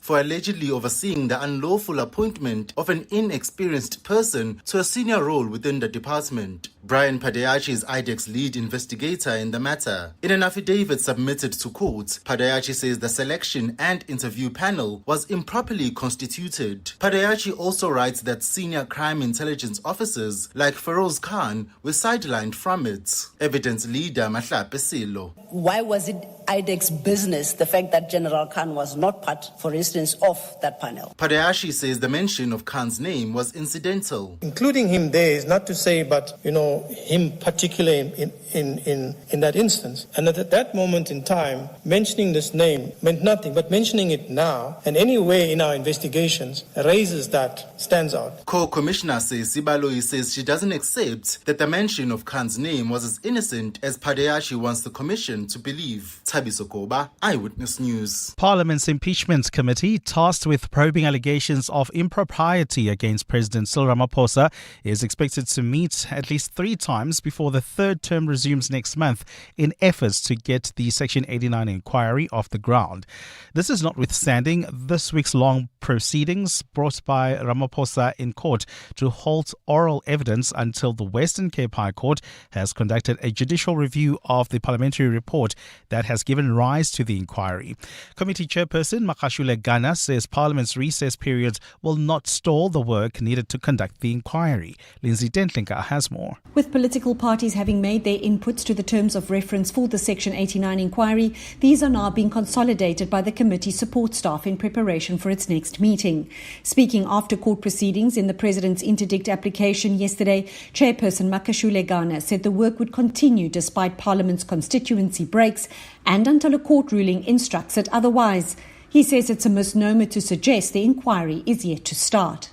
for allegedly overseeing the unlawful appointment of an inexperienced person to a senior role within the department. Brian Padeachi is IDEC's lead investigator in the matter. In an affidavit submitted to court, Padeachi says the selection and interview panel was improperly constituted. Padeachi also writes that senior crime intelligence officers like Feroz Khan were sidelined from it. Evidence leader Mahla Pesilo. Why was it IDEC's business, the fact that General Khan was not part, for instance, of that panel. Padeashi says the mention of Khan's name was incidental. Including him there is not to say, but, him particularly in that instance. And at that moment in time, mentioning this name meant nothing, but mentioning it now, and any way in our investigations, raises that, stands out. Co-Commissioner says Sibaloyi says she doesn't accept that the mention of Khan's name was as innocent as Padeashi wants the Commission to believe. Thabiso Koba, Eyewitness News. Parliament's Impeachment Committee, tasked with probing allegations of impropriety against President Cyril Ramaphosa, is expected to meet at least 3 times before the third term resumes next month in efforts to get the Section 89 inquiry off the ground. This is notwithstanding this week's long proceedings brought by Ramaphosa in court to halt oral evidence until the Western Cape High Court has conducted a judicial review of the parliamentary report that has given rise to the inquiry. Committee Chairperson Makashule Gana says Parliament's recess periods will not stall the work needed to conduct the inquiry. Lindsay Dentlinga has more. With political parties having made their inputs to the terms of reference for the Section 89 inquiry, these are now being consolidated by the committee support staff in preparation for its next meeting. Speaking after court proceedings in the President's interdict application yesterday, Chairperson Makashule Gana said the work would continue despite Parliament's constituency breaks and until a court ruling instructs it otherwise. He says it's a misnomer to suggest the inquiry is yet to start.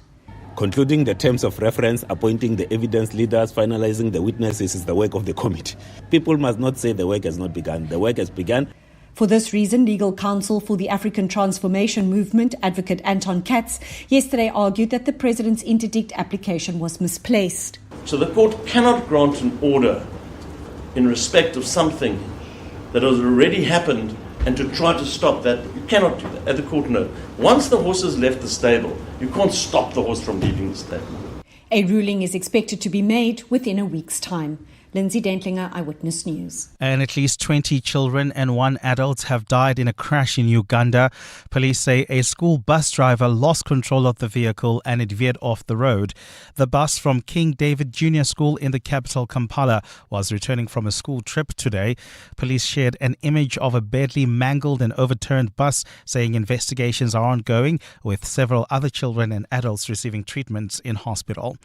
Concluding the terms of reference, appointing the evidence leaders, finalizing the witnesses is the work of the committee. People must not say the work has not begun. The work has begun. For this reason, legal counsel for the African Transformation Movement, Advocate Anton Katz, yesterday argued that the President's interdict application was misplaced. So the court cannot grant an order in respect of something that has already happened and to try to stop that. You cannot do that. At the court, no. Once the horse has left the stable, you can't stop the horse from leaving the stable. A ruling is expected to be made within a week's time. Lindsay Dentlinger, Eyewitness News. And at least 20 children and 1 adult have died in a crash in Uganda. Police say a school bus driver lost control of the vehicle and it veered off the road. The bus from King David Junior School in the capital Kampala was returning from a school trip today. Police shared an image of a badly mangled and overturned bus, saying investigations are ongoing, with several other children and adults receiving treatments in hospital.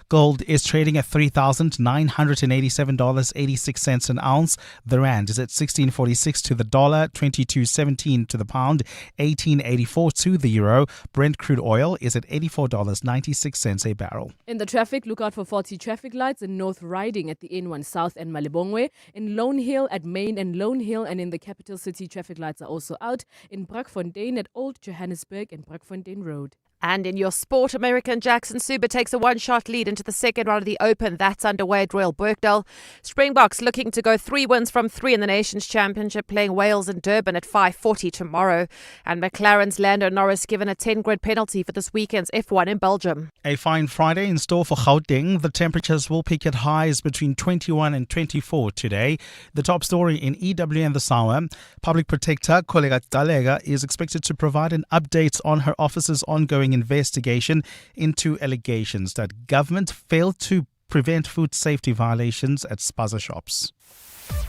Gold is trading at $3,987.86 an ounce. The rand is at 16.46 to the dollar, 22.17 to the pound, 18.84 to the euro. Brent crude oil is at $84.96 a barrel. In the traffic, look out for faulty traffic lights in North Riding at the N1 South and Malibongwe. In Lone Hill at Main and Lone Hill, and in the capital city, traffic lights are also out. In Brakfontein at Old Johannesburg and Brakfontein Road. And in your sport, American Jackson Suba takes a one-shot lead into the second round of the Open. That's underway at Royal Birkdale. Springboks looking to go 3 wins from 3 in the Nations Championship, playing Wales in Durban at 5:40 tomorrow. And McLaren's Lando Norris given a 10-grid penalty for this weekend's F1 in Belgium. A fine Friday in store for Gauteng. The temperatures will peak at highs between 21 and 24 today. The top story in EWN this hour: Public Protector Koleka Talega is expected to provide an update on her office's ongoing investigation into allegations that government failed to prevent food safety violations at spaza shops.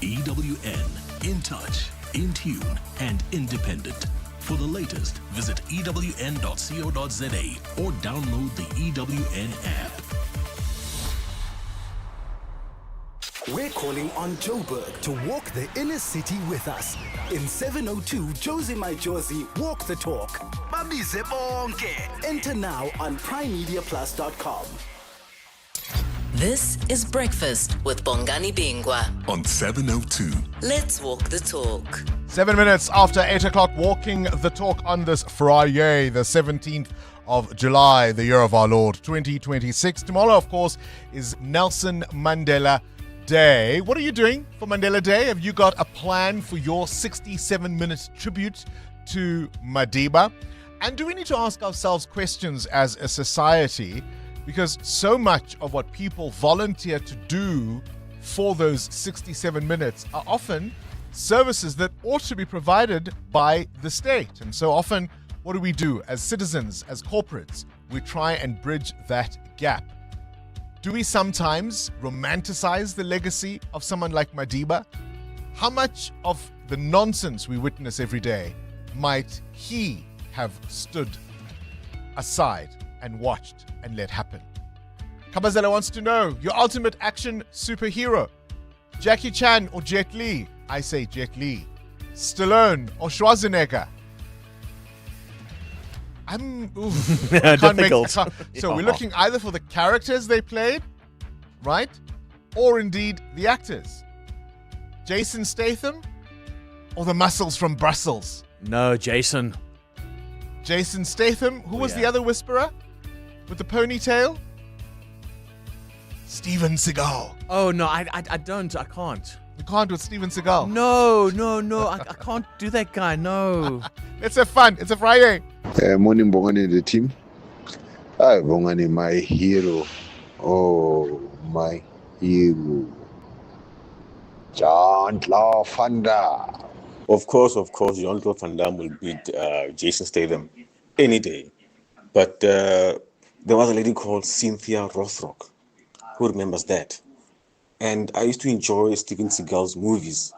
EWN, in touch, in tune, and independent. For the latest, visit ewn.co.za or download the EWN app. We're calling on Joburg to walk the inner city with us. In 702 Josie My Josie, walk the talk. Babize bonke. Enter now on primemediaplus.com. This is Breakfast with Bongani Bingwa on 702. Let's walk the talk. 7 minutes after 8 o'clock, walking the talk on this Friday, the 17th of July, the year of our Lord 2026. Tomorrow, of course, is Nelson Mandela Day. What are you doing for Mandela Day? Have you got a plan for your 67-minute tribute to Madiba? And do we need to ask ourselves questions as a society? Because so much of what people volunteer to do for those 67 minutes are often services that ought to be provided by the state. And so often, what do we do as citizens, as corporates? We try and bridge that gap. Do we sometimes romanticize the legacy of someone like Madiba? How much of the nonsense we witness every day might he have stood aside and watched and let happen. Kabazela wants to know your ultimate action superhero. Jackie Chan or Jet Li? I say Jet Li. Stallone or Schwarzenegger? I can't Difficult. So we're looking either for the characters they played, right? Or indeed the actors. Jason Statham or the muscles from Brussels? No, Jason. Jason Statham. Who was the other whisperer with the ponytail? Steven Seagal. Oh, no, I don't. I can't. You can't with Steven Seagal? No. I can't do that guy. No. Let's have fun. It's a Friday. Morning, Bongani, the team. Hi, Bongani, my hero. Oh, my hero. Jean-Claude Van Damme. Of course, Jean-Claude Van Damme will beat Jason Statham any day. But there was a lady called Cynthia Rothrock. Who remembers that? And I used to enjoy Steven Seagal's movies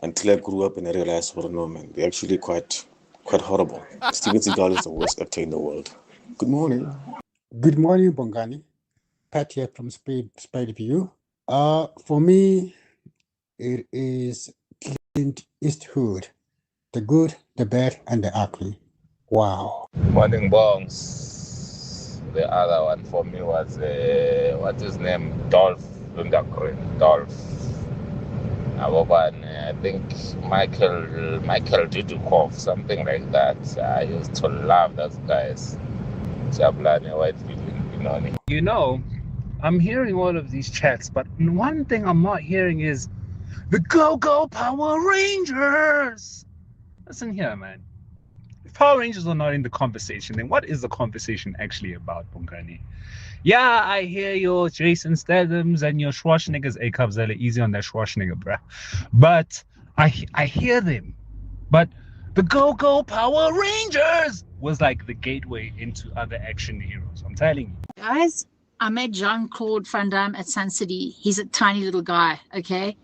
until I grew up and I realized, oh no, man, they're actually quite horrible. Steven Seagal is the worst actor in the world. Good morning. Good morning, Bongani. Pat here from Spade View. For me, it is Clint Eastwood. The good, the bad, and the ugly. Wow. Morning, Bongs. The other one for me was, what's his name? Dolph Lundgren. Dolph. I think Michael Dudikoff, something like that. I used to love those guys. Jablani, White, You know, I'm hearing all of these chats, but one thing I'm not hearing is the Go-Go Power Rangers. Listen here, man. If Power Rangers are not in the conversation, then what is the conversation actually about, Bongani? Yeah, I hear your Jason Stathams and your Schwarzeneggers. Hey, Kabzela, easy on that Schwarzenegger, bruh. But I hear them. But the Go-Go Power Rangers was like the gateway into other action heroes. I'm telling you. Guys, I met Jean-Claude Van Damme at Sun City. He's a tiny little guy, okay?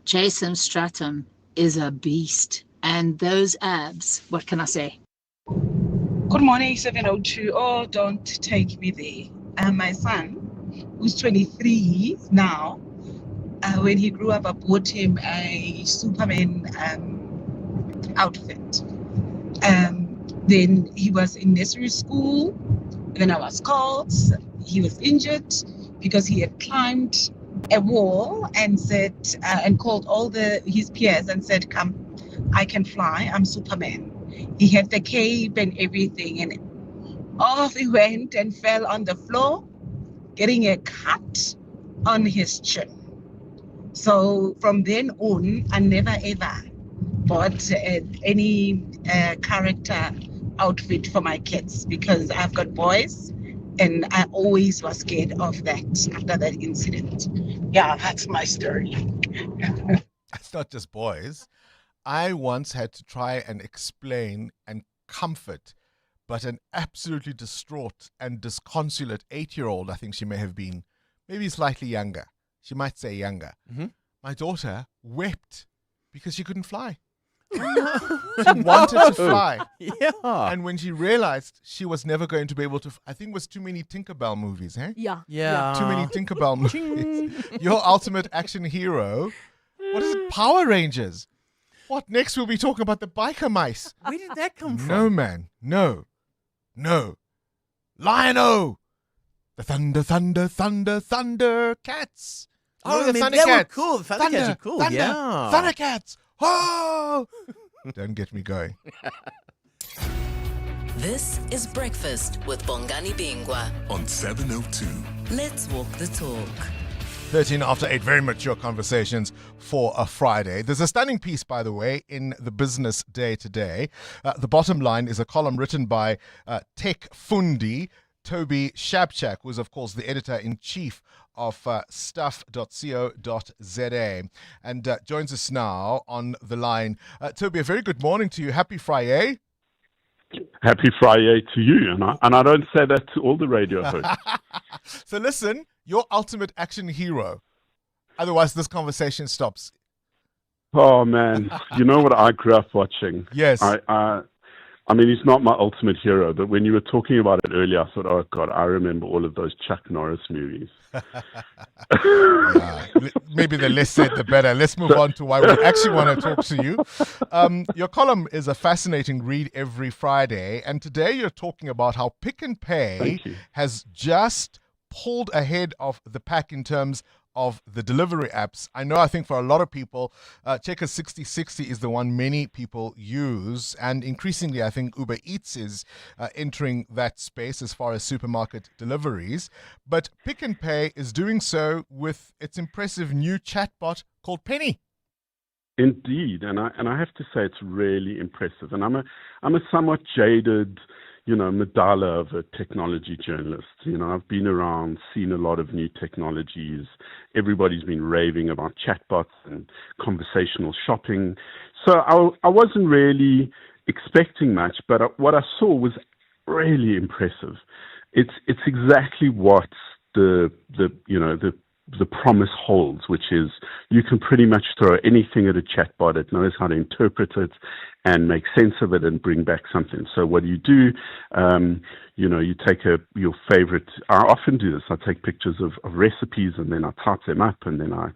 Jason Statham is a beast. And those abs, what can I say? Good morning, 702. Oh, don't take me there. My son, who's 23 now, when he grew up, I bought him a Superman outfit. Then he was in nursery school. Then I was called. He was injured because he had climbed a wall and said, and called all his peers and said, "Come, I can fly. I'm Superman." He had the cape and everything, and off he went and fell on the floor, getting a cut on his chin. So from then on, I never ever bought any character outfit for my kids because I've got boys, and I always was scared of that after that incident. Yeah, that's my story. It's not just boys. I once had to try and explain and comfort, but an absolutely distraught and disconsolate 8-year-old, I think she may have been, maybe slightly younger. She might say younger. Mm-hmm. My daughter wept because she couldn't fly. She wanted to fly. Yeah. And when she realized she was never going to be able to, I think it was too many Tinkerbell movies, eh? Yeah. Too many Tinkerbell movies. Your ultimate action hero. What is it? Power Rangers. What next? We'll be talking about the biker mice. Where did that come from? No, man. No. Lion-O. The Thunder Cats. Oh, the man, Thunder they were Cats. cool. The Thundercats are cool, yeah. Thundercats. Oh! Don't get me going. This is Breakfast with Bongani Bingwa on 702. Let's walk the talk. 13 after 8, very mature conversations for a Friday. There's a stunning piece, by the way, in the Business Day today. The bottom line is a column written by Tech Fundi, Toby Shabchak, who is, of course, the editor-in-chief of stuff.co.za, and joins us now on the line. Toby, a very good morning to you. Happy Friday. Happy Friday to you, and I don't say that to all the radio hosts. So listen, your ultimate action hero. Otherwise, this conversation stops. Oh man, you know what I grew up watching? Yes. I I mean, he's not my ultimate hero, but when you were talking about it earlier, I thought, oh, God, I remember all of those Chuck Norris movies. Maybe the less said, the better. Let's move on to why we actually want to talk to you. Your column is a fascinating read every Friday, and today you're talking about how Pick n Pay has just pulled ahead of the pack in terms of the delivery apps. I think for a lot of people, Checkers 6060 is the one many people use, and increasingly I think Uber Eats is entering that space as far as supermarket deliveries. But Pick n Pay is doing so with its impressive new chatbot called Penny. Indeed, and I have to say it's really impressive. And I'm a somewhat jaded, medalla of a technology journalist. I've been around, seen a lot of new technologies. Everybody's been raving about chatbots and conversational shopping. So I wasn't really expecting much, but what I saw was really impressive. It's exactly what the promise holds, which is you can pretty much throw anything at a chatbot. It knows how to interpret it and make sense of it and bring back something. So what do? You take your favorite. I often do this. I take pictures of recipes and then I type them up and then I,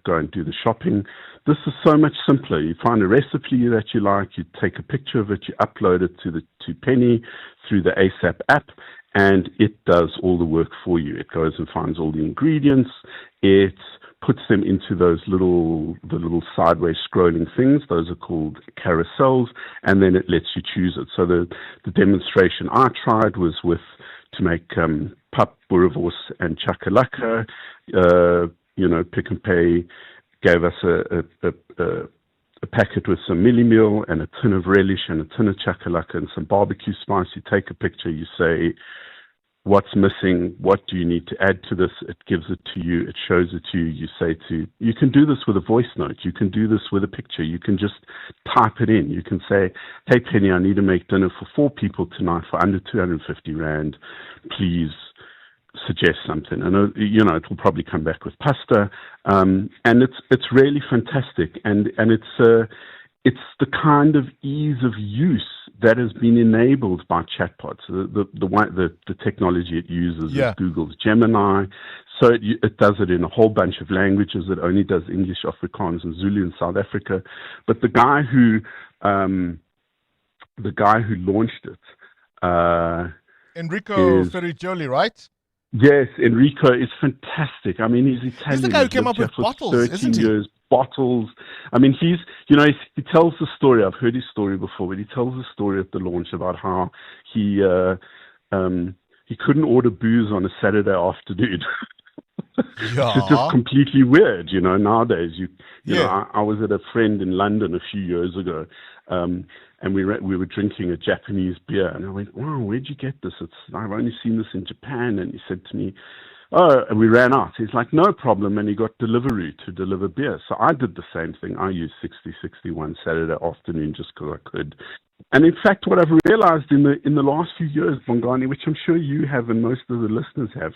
go and do the shopping. This is so much simpler. You find a recipe that you like, you take a picture of it, you upload it to Penny through the ASAP app, and it does all the work for you. It goes and finds all the ingredients. It puts them into those little sideways scrolling things. Those are called carousels, and then it lets you choose it. So the demonstration I tried was to make pap, boerewors, and chakalaka. Pick n Pay gave us a packet with some milli meal and a tin of relish and a tin of chakalaka and some barbecue spice. You take a picture, you say, what's missing? What do you need to add to this? It gives it to you. It shows it to you. You can do this with a voice note. You can do this with a picture. You can just type it in. You can say, hey, Penny, I need to make dinner for 4 people tonight for under 250 Rand. Please suggest something. And, it will probably come back with pasta. And it's really fantastic. And it's the kind of ease of use that has been enabled by chatbots. The technology it uses is Google's Gemini. So it does it in a whole bunch of languages. It only does English, Afrikaans, and Zulu in South Africa. But the guy who launched it, Enrico Ferricioli, right? Yes, Enrico is fantastic. I mean, he's Italian. He's the guy who came up with bottles, 13 isn't he? Years, bottles. I mean, he tells the story. I've heard his story before, but he tells the story at the launch about how he couldn't order booze on a Saturday afternoon. It's just completely weird, nowadays. I was at a friend in London a few years ago, and we were drinking a Japanese beer, and I went, wow, where'd you get this? I've only seen this in Japan. And he said to me, oh, and we ran out. He's like, no problem. And he got Deliveroo to deliver beer. So I did the same thing. I used 6061 Saturday afternoon just because I could. And in fact, what I've realized in the last few years, Bongani, which I'm sure you have and most of the listeners have,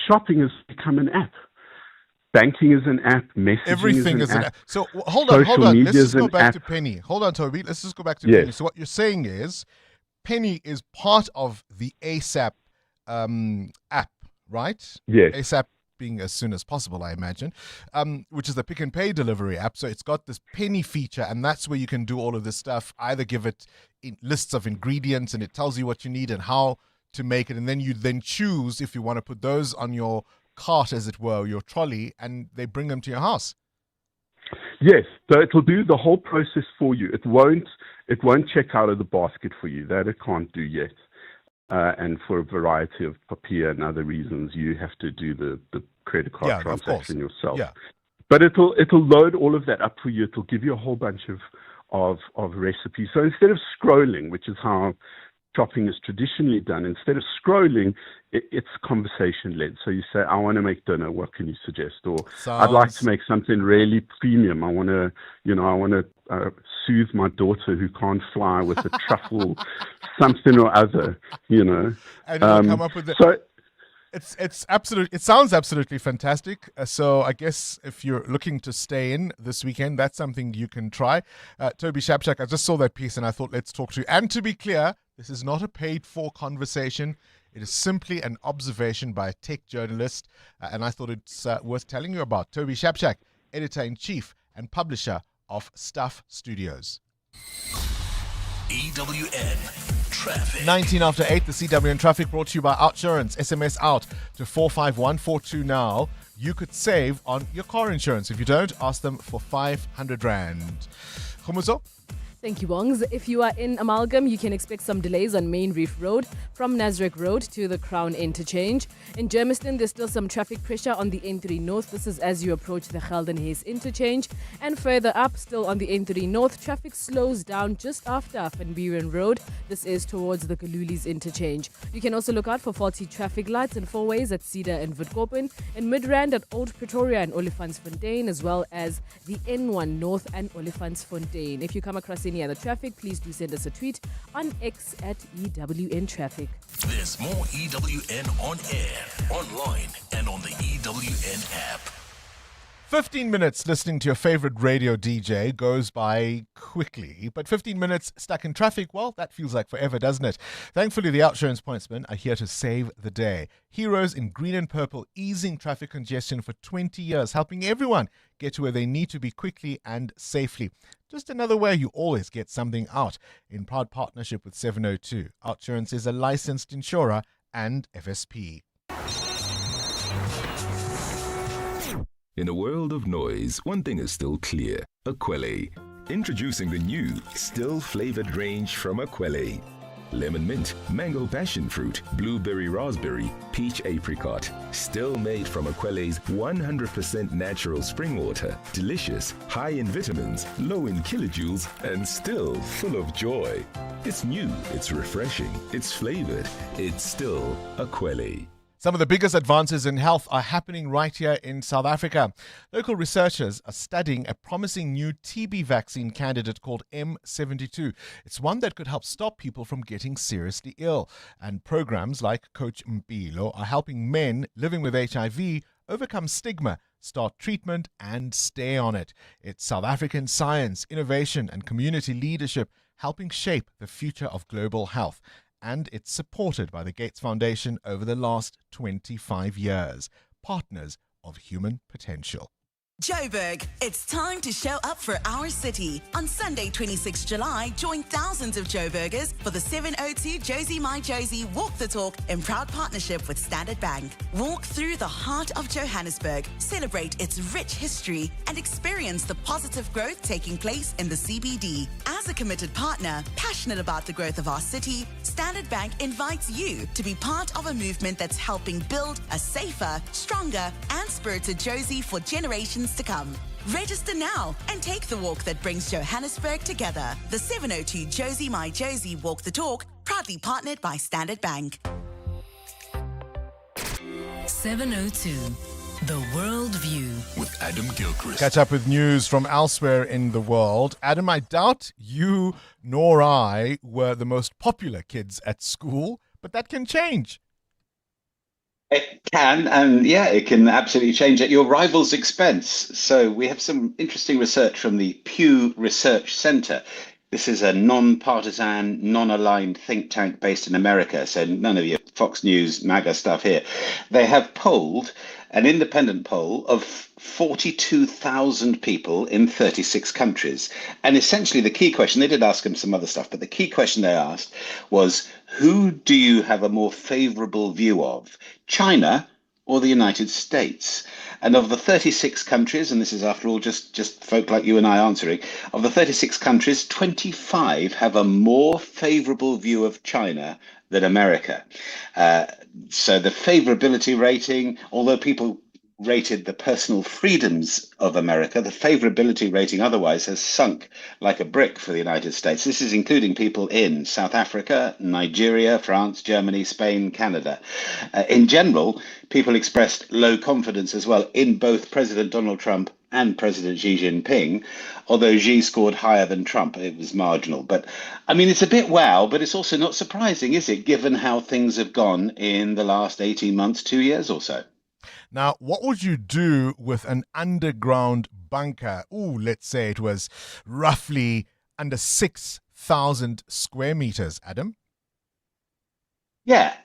shopping has become an app. Banking is an app. Messaging Everything is an app. So hold on. Let's just go back app. to Penny. Hold on, Toby. Let's just go back to Yes. Penny. So what you're saying is Penny is part of the ASAP app, right? Yes. ASAP being as soon as possible, I imagine, which is the Pick n Pay delivery app. So it's got this Penny feature, and that's where you can do all of this stuff. Either give it lists of ingredients, and it tells you what you need and how to make it, and then you choose if you want to put those on your cart, as it were, your trolley, and they bring them to your house. Yes, so it will do the whole process for you. It won't check out of the basket for you. That it can't do yet. And for a variety of papier and other reasons, you have to do the credit card transaction yourself. Yeah. But it'll load all of that up for you. It'll give you a whole bunch of recipes. So instead of scrolling, which is how shopping is traditionally done, instead of scrolling, it's conversation led. So you say, I want to make dinner. What can you suggest? Or I'd like to make something really premium. I want to soothe my daughter who can't fly with a truffle, something or other. And you'll come up with It sounds absolutely fantastic. So I guess if you're looking to stay in this weekend, that's something you can try. Toby Shapshak, I just saw that piece and I thought let's talk to you. And to be clear, this is not a paid-for conversation. It is simply an observation by a tech journalist, and I thought it's worth telling you about. Toby Shapshak, editor-in-chief and publisher of Stuff Studios. EWN Traffic. 19 after 8, the CWN Traffic brought to you by Outsurance. SMS out to 45142 now. You could save on your car insurance. If you don't, ask them for 500 Rand. Khumuzo? Thank you, Bongs. If you are in Amalgam, you can expect some delays on Main Reef Road from Nasrec Road to the Crown Interchange. In Germiston, there's still some traffic pressure on the N3 North. This is as you approach the Geldenhuys Interchange. And further up, still on the N3 North, traffic slows down just after Van Buren Road. This is towards the Kalulis Interchange. You can also look out for faulty traffic lights and four ways at Cedar and Witkoppen, and Midrand at Old Pretoria and Olifantsfontein, as well as the N1 North and Olifantsfontein. If you come across any other traffic, please do send us a tweet on X at EWN Traffic. There's more EWN on air, online, and on the EWN app. 15 minutes listening to your favorite radio DJ goes by quickly, but 15 minutes stuck in traffic, well, that feels like forever, doesn't it? Thankfully, the Outsurance pointsmen are here to save the day. Heroes in green and purple, easing traffic congestion for 20 years, helping everyone get to where they need to be quickly and safely. Just another way you always get something out. In proud partnership with 702, Outsurance is a licensed insurer and FSP. In a world of noise, one thing is still clear. Akwele. Introducing the new, still-flavored range from Akwele. Lemon mint, mango passion fruit, blueberry raspberry, peach apricot. Still made from Akwele's 100% natural spring water. Delicious, high in vitamins, low in kilojoules, and still full of joy. It's new, it's refreshing, it's flavored, it's still Akwele. Some of the biggest advances in health are happening right here in South Africa. Local researchers are studying a promising new TB vaccine candidate called M72. It's one that could help stop people from getting seriously ill. And programs like Coach Mpilo are helping men living with HIV overcome stigma, start treatment, and stay on it. It's South African science, innovation, and community leadership helping shape the future of global health. And it's supported by the Gates Foundation over the last 25 years. Partners of human potential. Joburg, it's time to show up for our city. On Sunday, 26 July, join thousands of Joburgers for the 702 Josie My Josie Walk the Talk in proud partnership with Standard Bank. Walk through the heart of Johannesburg, celebrate its rich history, and experience the positive growth taking place in the CBD. As a committed partner, passionate about the growth of our city, Standard Bank invites you to be part of a movement that's helping build a safer, stronger, and spirited Josie for generations to come. Register now and take the walk that brings Johannesburg together. The 702 Josie My Josie Walk the Talk, proudly partnered by Standard Bank. 702, The World View. With Adam Gilchrist. Catch up with news from elsewhere in the world. Adam, I doubt you nor I were the most popular kids at school, but that can change. It can, and yeah, it can absolutely change at your rival's expense. So we have some interesting research from the Pew Research Center. This is a non-partisan, non-aligned think tank based in America, so none of your Fox News, MAGA stuff here. They have polled an independent poll of 42,000 people in 36 countries. And essentially the key question, they did ask them some other stuff, but the key question they asked was, who do you have a more favorable view of, China or the United States? And of the 36 countries, and this is after all just folk like you and I answering, of the 36 countries, 25 have a more favorable view of China than America. So the favorability rating, although people rated the personal freedoms of America, the favorability rating otherwise has sunk like a brick for the United States. This is including people in South Africa, Nigeria, France, Germany, Spain, Canada. In general, people expressed low confidence as well in both President Donald Trump and President Xi Jinping, although Xi scored higher than Trump. It was marginal. But I mean, it's a bit wow, but it's also not surprising, is it, given how things have gone in the last 18 months, 2 years or so? Now, what would you do with an underground bunker? Let's say it was roughly under 6,000 square meters, Adam? Yeah,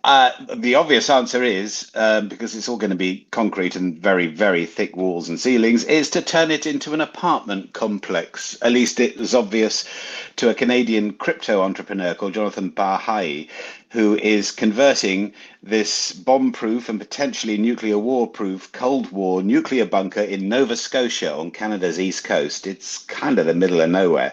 the obvious answer is, because it's all going to be concrete and very, very thick walls and ceilings, is to turn it into an apartment complex. At least it was obvious to a Canadian crypto entrepreneur called Jonathan Bahai, who is converting this bomb-proof and potentially nuclear war-proof Cold War nuclear bunker in Nova Scotia on Canada's east coast. It's kind of the middle of nowhere.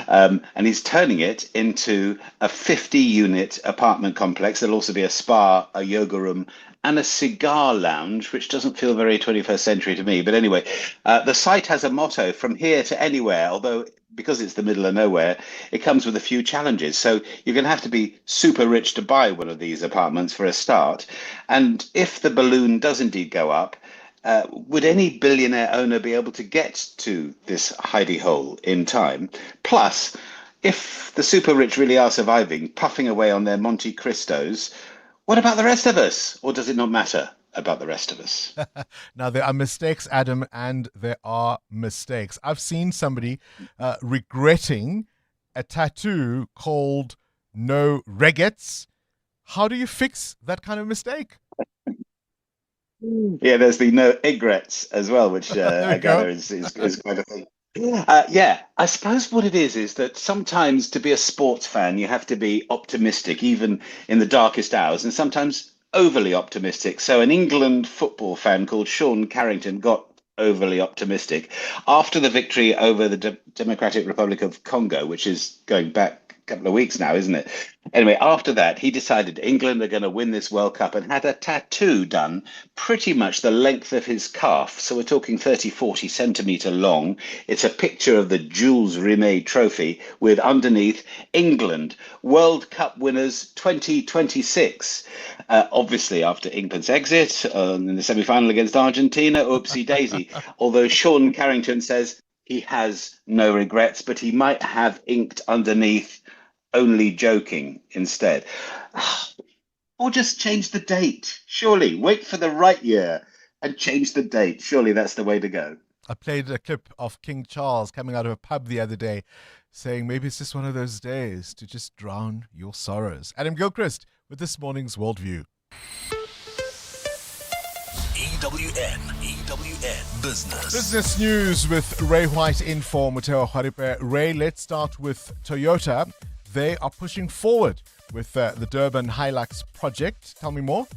And he's turning it into a 50-unit apartment complex. There'll also be a spa, a yoga room, and a cigar lounge, which doesn't feel very 21st century to me. But anyway, the site has a motto, from here to anywhere, although because it's the middle of nowhere, it comes with a few challenges. So you're going to have to be super rich to buy one of these apartments for a start. And if the balloon does indeed go up, would any billionaire owner be able to get to this hidey hole in time? Plus, if the super rich really are surviving, puffing away on their Monte Cristos, what about the rest of us? Or does it not matter about the rest of us? Now, there are mistakes, Adam, and there are mistakes. I've seen somebody regretting a tattoo called No Regrets. How do you fix that kind of mistake? Yeah, there's the no regrets as well, which I gather is quite a thing. Yeah, I suppose what it is that sometimes to be a sports fan, you have to be optimistic, even in the darkest hours, and sometimes overly optimistic. So an England football fan called Sean Carrington got overly optimistic after the victory over the Democratic Republic of Congo, which is going back a couple of weeks now, isn't it? Anyway, after that, he decided England are going to win this World Cup and had a tattoo done pretty much the length of his calf. So we're talking 30, 40 centimetre long. It's a picture of the Jules Rimet trophy with underneath England, World Cup winners 2026. Obviously, after England's exit in the semi-final against Argentina, oopsie daisy. Although Sean Carrington says he has no regrets, but he might have inked underneath only joking instead. Or just change the date. Surely, wait for the right year and change the date. Surely that's the way to go. I played a clip of King Charles coming out of a pub the other day saying maybe it's just one of those days to just drown your sorrows. Adam Gilchrist with this morning's Worldview. EWN Business. Business news with Ray White in for Muteo Haripe. Ray, let's start with Toyota. They are pushing forward with the Durban Hilux project. Tell me more.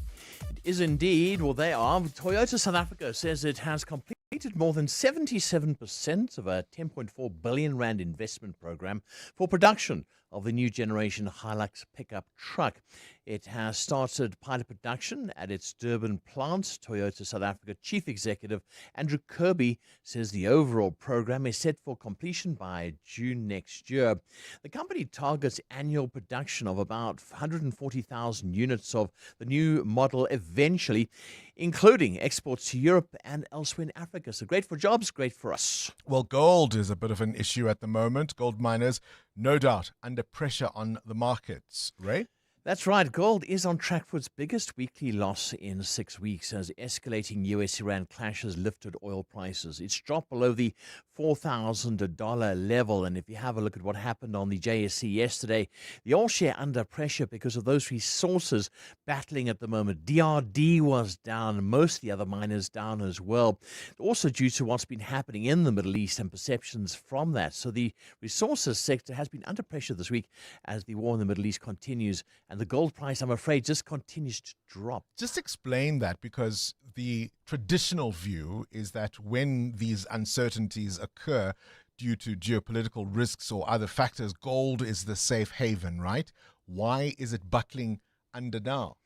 It is indeed. Well, they are. Toyota South Africa says it has completed more than 77% of a 10.4 billion rand investment program for production of the new generation Hilux pickup truck. It has started pilot production at its Durban plant. Toyota South Africa Chief Executive Andrew Kirby says the overall program is set for completion by June next year. The company targets annual production of about 140,000 units of the new model eventually, including exports to Europe and elsewhere in Africa. So great for jobs, great for us. Well, gold is a bit of an issue at the moment. Gold miners, no doubt, under pressure on the markets. Ray? That's right. Gold is on track for its biggest weekly loss in 6 weeks as escalating US-Iran clash has lifted oil prices. It's dropped below the $4,000 level. And if you have a look at what happened on the JSE yesterday, the oil share under pressure because of those resources battling at the moment. DRD was down, most of the other miners down as well. Also due to what's been happening in the Middle East and perceptions from that. So the resources sector has been under pressure this week as the war in the Middle East continues. And the gold price, I'm afraid, just continues to drop. Just explain that, because the traditional view is that when these uncertainties occur due to geopolitical risks or other factors, gold is the safe haven, right? Why is it buckling under now?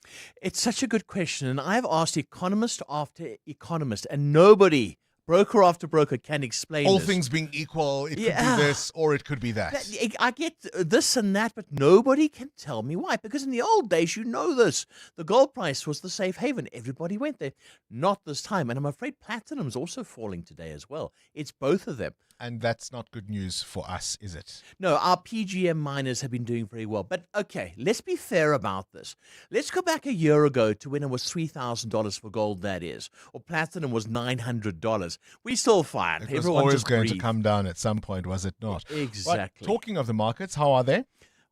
It's such a good question. And I've asked economist after economist, and nobody, broker after broker, can explain All this. things being equal, it could be this or it could be that. I get this and that, but nobody can tell me why. Because in the old days, you know this. The gold price was the safe haven. Everybody went there. Not this time. And I'm afraid platinum's also falling today as well. It's both of them. And that's not good news for us, is it? No, our PGM miners have been doing very well. But okay, let's be fair about this. Let's go back a year ago to when it was $3,000 for gold, that is, or platinum was $900. We still fine. It was Everyone always just going to breathe. come down at some point, was it not? Exactly. Right, talking of the markets, how are they?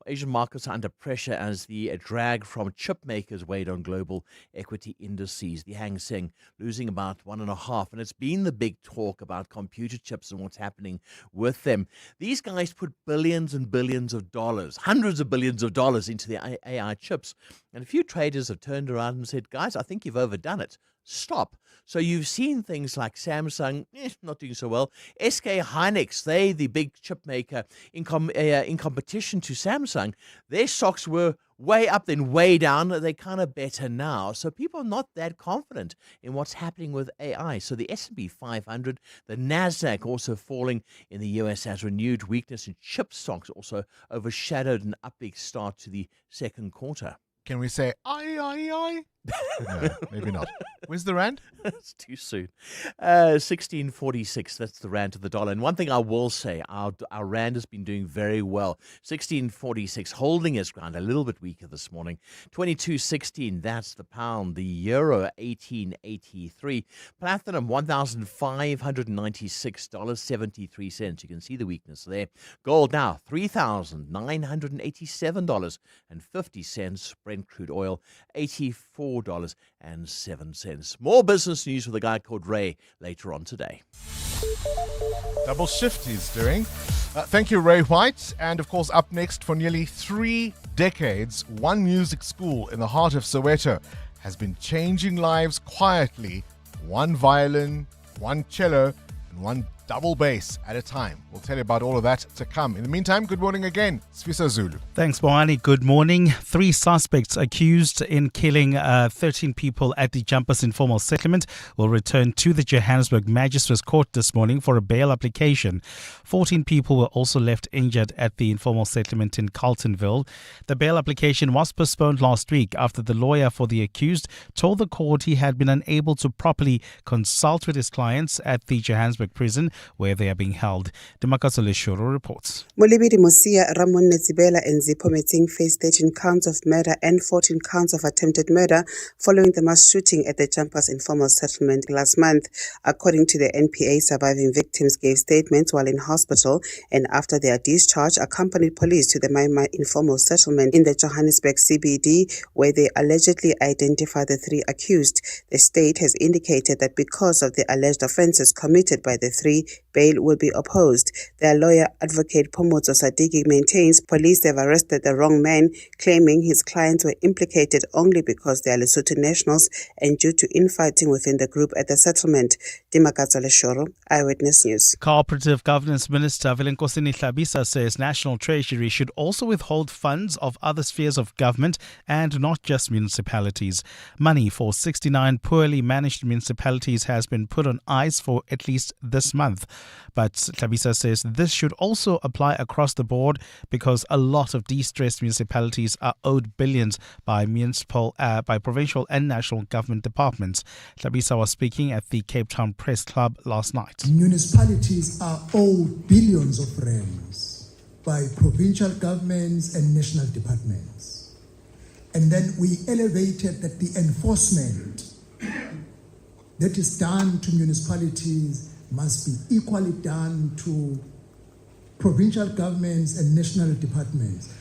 Asian markets are under pressure as the drag from chip makers weighed on global equity indices. The Hang Seng losing about 1.5%, and it's been the big talk about computer chips and what's happening with them. These guys put billions and billions of dollars, hundreds of billions of dollars into the AI chips, and a few traders have turned around and said, guys, I think you've overdone it. Stop. So you've seen things like Samsung not doing so well. SK Hynix, they the big chip maker in competition to Samsung, their stocks were way up then way down. They're kind of better now. So people are not that confident in what's happening with AI. So the S&P 500, the NASDAQ also falling in the US as renewed weakness in chip stocks also overshadowed an upbeat start to the second quarter. Can we say, aye? No, maybe not. Where's the rand? It's too soon. 16.46, that's the rand to the dollar. And one thing I will say, our rand has been doing very well. 16.46, holding its ground, a little bit weaker this morning. 22.16, that's the pound. The euro, 18.83. Platinum, $1,596.73. You can see the weakness there. Gold now, $3,987.50. Brent crude oil, $84.07. More business news with a guy called Ray later on today. Double shift he's doing. Thank you, Ray White. And of course, up next, for nearly 3 decades, one music school in the heart of Soweto has been changing lives quietly, one violin, one cello, and one double bass at a time. We'll tell you about all of that to come. In the meantime, good morning again. Sfiso Zulu. Thanks, Bongani. Good morning. 3 suspects accused in killing 13 people at the Jumpers Informal Settlement will return to the Johannesburg Magistrates Court this morning for a bail application. 14 people were also left injured at the informal settlement in Carltonville. The bail application was postponed last week after the lawyer for the accused told the court he had been unable to properly consult with his clients at the Johannesburg prison where they are being held. Demakaso Leshoro reports. Molibiri Mosia, Ramon Nezibela and Zippo Meting faced 13 counts of murder and 14 counts of attempted murder following the mass shooting at the Jumpers Informal Settlement last month. According to the NPA, surviving victims gave statements while in hospital and after their discharge accompanied police to the Maima Informal Settlement in the Johannesburg CBD where they allegedly identified the 3 accused. The state has indicated that because of the alleged offences committed by the 3, bail will be opposed. Their lawyer, Advocate Pomozo Sadiki, maintains police have arrested the wrong man, claiming his clients were implicated only because they are Lesotho nationals and due to infighting within the group at the settlement. Dimakaza Leshoro, Eyewitness News. Cooperative Governance Minister Velenkosini Tlhabisa says National Treasury should also withhold funds of other spheres of government and not just municipalities. Money for 69 poorly managed municipalities has been put on ice for at least this month. But Tlhabisa says this should also apply across the board because a lot of distressed municipalities are owed billions by provincial and national government departments. Tlhabisa was speaking at the Cape Town Press Club last night. Municipalities are owed billions of rands by provincial governments and national departments. And then we elevated that the enforcement that is done to municipalities must be equally done to provincial governments and national departments.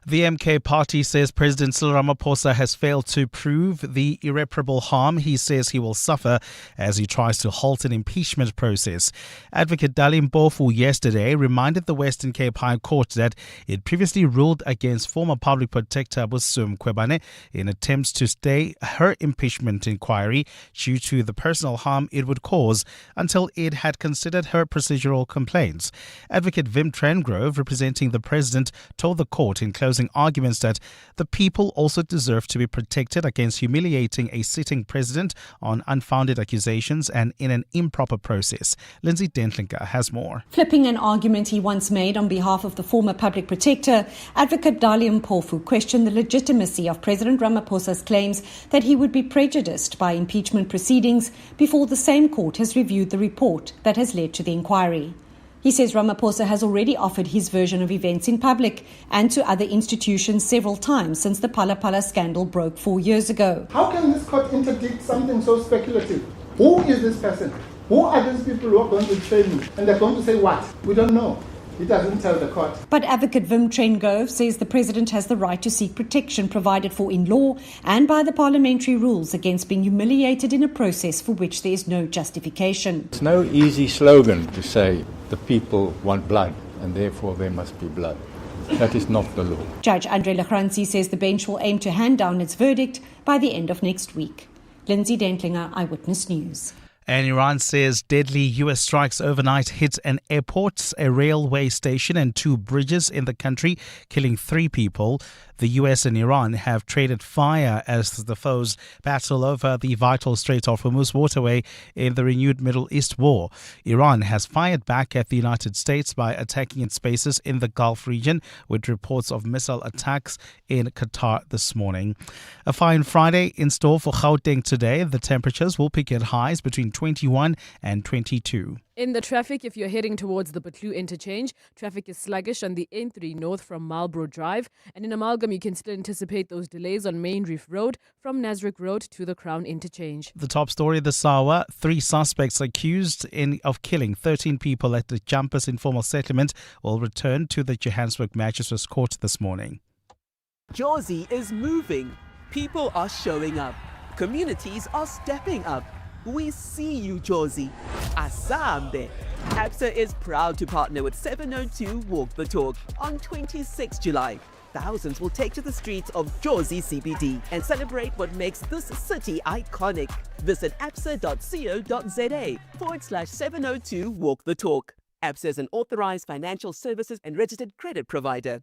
The MK party says President Cyril Ramaphosa has failed to prove the irreparable harm he says he will suffer as he tries to halt an impeachment process. Advocate Dalim Mpofu yesterday reminded the Western Cape High Court that it previously ruled against former Public Protector Busum Kwebane in attempts to stay her impeachment inquiry due to the personal harm it would cause until it had considered her procedural complaints. Advocate Vim Trengrove, representing the president, told the court in closing closing arguments that the people also deserve to be protected against humiliating a sitting president on unfounded accusations and in an improper process. Lindsay Dentlinger has more. Flipping an argument he once made on behalf of the former public protector, Advocate Dalium Mpofu questioned the legitimacy of President Ramaphosa's claims that he would be prejudiced by impeachment proceedings before the same court has reviewed the report that has led to the inquiry. He says Ramaphosa has already offered his version of events in public and to other institutions several times since the Phala Phala scandal broke 4 years ago. How can this court interdict something so speculative? Who is this person? Who are these people who are going to train me? And they're going to say what? We don't know. He doesn't tell the court. But Advocate Wim Trengove says the president has the right to seek protection provided for in law and by the parliamentary rules against being humiliated in a process for which there is no justification. It's no easy slogan to say the people want blood and therefore there must be blood. That is not the law. Judge Andre Lagranzi says the bench will aim to hand down its verdict by the end of next week. Lindsay Dentlinger, Eyewitness News. And Iran says deadly U.S. strikes overnight hit an airport, a railway station and 2 bridges in the country, killing 3 people. The U.S. and Iran have traded fire as the foes battle over the vital Strait of Hormuz waterway in the renewed Middle East war. Iran has fired back at the United States by attacking its bases in the Gulf region, with reports of missile attacks in Qatar this morning. A fine Friday in store for Gauteng today. The temperatures will peak at highs between 21 and 22. In the traffic, if you're heading towards the Butlu interchange, traffic is sluggish on the N3 north from Marlborough Drive. And in Amalgam, you can still anticipate those delays on Main Reef Road from Nasrec Road to the Crown interchange. The top story this hour: 3 suspects accused of killing 13 people at the Jumpers informal settlement will return to the Johannesburg Magistrates Court this morning. Jozi is moving. People are showing up. Communities are stepping up. We see you, Jozi. Asambe. ABSA is proud to partner with 702 Walk the Talk on 26 July. Thousands will take to the streets of Jozi CBD and celebrate what makes this city iconic. Visit absa.co.za/702 Walk the Talk. ABSA is an authorized financial services and registered credit provider.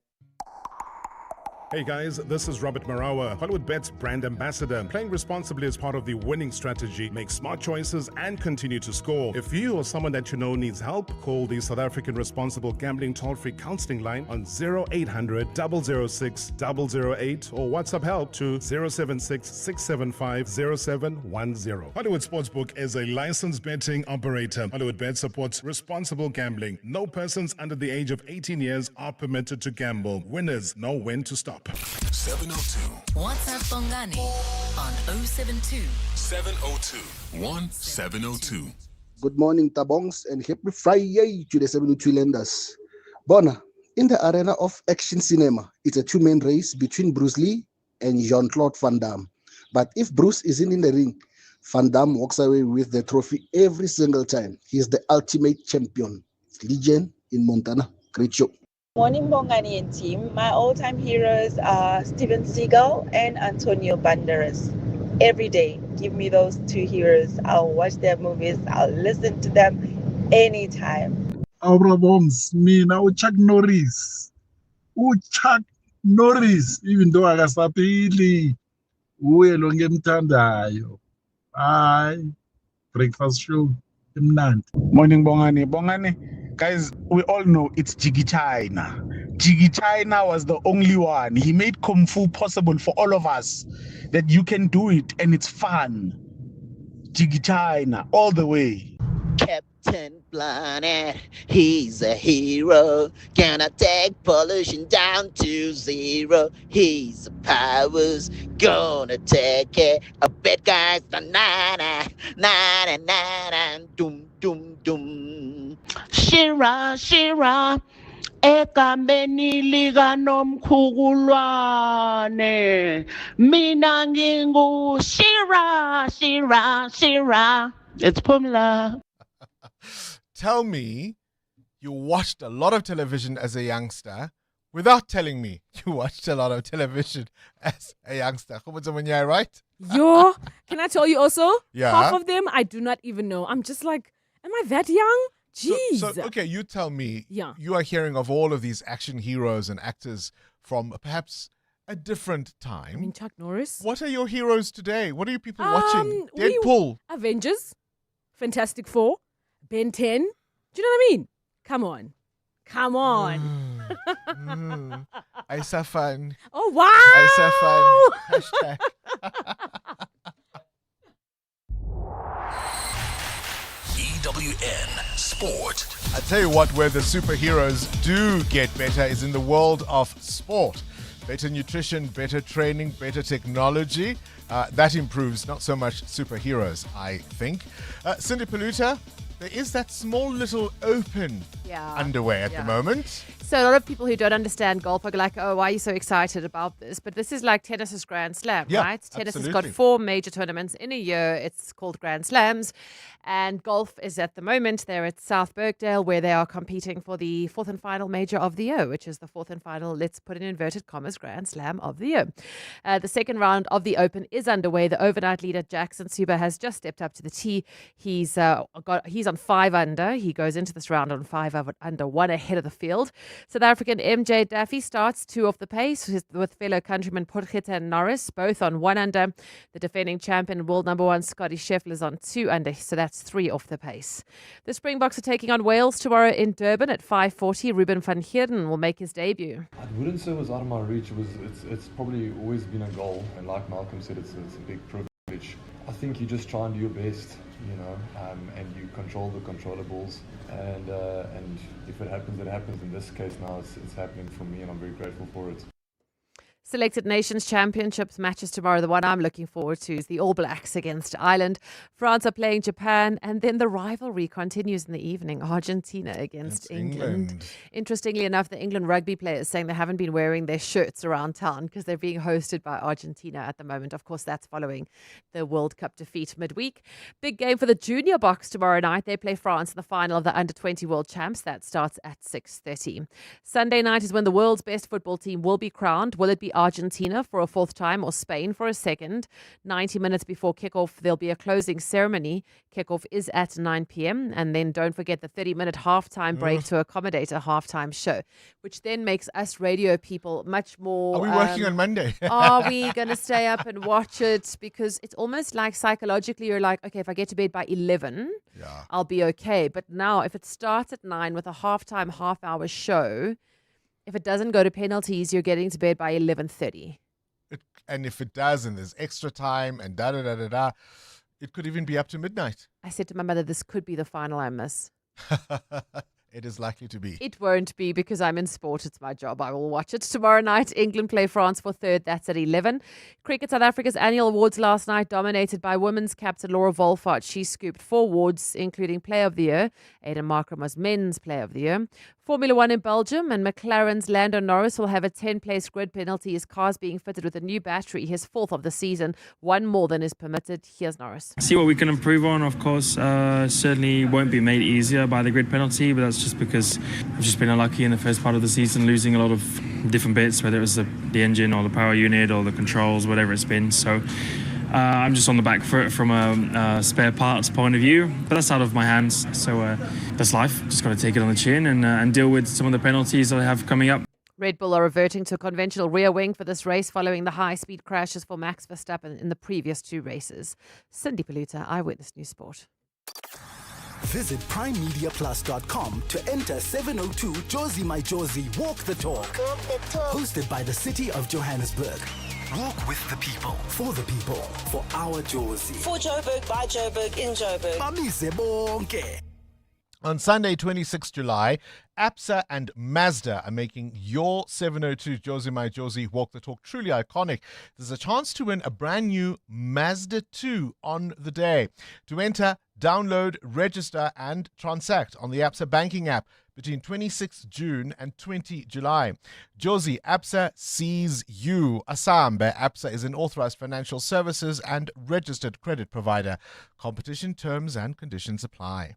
Hey guys, this is Robert Marawa, HollywoodBet's brand ambassador. Playing responsibly is part of the winning strategy. Make smart choices and continue to score. If you or someone that you know needs help, call the South African Responsible Gambling Toll-Free Counseling Line on 0800 006 008 or WhatsApp help to 076 675 0710. Hollywood Sportsbook is a licensed betting operator. HollywoodBet supports responsible gambling. No persons under the age of 18 years are permitted to gamble. Winners know when to stop. 702. WhatsApp Bongani on 072 702 1702. Good morning, Tabongs, and happy Friday to the 702 lenders. Bona, in the arena of action cinema, it's a 2-man race between Bruce Lee and Jean-Claude Van Damme. But if Bruce isn't in the ring, Van Damme walks away with the trophy every single time. He's the ultimate champion. It's legend in Montana. Great show. Morning, Bongani and team. My all-time heroes are Steven Seagal and Antonio Banderas. Every day, give me those 2 heroes. I'll watch their movies. I'll listen to them anytime. Our bombs, me now Chuck Norris. Chuck Norris, even though I got sapili. Mtandayo. Bye. Breakfast show. Morning, Bongani. Bongani. Guys, we all know it's Jiggy China. Jiggy China was the only one. He made Kung Fu possible for all of us. That you can do it and it's fun. Jiggy China, all the way. Captain Planet, he's a hero. Gonna take pollution down to 0. His powers gonna take care of bad guys. Dum dum dum. Shira, Shira. Ekambeni liga nomkhulwane. Mina ngingu Shira, Shira, Shira. It's Pumla. Tell me you watched a lot of television as a youngster without telling me you watched a lot of television as a youngster. Right? Yo, can I tell you also? Yeah. Half of them I do not even know. I'm just like, am I that young? Jeez. So okay, you tell me. Yeah. You are hearing of all of these action heroes and actors from perhaps a different time. I mean, Chuck Norris. What are your heroes today? What are you people watching? Deadpool. Avengers. Fantastic Four. Ben 10. Do you know what I mean? Come on. Come on. Isafan. Oh, wow. Isafan. Hashtag. EWN Sport. I tell you what, where the superheroes do get better is in the world of sport. Better nutrition, better training, better technology. That improves not so much superheroes, I think. Cindy Paluta, there is that small little open underway at the moment. So a lot of people who don't understand golf are like, oh, why are you so excited about this? But this is like tennis's Grand Slam, right? Tennis has got 4 major tournaments in a year. It's called Grand Slams. And golf is at the moment, they're at South Birkdale, where they are competing for the 4th and final major of the year, which is the 4th and final, let's put in inverted commas, Grand Slam of the year. The second round of the Open is underway. The overnight leader, Jackson Suba, has just stepped up to the tee. He's on 5 under. He goes into this round on 5 under, 1 ahead of the field. South African MJ Daffy starts 2 off the pace with fellow countrymen Potgieter and Norris, both on 1 under. The defending champion, world number 1, Scotty Scheffler, is on 2 under, so that's 3 off the pace. The Springboks are taking on Wales tomorrow in Durban at 5:40. Ruben van Heerden will make his debut. I wouldn't say it was out of my reach. It's probably always been a goal, and like Malcolm said, it's a big privilege. I think you just try and do your best, and you control the controllables, and if it happens, it happens. In this case now, it's happening for me, and I'm very grateful for it. Selected Nations Championships matches tomorrow. The one I'm looking forward to is the All Blacks against Ireland. France are playing Japan, and then the rivalry continues in the evening. Argentina against England. Interestingly enough, the England rugby players saying they haven't been wearing their shirts around town because they're being hosted by Argentina at the moment. Of course, that's following the World Cup defeat midweek. Big game for the junior box tomorrow night. They play France in the final of the Under-20 World Champs. That starts at 6:30. Sunday night is when the world's best football team will be crowned. Will it be Argentina for a 4th time or Spain for a 2nd? 90 minutes before kickoff, there'll be a closing ceremony. Kickoff is at 9 p.m. And then don't forget the 30-minute halftime break to accommodate a halftime show, which then makes us radio people much more... Are we working on Monday? Are we going to stay up and watch it? Because it's almost like psychologically you're like, okay, if I get to bed by 11, I'll be okay. But now if it starts at 9 with a halftime half-hour show... If it doesn't go to penalties, you're getting to bed by 11:30. And if it does, and there's extra time and da-da-da-da-da, it could even be up to midnight. I said to my mother, this could be the final I miss. It is likely to be. It won't be because I'm in sport. It's my job. I will watch it. Tomorrow night, England play France for 3rd. That's at 11. Cricket South Africa's annual awards last night dominated by women's captain Laura Volfart. She scooped 4 awards, including Player of the Year. Aiden Markram was Men's Player of the Year. Formula One in Belgium, and McLaren's Lando Norris will have a 10-place grid penalty. His car's being fitted with a new battery, his 4th of the season, 1 more than is permitted. Here's Norris. See what we can improve on, of course. Certainly won't be made easier by the grid penalty, but that's just because I've just been unlucky in the first part of the season, losing a lot of different bits, whether it was the engine or the power unit or the controls, whatever it's been. So I'm just on the back foot from a spare parts point of view, but that's out of my hands. So that's life. Just got to take it on the chin and deal with some of the penalties that I have coming up. Red Bull are reverting to a conventional rear wing for this race following the high-speed crashes for Max Verstappen in the previous 2 races. Cindy Paluta, Eyewitness News Sport. Visit primemediaplus.com to enter 702 Josie My Josie Walk the Talk. Hosted by the City of Johannesburg. Walk with the people, for our Josie. For Joburg, by Joburg, in Joburg. Bamise bonke. On Sunday, 26 July, ABSA and Mazda are making your 702 Josie My Josie Walk the Talk truly iconic. There's a chance to win a brand new Mazda 2 on the day. To enter, download, register and transact on the ABSA banking app between 26 June and 20 July. Josie, ABSA sees you. Asambe, ABSA is an authorized financial services and registered credit provider. Competition terms and conditions apply.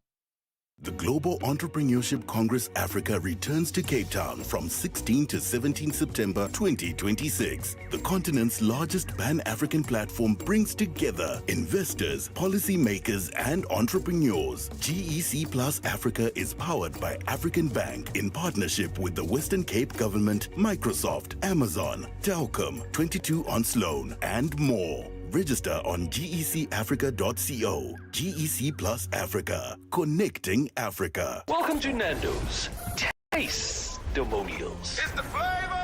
The Global Entrepreneurship Congress Africa returns to Cape Town from 16 to 17 September 2026. The continent's largest Pan-African platform brings together investors, policymakers, and entrepreneurs. GEC Plus Africa is powered by African Bank in partnership with the Western Cape Government, Microsoft, Amazon, Telkom, 22 on Sloan, and more. Register on gecafrica.co. GEC Plus Africa. Connecting Africa. Welcome to Nando's. Taste-testimonials. It's the flavor!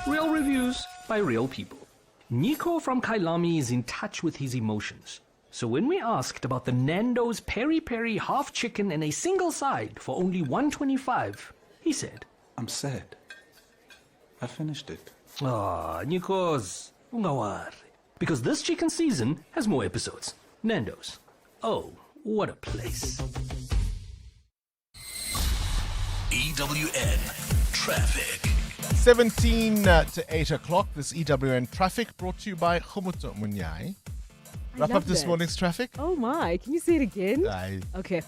Real reviews by real people. Nico from Kailami is in touch with his emotions. So when we asked about the Nando's Peri Peri half chicken and a single side for only $1.25, he said, I'm sad. I finished it. Ah, Nikos. Because this chicken season has more episodes. Nando's. Oh, what a place. EWN Traffic. 17 to 8 o'clock. This EWN Traffic brought to you by Khumuto Munyai. Wrap up this morning's traffic. Oh my, can you say it again? Aye. Okay.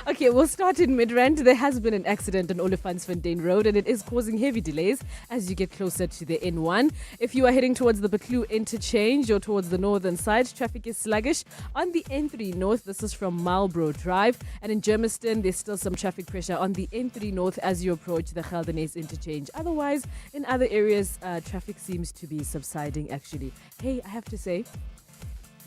Okay, we'll start in Midrand. There has been an accident on Olifantsfontein Road and it is causing heavy delays as you get closer to the N1. If you are heading towards the Baklu interchange or towards the northern side, traffic is sluggish. On the N3 North, this is from Marlborough Drive. And in Germiston, there's still some traffic pressure on the N3 North as you approach the Geldenhuys interchange. Otherwise, in other areas, traffic seems to be subsiding actually. Hey, I have to say,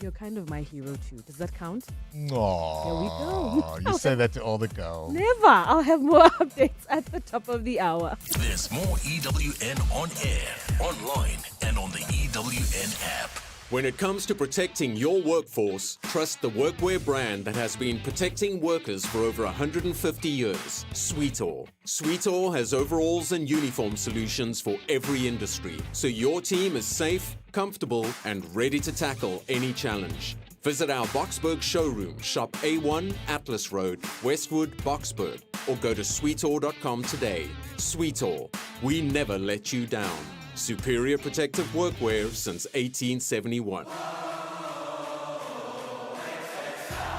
you're kind of my hero too. Does that count? Aww, Here we go. You say that to all the girls. Never. I'll have more updates at the top of the hour. There's more EWN on air, online, and on the EWN app. When it comes to protecting your workforce, trust the workwear brand that has been protecting workers for over 150 years, Sweetall. Sweetall has overalls and uniform solutions for every industry, so your team is safe, comfortable, and ready to tackle any challenge. Visit our Boksburg showroom, shop A1 Atlas Road, Westwood, Boksburg, or go to sweetall.com today. Sweetall, we never let you down. Superior protective workwear since 1871.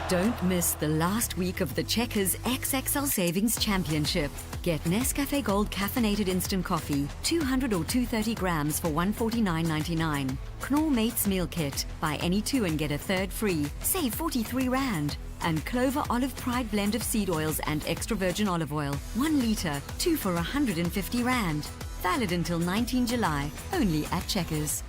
Don't miss the last week of the Checkers XXL Savings Championship. Get Nescafe Gold Caffeinated Instant Coffee, 200 or 230 grams for $149.99. Knorr Mates Meal Kit, buy any two and get a third free, save 43 Rand. And Clover Olive Pride blend of seed oils and extra virgin olive oil, 1 litre, 2 for 150 Rand. Valid until 19 July, only at Checkers.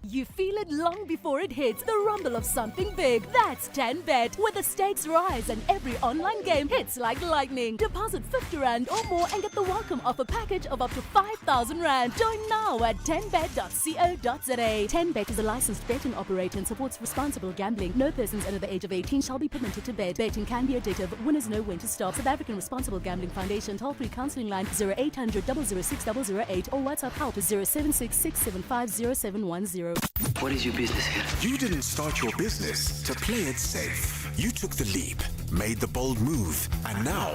You feel it long before it hits, the rumble of something big. That's 10Bet, where the stakes rise and every online game hits like lightning. Deposit 50 Rand or more and get the welcome offer package of up to 5,000 Rand. Join now at 10bet.co.za. 10Bet is a licensed betting operator and supports responsible gambling. No persons under the age of 18 shall be permitted to bet. Betting can be addictive. Winners know when to stop. South African Responsible Gambling Foundation toll-free counselling line 0800 006 008 or WhatsApp help 076 675 0710. What is your business here? You didn't start your business to play it safe. You took the leap, made the bold move, and now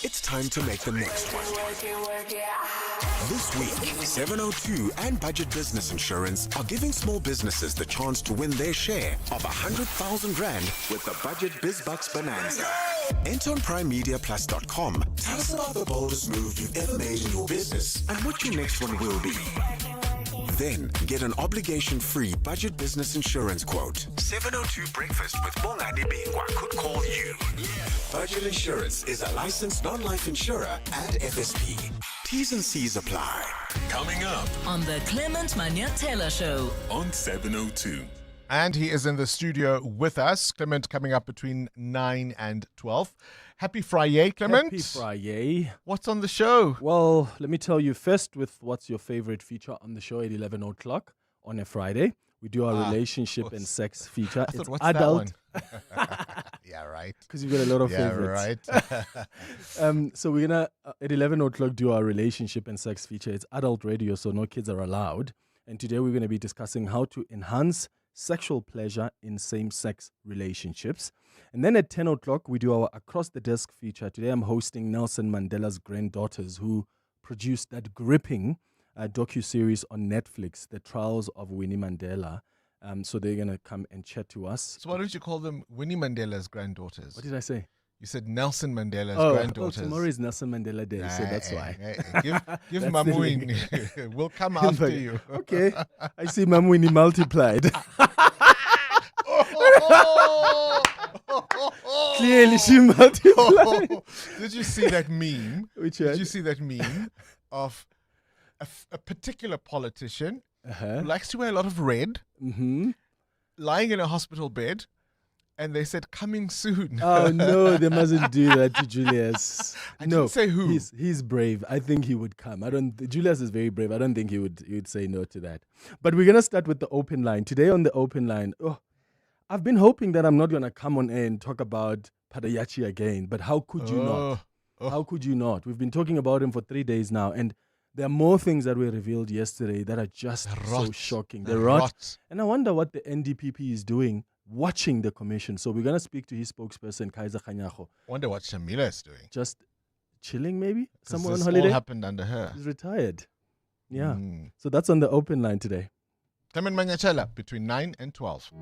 it's time to make the next one. This week, 702 and Budget Business Insurance are giving small businesses the chance to win their share of 100,000 Rand with the Budget BizBucks Bonanza. Enter on primemediaplus.com. Tell us about the boldest move you've ever made in your business and what your next one will be. Then get an obligation-free budget business insurance quote. 702 Breakfast with Bongani Bingwa could call you. Budget Insurance is a licensed non-life insurer and FSP. T's and C's apply. Coming up on the Clement Manya-Taylor Show on 702. And he is in the studio with us. Clement coming up between 9 and 12. Happy Friday, Clement. Happy Friday. What's on the show? Well, let me tell you first with what's your favorite feature on the show at 11 o'clock on a Friday. We do our relationship and sex feature. It's what's adult. That one? Yeah, right. Because you've got a lot of favorites. Right. So we're going to, at 11 o'clock, do our relationship and sex feature. It's adult radio, so no kids are allowed. And today we're going to be discussing how to enhance sexual pleasure in same-sex relationships. And then at 10 o'clock, we do our Across the Desk feature. Today I'm hosting Nelson Mandela's granddaughters who produced that gripping docuseries on Netflix, The Trials of Winnie Mandela. So they're going to come and chat to us. So why don't you call them Winnie Mandela's granddaughters? What did I say? You said Nelson Mandela's granddaughters. Tomorrow is Nelson Mandela Day, so that's why. Give Mamuini. We'll come after you. Okay. I see Mamuini multiplied. Clearly she multiplied. Did you see that meme? Which one? Did you see that meme of a particular politician who likes to wear a lot of red, lying in a hospital bed, and they said, coming soon. Oh, no, they mustn't do that to Julius. I didn't say who. He's brave. I think he would come. Julius is very brave. I don't think he would say no to that. But we're going to start with the open line. Today on the open line, I've been hoping that I'm not going to come on air and talk about Padayachi again. But how could you not? How could you not? We've been talking about him for 3 days now. And there are more things that were revealed yesterday that are just so shocking. The rot. And I wonder what the NDPP is doing watching the commission. So we're going to speak to his spokesperson, Kaiser Khanyago. Wonder what Shamila is doing. Just chilling maybe? Somewhere on this holiday? all happened under her. She's retired. Yeah. So that's on the open line today. Clement Mangachela, between 9 and 12.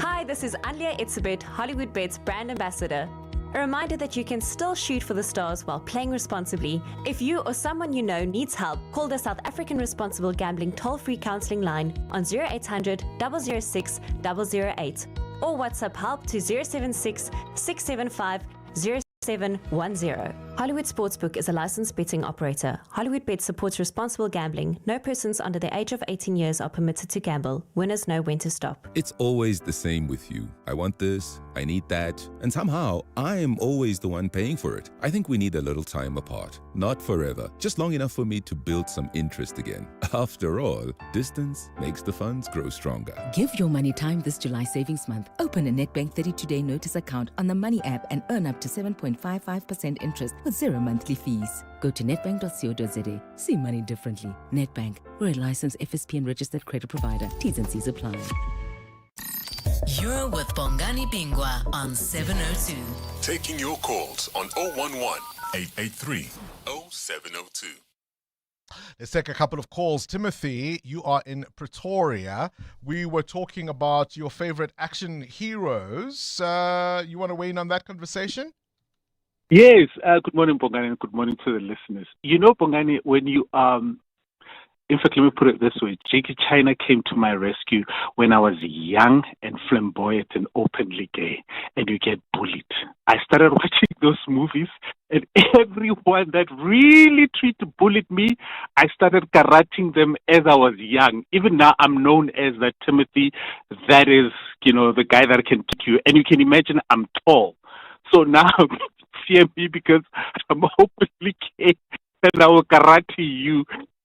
Hi, this is Anlia Itzebet, Hollywood Bet's brand ambassador. A reminder that you can still shoot for the stars while playing responsibly. If you or someone you know needs help, call the South African Responsible Gambling toll-free counselling line on 0800 006 008 or WhatsApp help to 076 675 0710. Hollywood Sportsbook is a licensed betting operator. Hollywood Bet supports responsible gambling. No persons under the age of 18 years are permitted to gamble. Winners know when to stop. It's always the same with you. I want this, I need that, and somehow I am always the one paying for it. I think we need a little time apart. Not forever, just long enough for me to build some interest again. After all, distance makes the funds grow stronger. Give your money time this July savings month. Open a Nedbank 32-day notice account on the Money app and earn up to 7.55% interest with 0 monthly fees. Go to nedbank.co.za. See money differently. Nedbank. We're a licensed FSP and registered credit provider. T's and C's apply. You're with Bongani Bingwa on 702. Taking your calls on 011-883-0702. Let's take a couple of calls. Timothy, you are in Pretoria. We were talking about your favorite action heroes. You want to weigh in on that conversation? Yes. Good morning, Bongani, and good morning to the listeners. You know, Bongani, when you in fact, let me put it this way. Jackie China came to my rescue when I was young and flamboyant and openly gay, and you get bullied. I started watching those movies, and everyone that really tried to bully me, I started karating them as I was young. Even now, I'm known as that Timothy, that is, the guy that can kick you. And you can imagine I'm tall. So now, fear me because I'm openly gay, and I will karate you.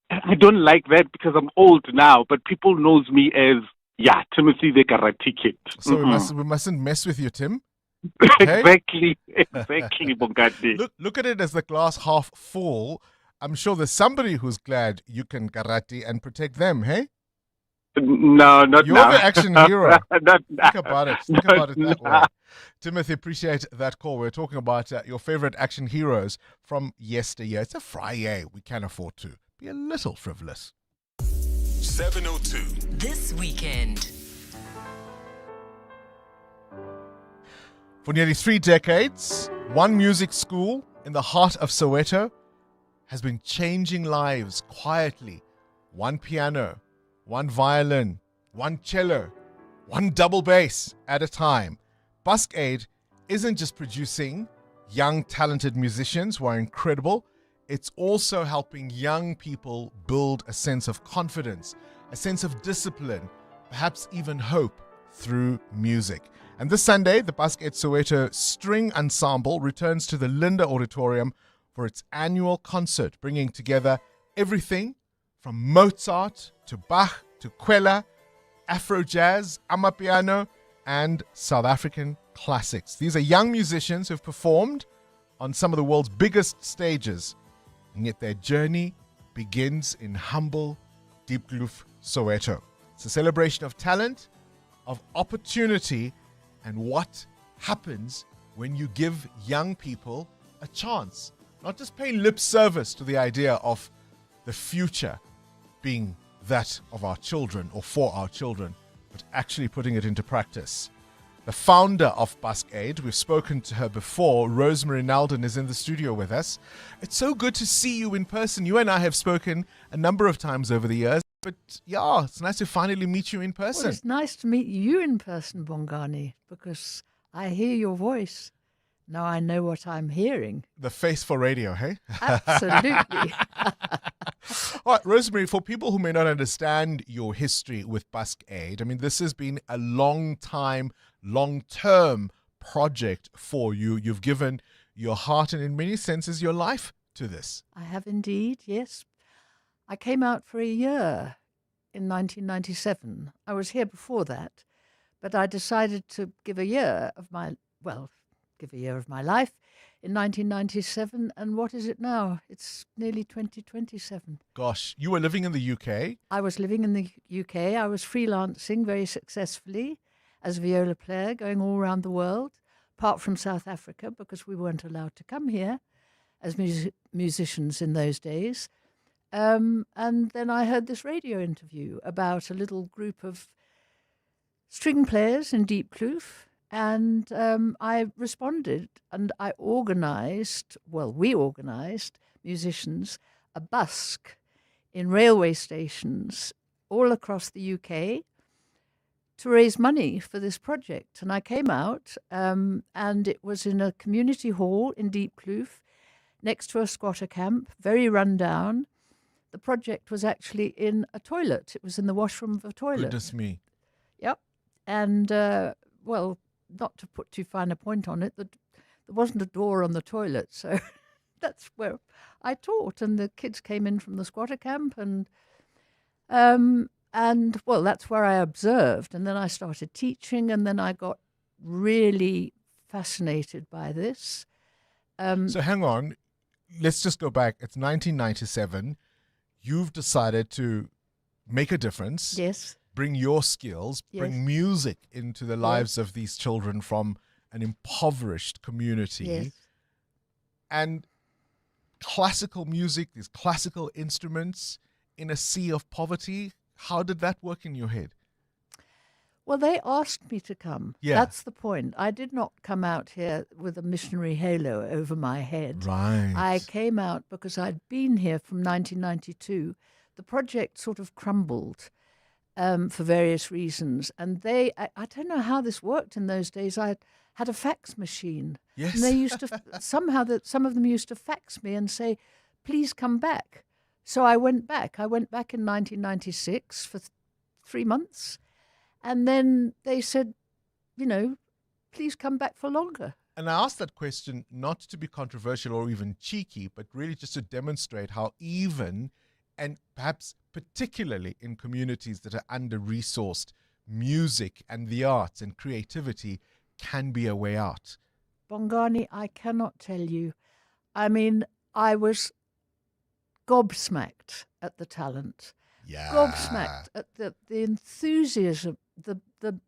I don't like that because I'm old now, but people knows me as, Timothy the Karate Kid. So we mustn't mess with you, Tim. Exactly, Bongani. Look at it as the glass half full. I'm sure there's somebody who's glad you can karate and protect them, hey? No, not You're now. the action hero. Not Think about it. Think about it that way. Timothy, appreciate that call. We're talking about your favorite action heroes from yesteryear. It's a Friday. We can afford to be a little frivolous. 702. This weekend. For nearly 3 decades, one music school in the heart of Soweto has been changing lives quietly. One piano, one violin, one cello, one double bass at a time. Busk Aid isn't just producing young, talented musicians who are incredible. It's also helping young people build a sense of confidence, a sense of discipline, perhaps even hope through music. And this Sunday, the Busk Aid Soweto String Ensemble returns to the Linda Auditorium for its annual concert, bringing together everything from Mozart to Bach to Kwela, Afro jazz, Amapiano, and South African classics. These are young musicians who've performed on some of the world's biggest stages, and yet their journey begins in humble Diepkloof, Soweto. It's a celebration of talent, of opportunity, and what happens when you give young people a chance. Not just paying lip service to the idea of the future being that of our children or for our children, but actually putting it into practice. The founder of Busk Aid, we've spoken to her before. Rosemary Naldon is in the studio with us. It's so good to see you in person. You and I have spoken a number of times over the years, but yeah, it's nice to finally meet you in person. Well, it's nice to meet you in person, Bongani, because I hear your voice. Now I know what I'm hearing. The face for radio, hey? Absolutely. All right, Rosemary, for people who may not understand your history with Busk Aid, I mean, this has been a long-term project for you. You've given your heart and, in many senses, your life to this. I have indeed, yes. I came out for a year in 1997. I was here before that, but I decided to give a year of my life in 1997. And what is it now? It's nearly 2027. Gosh, you were living in the UK? I was living in the UK. I was freelancing very successfully as a viola player, going all around the world, apart from South Africa, because we weren't allowed to come here as musicians in those days. And then I heard this radio interview about a little group of string players in Deep Kloof. And I responded, and we organised, musicians, a busk in railway stations all across the UK to raise money for this project. And I came out, and it was in a community hall in Deep Kloof, next to a squatter camp, very run down. The project was actually in a toilet. It was in the washroom of a toilet. Goodness me. Yep. And, not to put too fine a point on it, there wasn't a door on the toilet, so that's where I taught. And the kids came in from the squatter camp, and that's where I observed. And then I started teaching, and then I got really fascinated by this. So hang on, let's just go back. It's 1997. You've decided to make a difference. Yes. Bring your skills, bring music into the lives of these children from an impoverished community. Yes. And classical music, these classical instruments in a sea of poverty, how did that work in your head? Well, they asked me to come. Yeah. That's the point. I did not come out here with a missionary halo over my head. Right. I came out because I'd been here from 1992. The project sort of crumbled. For various reasons. And I don't know how this worked in those days. I had a fax machine. Yes. And they used to, some of them used to fax me and say, please come back. So I went back. I went back in 1996 for 3 months. And then they said, please come back for longer. And I asked that question not to be controversial or even cheeky, but really just to demonstrate how even and perhaps particularly in communities that are under-resourced, music and the arts and creativity can be a way out. Bongani, I cannot tell you. I mean, I was gobsmacked at the talent. Yeah. Gobsmacked at the enthusiasm, the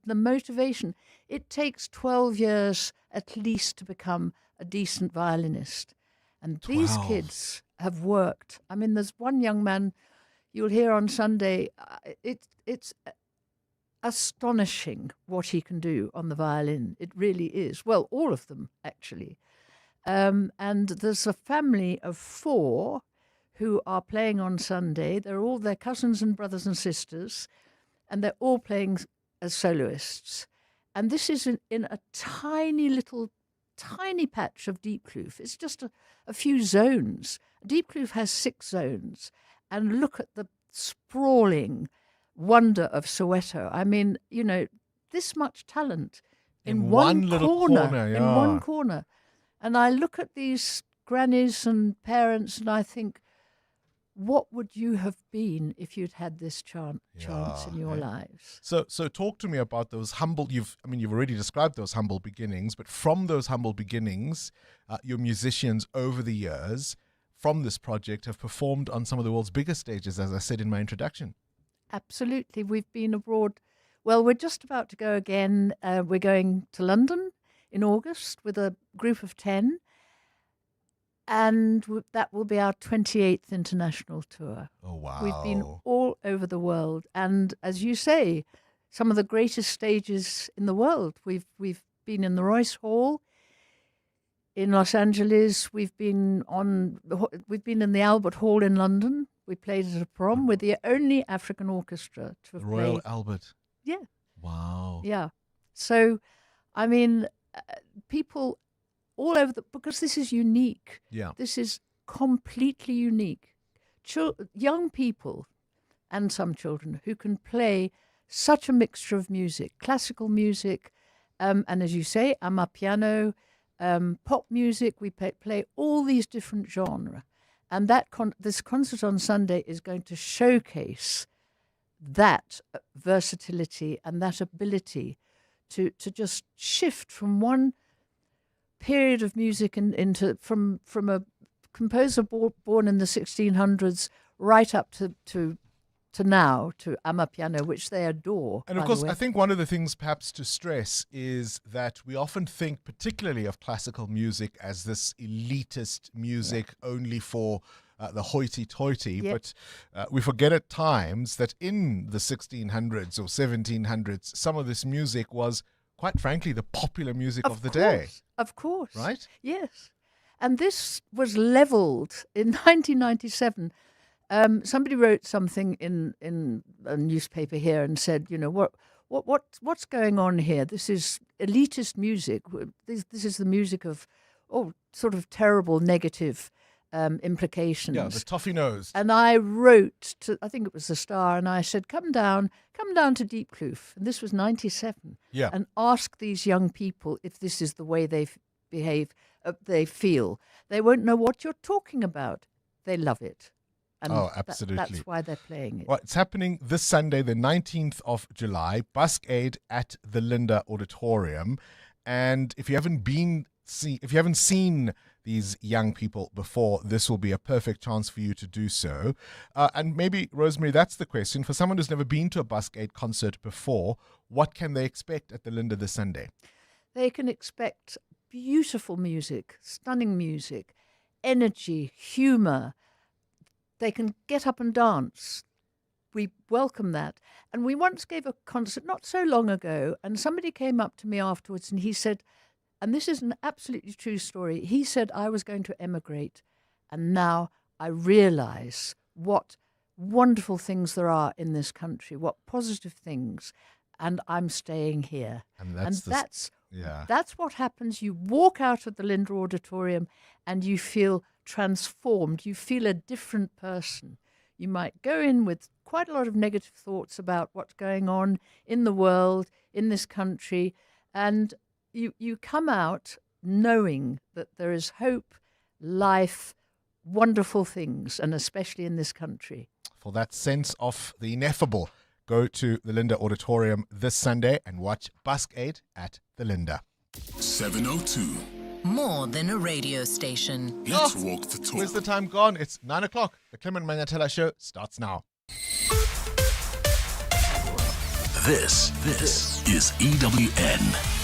motivation. It takes 12 years at least to become a decent violinist. And these kids have worked. I mean, there's one young man you'll hear on Sunday. It's astonishing what he can do on the violin. It really is. Well, all of them, actually. And there's a family of 4 who are playing on Sunday. They're all their cousins and brothers and sisters, and they're all playing as soloists. And this is in a tiny patch of Deep Kloof. It's just a few zones. Deep Kloof has 6 zones. And look at the sprawling wonder of Soweto. I mean, this much talent in one little corner. In one corner. And I look at these grannies and parents and I think, what would you have been if you'd had this chance in your lives? So talk to me about those you've already described those humble beginnings, but from those humble beginnings, your musicians over the years from this project have performed on some of the world's biggest stages, as I said in my introduction. Absolutely. We've been abroad. Well, we're just about to go again. We're going to London in August with a group of 10. And that will be our 28th international tour. Oh, wow. We've been all over the world. And as you say, some of the greatest stages in the world. We've been in the Royce Hall in Los Angeles. We've been in the Albert Hall in London. We played at a prom. We're the only African orchestra to have Royal played. Albert. Yeah. Wow. Yeah. So, I mean, people all over because this is unique. Yeah. This is completely unique. Young people and some children who can play such a mixture of music, classical music, and as you say, amapiano, pop music. We play all these different genres. And this concert on Sunday is going to showcase that versatility and that ability to just shift from one period of music from a composer born in the 1600s right up to now, to amapiano, which they adore. And of course, I think one of the things perhaps to stress is that we often think particularly of classical music as this elitist music only for the hoity-toity, but we forget at times that in the 1600s or 1700s, some of this music was, quite frankly, the popular music of the day. Of course. Right? Yes. And this was leveled in 1997. Somebody wrote something in a newspaper here and said, you know, what's going on here? This is elitist music. This is the music of sort of terrible negative implications. Yeah, the toffee nose. And I wrote to, I think it was the Star, and I said, come down to Deep Kloof, and this was 97. Yeah. And ask these young people if this is the way they behave, they feel. They won't know what you're talking about. They love it. And absolutely. That's why they're playing it. Well, it's happening this Sunday, the 19th of July, Busk Aid at the Linda Auditorium. And if you haven't seen these young people before, this will be a perfect chance for you to do so. And maybe, Rosemary, that's the question. For someone who's never been to a Busk Aid concert before, what can they expect at the Linda this Sunday? They can expect beautiful music, stunning music, energy, humour. They can get up and dance. We welcome that. And we once gave a concert not so long ago, and somebody came up to me afterwards and he said, and this is an absolutely true story, he said, I was going to emigrate, and now I realise what wonderful things there are in this country, what positive things, and I'm staying here. And that's what happens. You walk out of the Linda Auditorium and you feel transformed. You feel a different person. You might go in with quite a lot of negative thoughts about what's going on in the world, in this country, and you come out knowing that there is hope, life, wonderful things, and especially in this country. For that sense of the ineffable, go to the Linda Auditorium this Sunday and watch Busk Aid at the Linda. 7:02. More than a radio station. Let's walk the talk. Where's the time gone? It's 9 o'clock. The Clement Mangatela Show starts now. This is EWN.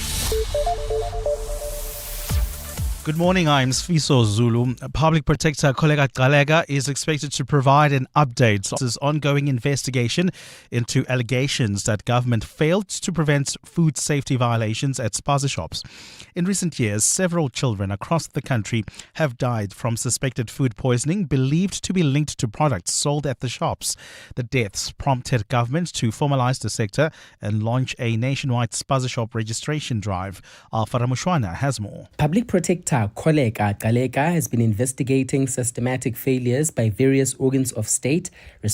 Good morning, I'm Sfiso Zulu. Public Protector Koleka Galega is expected to provide an update on his ongoing investigation into allegations that government failed to prevent food safety violations at spaza shops. In recent years, several children across the country have died from suspected food poisoning believed to be linked to products sold at the shops. The deaths prompted government to formalize the sector and launch a nationwide spaza shop registration drive. Alfa Ramushwana has more. Public Protector Koleka Galega has been investigating systematic failures by various organs of state